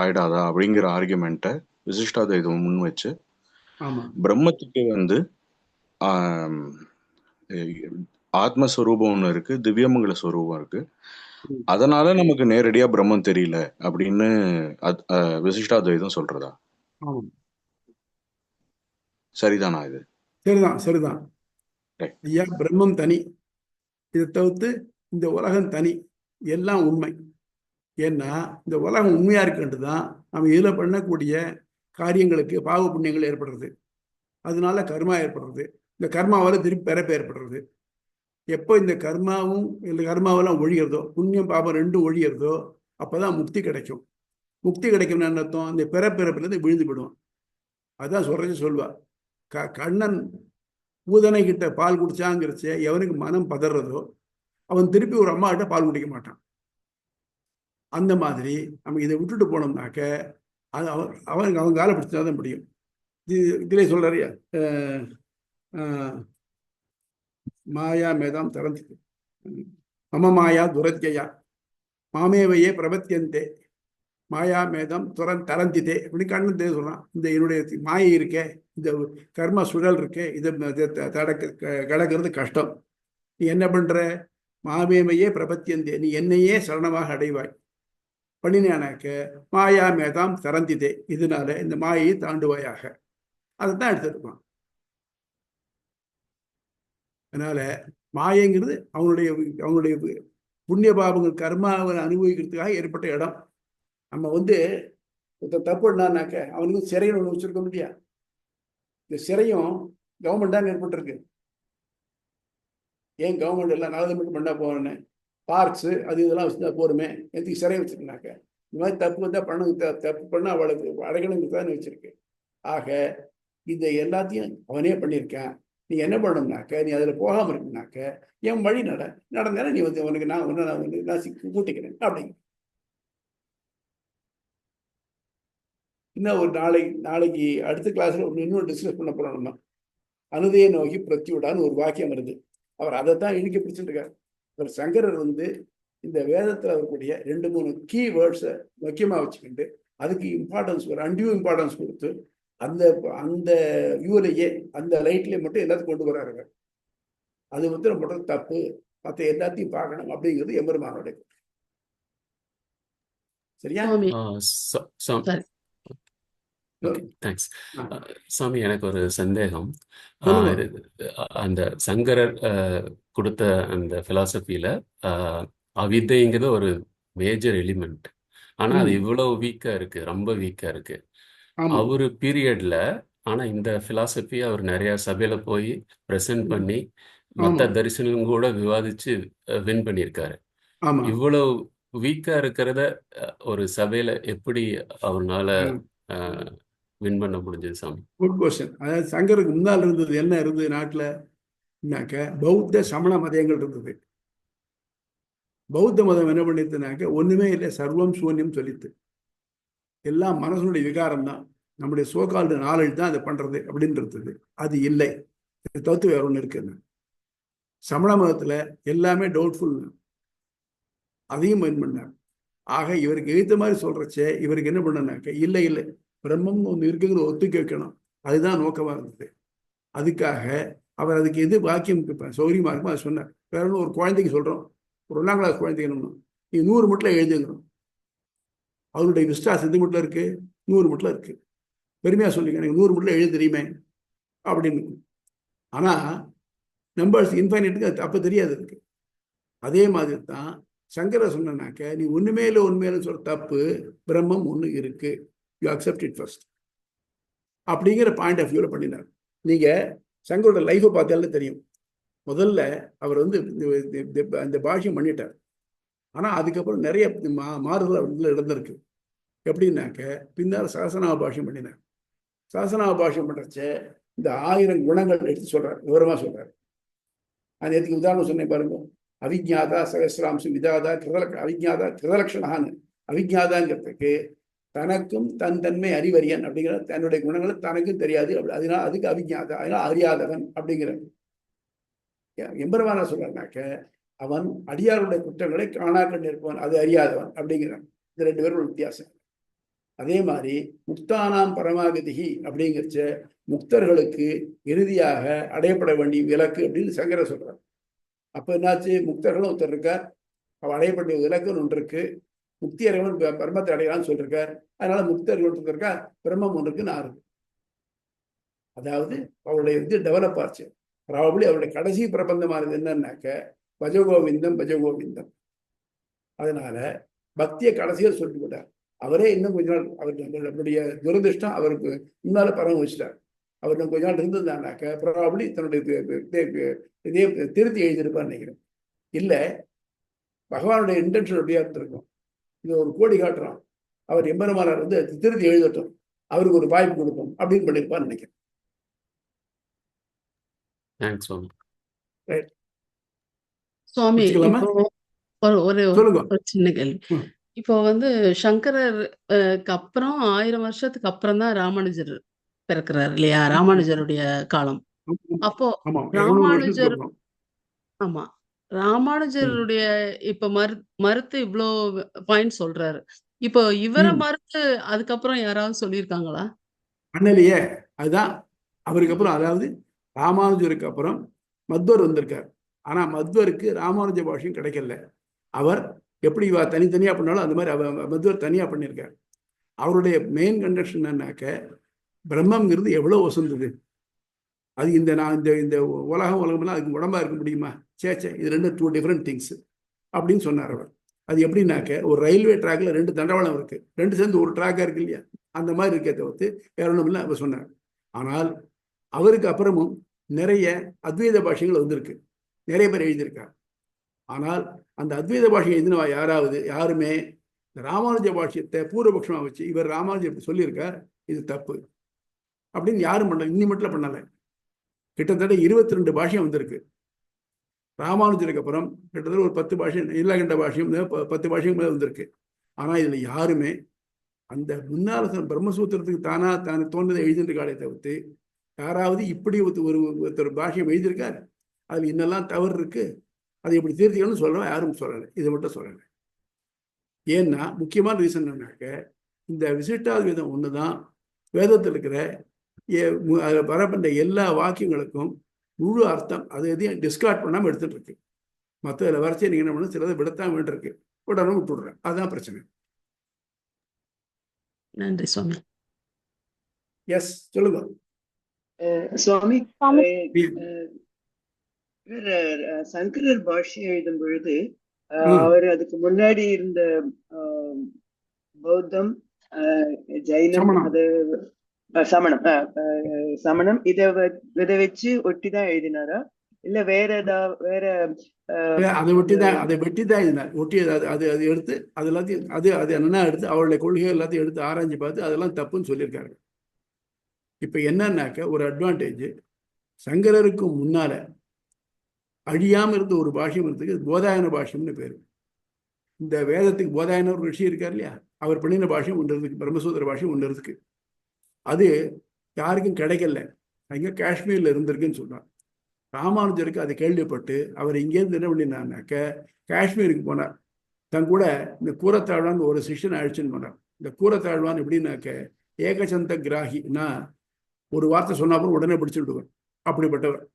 ஆயிடாதா அப்படிங்கிற ஆர்குமெண்ட்டை விசிஷ்டாத்வைதம் முன் வச்சு பிரம்மத்துக்கு ஆத்மஸ்வரூபம் ஒண்ணு இருக்கு, திவ்யமங்கல ஸ்வரூபம் இருக்கு, அதனால நமக்கு நேரடியா பிரம்மம் தெரியல அப்படின்னு விசிஷ்டாத்வைதம் சொல்றதா? சரிதானா? இது சரிதான், சரிதான். ஐயா, பிரம்மம் தனி, இதை தவிர்த்து இந்த உலகம் தனி, எல்லாம் உண்மை. ஏன்னா இந்த உலகம் உண்மையா இருக்குன்ட்டுதான் நம்ம இதுல பண்ணக்கூடிய காரியங்களுக்கு பாவ புண்ணியங்கள் ஏற்படுறது, அதனால கர்மா ஏற்படுறது, இந்த கர்மாவால திருப்பி பிறப்பு ஏற்படுறது. எப்போ இந்த கர்மாவெல்லாம் ஒழிகிறதோ, புண்ணியம் பாபம் ரெண்டும் ஒழிகிறதோ, அப்பதான் முக்தி கிடைக்கும். முக்தி கிடைக்கும்னு என்ன அர்த்தம்? இந்த பிறப்பிறப்பிலிருந்து விழுந்து விடுவான். அதான் சொல்வா, கண்ணன் பூதனை கிட்ட பால் குடிச்சாங்கிறச்சே எவனுக்கு மனம் பதறதோ அவன் திருப்பி ஒரு அம்மா கிட்ட பால் குடிக்க மாட்டான். அந்த மாதிரி நம்ம இதை விட்டுட்டு போனோம்னாக்க அது அவனுக்கு அவன் காலை பிடிச்சாதான் முடியும். இதிலே சொல்றியா, மாயா மேதாம் தரந்தி மம மாயா துரத்தியா மாமேவையே பிரபத்தியந்தே மாயா மேதம் தரந்திதே அப்படின்னு கண்ணன் சொல்றான். இந்த என்னுடைய மாயை இருக்கே, இந்த கர்ம சுழல் இருக்கே, இதை கடக்கிறது கஷ்டம். நீ என்ன பண்ற? மாமேமையே பிரபத்தியந்தே, நீ என்னையே சரணமாக அடைவாய் பண்ணினாக்க மாயா மேதாம் தரந்திதே, இதனால இந்த மாயையை தாண்டுவாயாக. அதைத்தான் எடுத்துருப்பான். அதனால மாயைங்கிறது அவனுடைய புண்ணிய பாவங்கள் கர்மாவை அனுபவிக்கிறதுக்காக ஏற்பட்ட இடம். நம்ம தப்பு என்னாக்க அவனுக்கு சிறையில் ஒன்று வச்சிருக்க முடியா? இந்த சிறையும் கவர்மெண்ட் தான் ஏற்பட்டிருக்கு. ஏன் கவர்மெண்ட் எல்லாம் நல்லது மட்டும் பண்ணா போறேன்னு பார்க்ஸ் அது இதெல்லாம் வச்சுருந்தா போருமே, எதுக்கு சிறை வச்சிருக்கனாக்க? இந்த மாதிரி தப்பு வந்தால் தப்பு பண்ண அவளுக்கு அடைக்கணுங்கிறது தான் வச்சிருக்கு. ஆக இதை எல்லாத்தையும் அவனே பண்ணியிருக்கான். நீ என்ன பண்ணணும்னாக்க, நீ அதில் போகாமல் இருக்குனாக்க என் வழி நடந்தாலும் நீ உனக்கு நான் கூட்டிக்கிறேன் அப்படிங்க. இன்னும் ஒரு நாளைக்கு அடுத்த கிளாஸ்ல இன்னும் டிஸ்கஸ் பண்ண போறோம். நம்ம அனுதையை நோக்கி பிரத்தியுடான்னு ஒரு வாக்கியம் வருது. அவர் அதைத்தான் இழுக்க பிடிச்சிட்டு இருக்காரு. அவர் சங்கரர் இந்த வேதத்தில் இருக்கக்கூடிய 2-3 கீ வேர்ட்ஸை முக்கியமாக வச்சுக்கிட்டு அதுக்கு இம்பார்ட்டன்ஸ், ஒரு அன்டியூ இம்பார்ட்டன்ஸ் கொடுத்து அந்த வியூலையே அந்த லைட்லேயே மட்டும் எல்லாத்தையும் கொண்டு வராரு. அது நம்ம தப்பு, மற்ற எல்லாத்தையும் பார்க்கணும் அப்படிங்கிறது எம்பெருமானோட. சரியா? தேங்க்ஸ் சாமி. எனக்கு ஒரு சந்தேகம். அந்த சங்கரர் கொடுத்த அந்த பிலாசபியில அவித்தைங்கிறது ஒரு மேஜர் எலிமெண்ட். ஆனா அது இவ்வளவு வீக்கா இருக்கு, ரொம்ப வீக்கா இருக்கு அவரு பீரியட்ல. ஆனா இந்த பிலாசபி அவர் நிறைய சபையில போய் பிரசன்ட் பண்ணி மற்ற தரிசனம் கூட விவாதிச்சு வின் பண்ணியிருக்காரு. இவ்வளவு வீக்கா இருக்கிறத ஒரு சபையில எப்படி அவனால வின் பண்ண முடிஞ்சது சாமி? Good question. அதாவது சங்கருக்கு முன்னால் இருந்தது என்ன இருந்தது நாட்டில்னாக்க, பௌத்த சமண மதங்கள் இருந்தது. பௌத்த மதம் என்ன பண்ணிட்டுனாக்க ஒண்ணுமே இல்லை, சர்வம் சூன்யம் சொல்லித்து. எல்லாம் மனசனுடைய விகாரம் தான், நம்முடைய சோகால்டு நாலேஜ் தான் அதை பண்றது அப்படின்றது. அது இல்லை, தத்துவம் வேற ஒன்று இருக்குன்னு. சமண மதத்துல எல்லாமே டவுட்ஃபுல், அதையும் மைண்ட் பண்ணார். ஆக இவருக்கு எழுத்த மாதிரி சொல்றச்சே இவருக்கு என்ன பண்ணனாக்க, இல்லை இல்லை பிரம்மம் ஒன்று இருக்குங்கிற ஒத்துக்க வைக்கணும், அதுதான் நோக்கமா இருந்தது. அதுக்காக அவர் அதுக்கு எது வாக்கியம் சௌரியமா இருக்குமோ அதை சொன்னார். வேற ஒன்று, ஒரு குழந்தைக்கு சொல்றோம், ஒரு 1ஆம் கிளாஸ் குழந்தைக்கு நீ 100 மட்டும் எழுதுங்கணும். அவருடைய விஸ்டாஸ் எது மட்டும் இருக்கு? 100 மட்டும் இருக்கு. பெருமையா சொல்லிக்க, எனக்கு 100 மட்டும் எழுத தெரியுமே அப்படின்னு. ஆனா நம்பர்ஸ் இன்ஃபைனைட்டுக்கு அது அப்ப தெரியாது இருக்கு. அதே மாதிரி தான் சங்கர சொன்னாக்க நீ ஒண்ணுமேல உண்மையில சொல்ற தப்பு, பிரம்மம் ஒண்ணு இருக்கு, யூ அக்செப்ட் இட் ஃபர்ஸ்ட் அப்படிங்கிற பாயிண்ட் ஆஃப் வியூல பண்ணினார். நீங்க சங்கரோட லைஃபை பார்த்தாலே தெரியும். முதல்ல அவர் வந்து அந்த பாஷ்யம் பண்ணிட்டார். ஆனா அதுக்கப்புறம் நிறைய மாறுதல் அவர்ல இடந்திருக்கு. எப்படின்னாக்க பின்னால் சகசநாம பாஷ்யம் பண்ணினார். சகசநாம பாஷ்யம் பண்றச்ச இந்த 1000 குணங்கள் எடுத்து சொல்றாரு, விவரமா சொல்றாரு. அது எதுக்கு உதாரணம் சொன்னேன் பாருங்க. அவிஜாதா சகசிராம்சம் விதாதா அவிஜாதா கிருதலட்சணான்னு. அவிஜாதாங்கிறதுக்கு தனக்கும் தன் தன்மை அறிவறியன் அப்படிங்கிற தன்னுடைய குணங்களை தனக்கும் தெரியாது, அதனால அதுக்கு அவிஜாதா, அதனால அறியாதவன் அப்படிங்கிற எம்பெருமானா சொல்றாருனாக்க அவன் அடியாருடைய குற்றங்களை காணாக்கண்டு இருப்பவன், அது அறியாதவன் அப்படிங்கிறான். இது 2 பேரும் வித்தியாசம். அதே மாதிரி முக்தானாம் பரமாகதிகி அப்படிங்கிறச்ச முக்தர்களுக்கு இறுதியாக அடையப்பட வேண்டிய இலக்கு அப்படின்னு சங்கர சொல்றார். அப்ப என்னாச்சு, முக்தர்களும் ஒருத்தர் இருக்கார், அவள் அடையப்பட்ட இலக்குன்னு ஒன்று இருக்கு, முக்தி அடைவன் பிரம்மத்தை அடையலான்னு சொல்லியிருக்கார். அதனால முக்தர்கள் ஒருத்தர் இருக்கா, பிரம்மம் ஒன்று இருக்குன்னு ஆறுது. அதாவது அவருடைய இது டெவலப் ஆச்சு. ப்ராபபிளி அவருடைய கடைசி பிரபந்தமானது என்னன்னாக்க பஜகோவிந்தம் பஜகோவிந்தம். அதனால பக்தியை கடைசியில் சொல்லிட்டு விட்டார். அவரே இன்னும் கொஞ்ச நாள் அவருடைய துரதிருஷ்டம் அவருக்கு முன்னால பரவ வச்சுட்டார். அவர் கொஞ்ச நாள் இருந்ததுனாக்க ப்ராபபிளி தன்னுடைய இதே திருத்தி எழுதியிருப்பார் நினைக்கிறேன். இல்லை பகவானுடைய இன்டென்ஷன் அப்படியா இருந்திருக்கும். இது ஒரு கோடி காட்டுறான், அவர் எம்பெருமானார் வந்து திருத்தி எழுதட்டும், அவருக்கு ஒரு வாய்ப்பு கொடுப்போம் அப்படின்னு பண்ணியிருப்பான்னு நினைக்கிறேன். சுவாமி வச்சுக்கலாமா? இப்போ ஒரு சொல்லுங்க. ஒரு சின்ன கேள்வி. இப்போ வந்து சங்கரருக்கு அப்புறம் 1000 வருஷத்துக்கு அப்புறம் தான் ராமானுஜர் பிறக்கிறார் இல்லையா? ராமானுஜருடைய காலம். அப்போ ஆமா, 200 வருஷத்துக்கு ராமானுஜர் அப்புறம். ஆமா. ராமானுஜருடைய இப்ப மறுத்து இவ்ளோ பாயிண்ட் சொல்றாரு. இப்போ இவர மறுத்து அதுக்கப்புறம் யாராவது சொல்லியிருக்காங்களா? அண்ணலையே, அதுதான் அவருக்கு அப்புறம், அதாவது ராமானுஜருக்கு அப்புறம் மத்வர் வந்திருக்கார். ஆனா மத்வருக்கு ராமானுஜ பாஷ்யம் கிடைக்கல. அவர் எப்படி தனித்தனியா பண்ணாலும் அந்த மாதிரி மத்வர் தனியா பண்ணியிருக்கார். அவருடைய மெயின் கண்டிஷன் என்னன்னாக்க பிரம்மங்கிறது எவ்வளவு வசந்தது, அது இந்த இந்த உலகம்லாம் அதுக்கு உடம்பா இருக்க முடியுமா? சேச்சே, இது 2 டிஃப்ரெண்ட் திங்ஸ் அப்படின்னு சொன்னார் அவர். அது எப்படின்னாக்க ஒரு ரயில்வே ட்ராக்ல 2 தண்டவாளம் இருக்கு, 2 சேர்ந்து ஒரு ட்ராக்கா இருக்கு இல்லையா, அந்த மாதிரி இருக்கே தவிர்த்து வேற ஒன்றும் இல்லை அவர் சொன்னார். ஆனால் அவருக்கு அப்புறமும் நிறைய அத்வைத பாஷ்யங்கள் வந்திருக்கு, நிறைய பேர் எழுதியிருக்கார். ஆனால் அந்த அத்வைத பாஷ்யம் எழுதினவா யாருமே ராமானுஜ பாஷ்யத்தை பூர்வபக்ஷமா வச்சு இவர் ராமானுஜர் இப்படி சொல்லியிருக்கார், இது தப்பு அப்படின்னு யாரும் பண்ணல. இன்னி மட்டும் பண்ணலை. கிட்டத்தட்ட 22 பாஷ்யம் வந்திருக்கு. ராமானுஜருக்கு அப்புறம் கிட்டத்தட்ட ஒரு 10 பாஷ்யம், நீலகண்ட பாஷ்யம் 10 பாஷ்யம் மேலே வந்திருக்கு. ஆனா இதுல யாருமே அந்த முன்னால பிரம்மசூத்திரத்துக்கு தானே தோன்றதை எழுதியிருக்காளே தவிர்த்து யாராவது இப்படி ஒருத்தர் பாஷ்யம் எழுதியிருக்காரு, அதுல இன்னெல்லாம் தவறு இருக்கு, அதை இப்படி தீர்த்திக்கணும்னு சொல்றோம், யாரும் சொல்லலை. இதை மட்டும் சொல்லலை. ஏன்னா முக்கியமான ரீசன் என்னன்னாக்க இந்த விசிஷ்டாத்வைதம் ஒண்ணுதான் வேதத்தில் இருக்கிற வரப்பட்ட எல்லா வாக்கியங்களுக்கும் முழு அர்த்தம், அது எதையும் டிஸ்கார்ட் பண்ணாமல் எடுத்துட்டு இருக்கு. மற்ற வரைச்சி நீங்க என்ன பண்ண சிலதை விடத்தான் வேண்டியிருக்கு, விடாம விட்டுடுறேன். அதுதான் பிரச்சனை. நன்றி சுவாமி. எஸ், சொல்லுங்க சுவாமி. சங்கரர் பாஷ்யம் எழுதும் பொழுது அவர் அதுக்கு முன்னாடி இருந்த பௌத்தம், ஜைனம், அது சமணம் இதை வச்சு ஒட்டிதான் எழுதினாரா இல்ல வேற அதை வெட்டிதான் எழுதினார். ஒட்டி அது எடுத்து அது எல்லாத்தையும் அது என்னன்னா எடுத்து அவருடைய கொள்கைகள் எல்லாத்தையும் எடுத்து ஆராய்ஞ்சு பார்த்து அதெல்லாம் தப்புன்னு சொல்லியிருக்காரு. இப்ப என்னன்னாக்க ஒரு அட்வான்டேஜ், சங்கரருக்கு முன்னால அழியாம இருந்த ஒரு பாஷ்யம் இருந்ததுக்கு போதாயன பாஷ்யம்னு பேரு. இந்த வேதத்துக்கு போதாயன ஒரு ரிஷி இருக்கார் இல்லையா, அவர் பண்ணின பாஷ்யம் ஒன்று இருக்கு, பிரம்மசூத்திர பாஷ்யம் ஒன்று இருக்கு. அது யாருக்கும் கிடைக்கல, அங்க காஷ்மீர்ல இருந்திருக்குன்னு சொல்றார். ராமானுஜருக்கு அதை கேள்விப்பட்டு அவர் இங்கேருந்து என்ன பண்ணினார்னாக்க காஷ்மீருக்கு போனார். தன் கூட இந்த கூரத்தாழ்வான் ஒரு சிஷ்யனை அழிச்சுன்னு போனார். இந்த கூரத்தாழ்வான் எப்படின்னாக்க ஏகசந்த கிராகினா ஒரு வார்த்தை சொன்னாப்புறம் உடனே பிடிச்சு விடுவார், அப்படிப்பட்டவர்.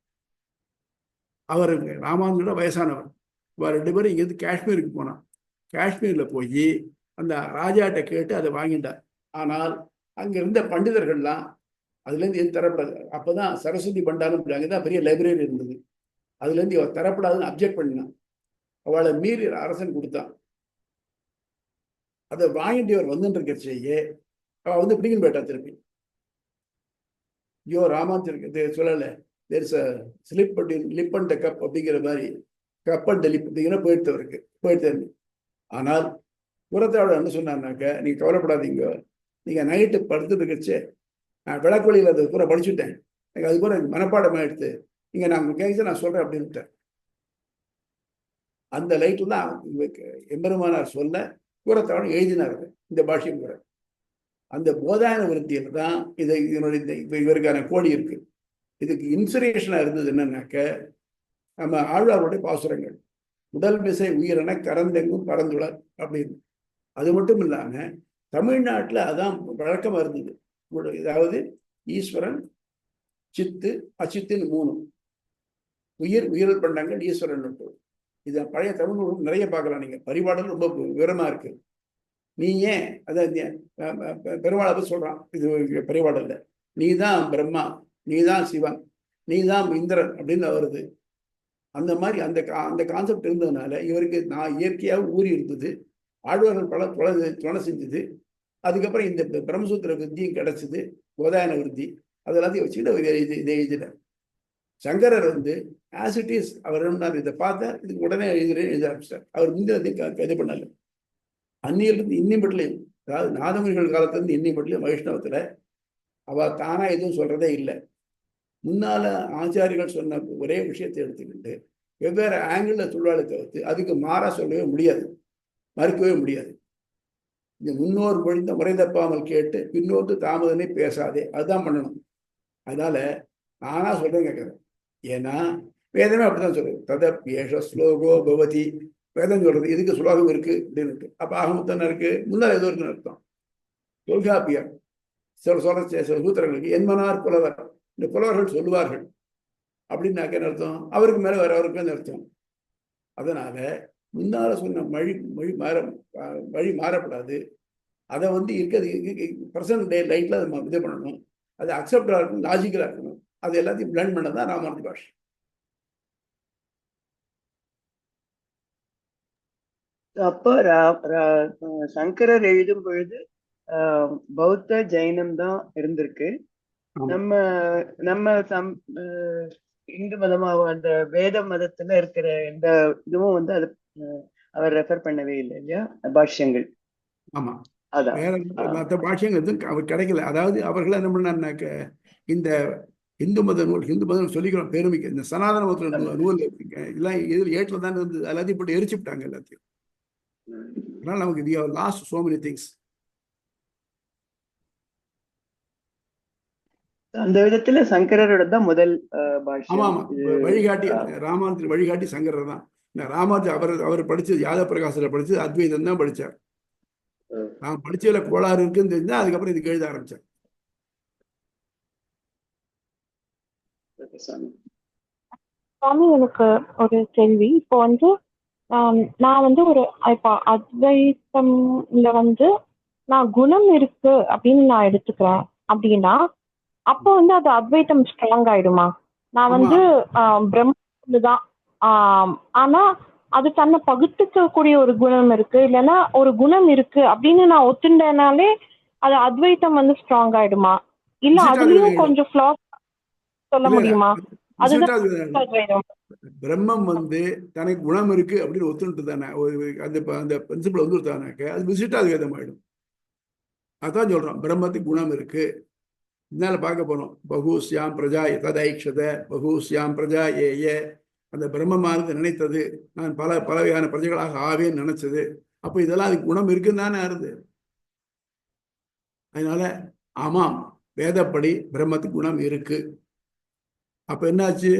அவர் ராமானுஜரோட வயசானவர். இவர் 2 பேரும் இங்கேருந்து காஷ்மீருக்கு போனான். காஷ்மீர்ல போய் அந்த ராஜாட்ட கேட்டு அதை வாங்கிட்டார். ஆனால் அங்க இருந்த பண்டிதர்கள்லாம் அதுலேருந்து எது தரப்படாது. அப்போதான் சரஸ்வதி பண்டாரம் அங்கதான் பெரிய லைப்ரரி இருந்தது, அதுலேருந்து இவர் தரப்படாதுன்னு அப்ஜெக்ட் பண்ணினான். அவளை மீறி அரசன் கொடுத்தான். அதை வாங்கிட்டு அவர் வந்துட்டு இருக்கச்சேயே அவ வந்து பிடிக்கணும் போயிட்டா திருப்பி. ஐயோ ராமாந்திர சொல்லலை, there's a slip lip and cup அப்படிங்கிற மாதிரி கப் அண்ட் லிப் அப்படிங்கிற போயிட்டு. ஆனால் புறத்தாவோட என்ன சொன்னான்னாக்க, நீங்க கவலைப்படாதீங்க, நீங்க நைட்டு படுத்துட்டு இருக்கச்சே நான் விளக்கொலியில் அதை பூரா படிச்சுட்டேன், எனக்கு அது பூரா எனக்கு மனப்பாடமாக எடுத்து நீங்க நான் கேட்க நான் சொல்றேன் அப்படின்ட்டேன். அந்த லைட்டு தான் எம்பெருமானார் சொல்ல கூறத்தாவோட எழுதினார் இந்த பாஷ்யம் கூட. அந்த போதாயன விருத்தியில் தான் இதனுடைய இவருக்கான கோடி இருக்கு. இதுக்கு இன்ஸ்பிரேஷனா இருந்தது என்னன்னாக்க, நம்ம ஆழ்வாருடைய பாசுரங்கள், உடல் மிசை உயிரென கரந்தெங்கும் பறந்துளர் அப்படின்னு. அது மட்டும் இல்லாம தமிழ்நாட்டில் அதான் வழக்கமா இருந்தது. அதாவது ஈஸ்வரன், சித்து, அச்சித்துன்னு 3, உயிரல் பண்டங்கள், ஈஸ்வரன். இது பழைய தமிழ் நிறைய பார்க்கலாம் நீங்க. பரிபாடல் ரொம்ப விவரமா இருக்கு. நீ ஏன் அதான் பெருமாளை சொல்றான் இது பரிபாடல்ல, நீதான் பிரம்மா, நீதான் சிவன், நீதான் இந்திரன் அப்படின்னு வருது. அந்த மாதிரி அந்த கான்செப்ட் இருந்ததுனால இவருக்கு நான் இயற்கையாக ஊறி இருந்தது. ஆழ்வார்கள் பல துணை செஞ்சது. அதுக்கப்புறம் இந்த பிரம்மசூத்திர விருத்தியும் கிடைச்சது, போதாயன விருத்தி. அது எல்லாத்தையும் வச்சுக்கிட்டு இதை எழுதினார். சங்கரர் வந்து ஆஸ் இட் இஸ் அவர் இதை பார்த்தா இதுக்கு உடனே எழுத ஆரம்பிச்சார். அவர் முந்தினத்தையும் இது பண்ணல. அந்நியிலிருந்து இன்னி மட்டும், அதாவது நாதமுனிகள் காலத்திலிருந்து இன்னி மட்டும் வைஷ்ணவத்துல அவ தானா எதுவும் சொல்றதே இல்லை. முன்னால ஆச்சாரிகள் சொன்ன ஒரே விஷயத்தை எடுத்துக்கிட்டு வெவ்வேறு ஆங்கிள் சொல்வாளை தவிர்த்து அதுக்கு மாறா சொல்லவே முடியாது, மறுக்கவே முடியாது. இந்த முன்னோர் பொழிந்த முறை தப்பாமல் கேட்டு பின்னோட்டு தாமதனை பேசாதே, அதுதான் பண்ணணும். அதனால நானா சொல்றேன் கேட்கறேன். ஏன்னா வேதமே அப்படிதான் சொல்றது, ததப்யேஷ ஸ்லோகோ பவதி. வேதம் சொல்றது இதுக்கு ஸ்லோகம் இருக்கு அப்படின்னு. அப்ப ஆகமத்தன இருக்கு, முன்னாள் ஏதோ இருக்குன்னு அர்த்தம். தொல்காப்பியர் சொல்ற சூத்திரங்களுக்கு என்மனார் புலவர், இந்த புலவர்கள் சொல்லுவார்கள் அப்படின்னாக்க என்ன அர்த்தம், அவருக்கு மேல வேற அவருக்கு அர்த்தம். அதனால முன்னால சொன்ன வழி மாறப்படாது. அதை வந்து இருக்கிறது பிரசன்ட் டே லைட்ல அதை இது பண்ணணும். அது அக்செப்டா இருக்கணும், லாஜிக்கலா இருக்கணும். அது எல்லாத்தையும் பிளண்ட் பண்ணதான் ராமானுஜ பாஷை. அப்போ சங்கரர் எழுதும் பொழுது பௌத்த ஜைனம் தான் இருந்திருக்கு. நம்ம இந்து மதமாக அந்த வேத மதத்துல இருக்கிற எந்த இதுவும் வந்து அது அவர் ரெஃபர் பண்ணவே இல்லை இல்லையா பாஷ்யங்கள். ஆமா, வேற மற்ற பாஷ்யங்கள் எதுவும் அவர் கிடைக்கல. அதாவது அவர்கள் என்ன பண்ணாருனாக்க, இந்த இந்து மதம் சொல்லிக்கிறோம் பெருமைக்கு, இந்த சனாதன மதத்துல நூல் எல்லாம் இதில் ஏட்டில் தான் இருந்தது, எல்லாத்தையும் போட்டு எரிச்சுட்டாங்க எல்லாத்தையும். அதனால நமக்கு லாஸ்ட் சோ மெனி திங்ஸ். அந்த விதத்துல சங்கரரோட தான் முதல் பாஷ்யம். ஆமா, வழிகாட்டி ராமானுஜர் வழிகாட்டி சங்கரர் தான். ராமானுஜர் அவர் படிச்சது யாதவ பிரகாசத்துல படிச்சது அத்வைதம் தான் படிச்சார். நான் படிச்சதுல கோளாறு இருக்குன்னு தெரிஞ்சா அதுக்கப்புறம் இதுக்கு எழுத ஆரம்பிச்சேன். சுவாமி, எனக்கு ஒரு கேள்வி. இப்போ வந்து நான் வந்து இப்போ அத்வைத்தம்ல வந்து நான் குணம் இருக்கு அப்படின்னு நான் எடுத்துக்கிறேன் அப்படின்னா, அப்போ வந்து அது அத்வைத்தம் ஸ்ட்ராங் ஆயிடுமா? நான் வந்து பிரம்மதான், ஆனா அது தன்னை பகுத்துக்கக்கூடிய ஒரு குணம் இருக்கு, இல்லைன்னா ஒரு குணம் இருக்கு அப்படின்னு நான் ஒத்துண்டேனாலே அது அத்வைத்தம் வந்து ஸ்ட்ராங் ஆயிடுமா? இல்ல அதுலயும் கொஞ்சம் ஃபிளாஸ் சொல்ல முடியுமா? அதுதான் பிரம்மம் வந்து தனக்கு குணம் இருக்கு அப்படின்னு ஒத்துட்டு தானே அந்த பிரின்சிபல் வந்து தானாக்க அது விசிட்டா அது வேதம் ஆயிடும். அதான் சொல்றோம், பிரம்மத்துக்கு குணம் இருக்கு. இதனால பார்க்க போனோம், பகூஸ்யாம் பிரஜா ததைக்ஷத பகூஸ்யாம் பிரஜா ஏ, அந்த பிரம்மமானது நினைத்தது நான் பல வகையான பிரஜைகளாக ஆவேன்னு நினைச்சது. அப்போ இதெல்லாம் அதுக்கு குணம் இருக்குன்னு தானே ஆறுது. அதனால ஆமாம், வேதப்படி பிரம்மத்துக்கு குணம் இருக்கு. அப்ப என்னாச்சு,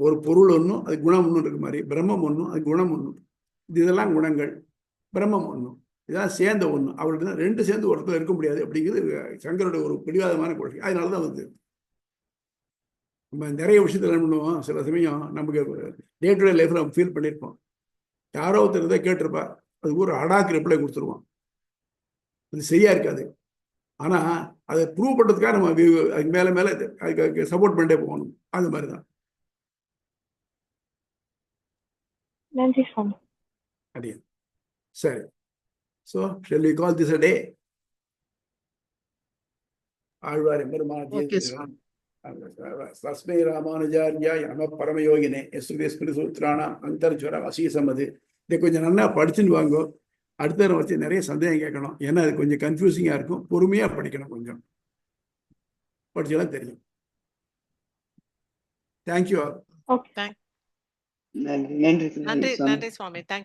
ஒரு பொருள் ஒன்றும் அது குணம் ஒன்றும் இருக்கு மாதிரி, பிரம்மம் ஒன்றும் அது குணம் ஒன்றும். இதெல்லாம் குணங்கள், பிரம்மம் ஒன்றும், இதெல்லாம் சேர்ந்த ஒன்று. அவருக்கு தான் ரெண்டு சேர்ந்து ஒருத்தர் இருக்க முடியாது அப்படிங்கிறது சங்கரோட ஒரு பிடிவாதமான கொள்கை. அதனாலதான் வந்து நம்ம நிறைய விஷயத்துல என்ன பண்ணுவோம், சில சமயம் நமக்கு டே டு டே லைஃப்ல நம்ம ஃபீல் பண்ணியிருப்போம். யாரோ ஒருத்தர் இதை கேட்டிருப்பா, அது ஒரு அடாக்கு ரிப்ளை கொடுத்துருவோம், அது சரியா இருக்காது. ஆனா அதை ப்ரூவ் பண்றதுக்காக நம்ம அதுக்கு மேல அதுக்கு சப்போர்ட் பண்ணிட்டே போகணும். அது மாதிரிதான் நன்றி சுவாமி. அடியன். சரி. So shall we call this a day? Alwar okay சுவாமி. தஸ்மை ராமானுஜாரியாய நம பரமயோகினே எஸ்மிருதி சூத்ராணாம் அந்தர்ஜ்வர வசீசமது. இதை கொஞ்சம் நல்லா படிச்சுன்னு வாங்கோ. அடுத்த தடவை வச்சு நிறைய சந்தேகம் கேட்கணும். ஏன்னா அது கொஞ்சம் கன்ஃபியூசிங்காக இருக்கும். பொறுமையாக படிக்கணும். கொஞ்சம் படிச்செல்லாம் தெரியும். தேங்க்யூ. ஓகே. நன்றி நன்றி நன்றி சுவாமி. நன்றி சுவாமி. தேங்க்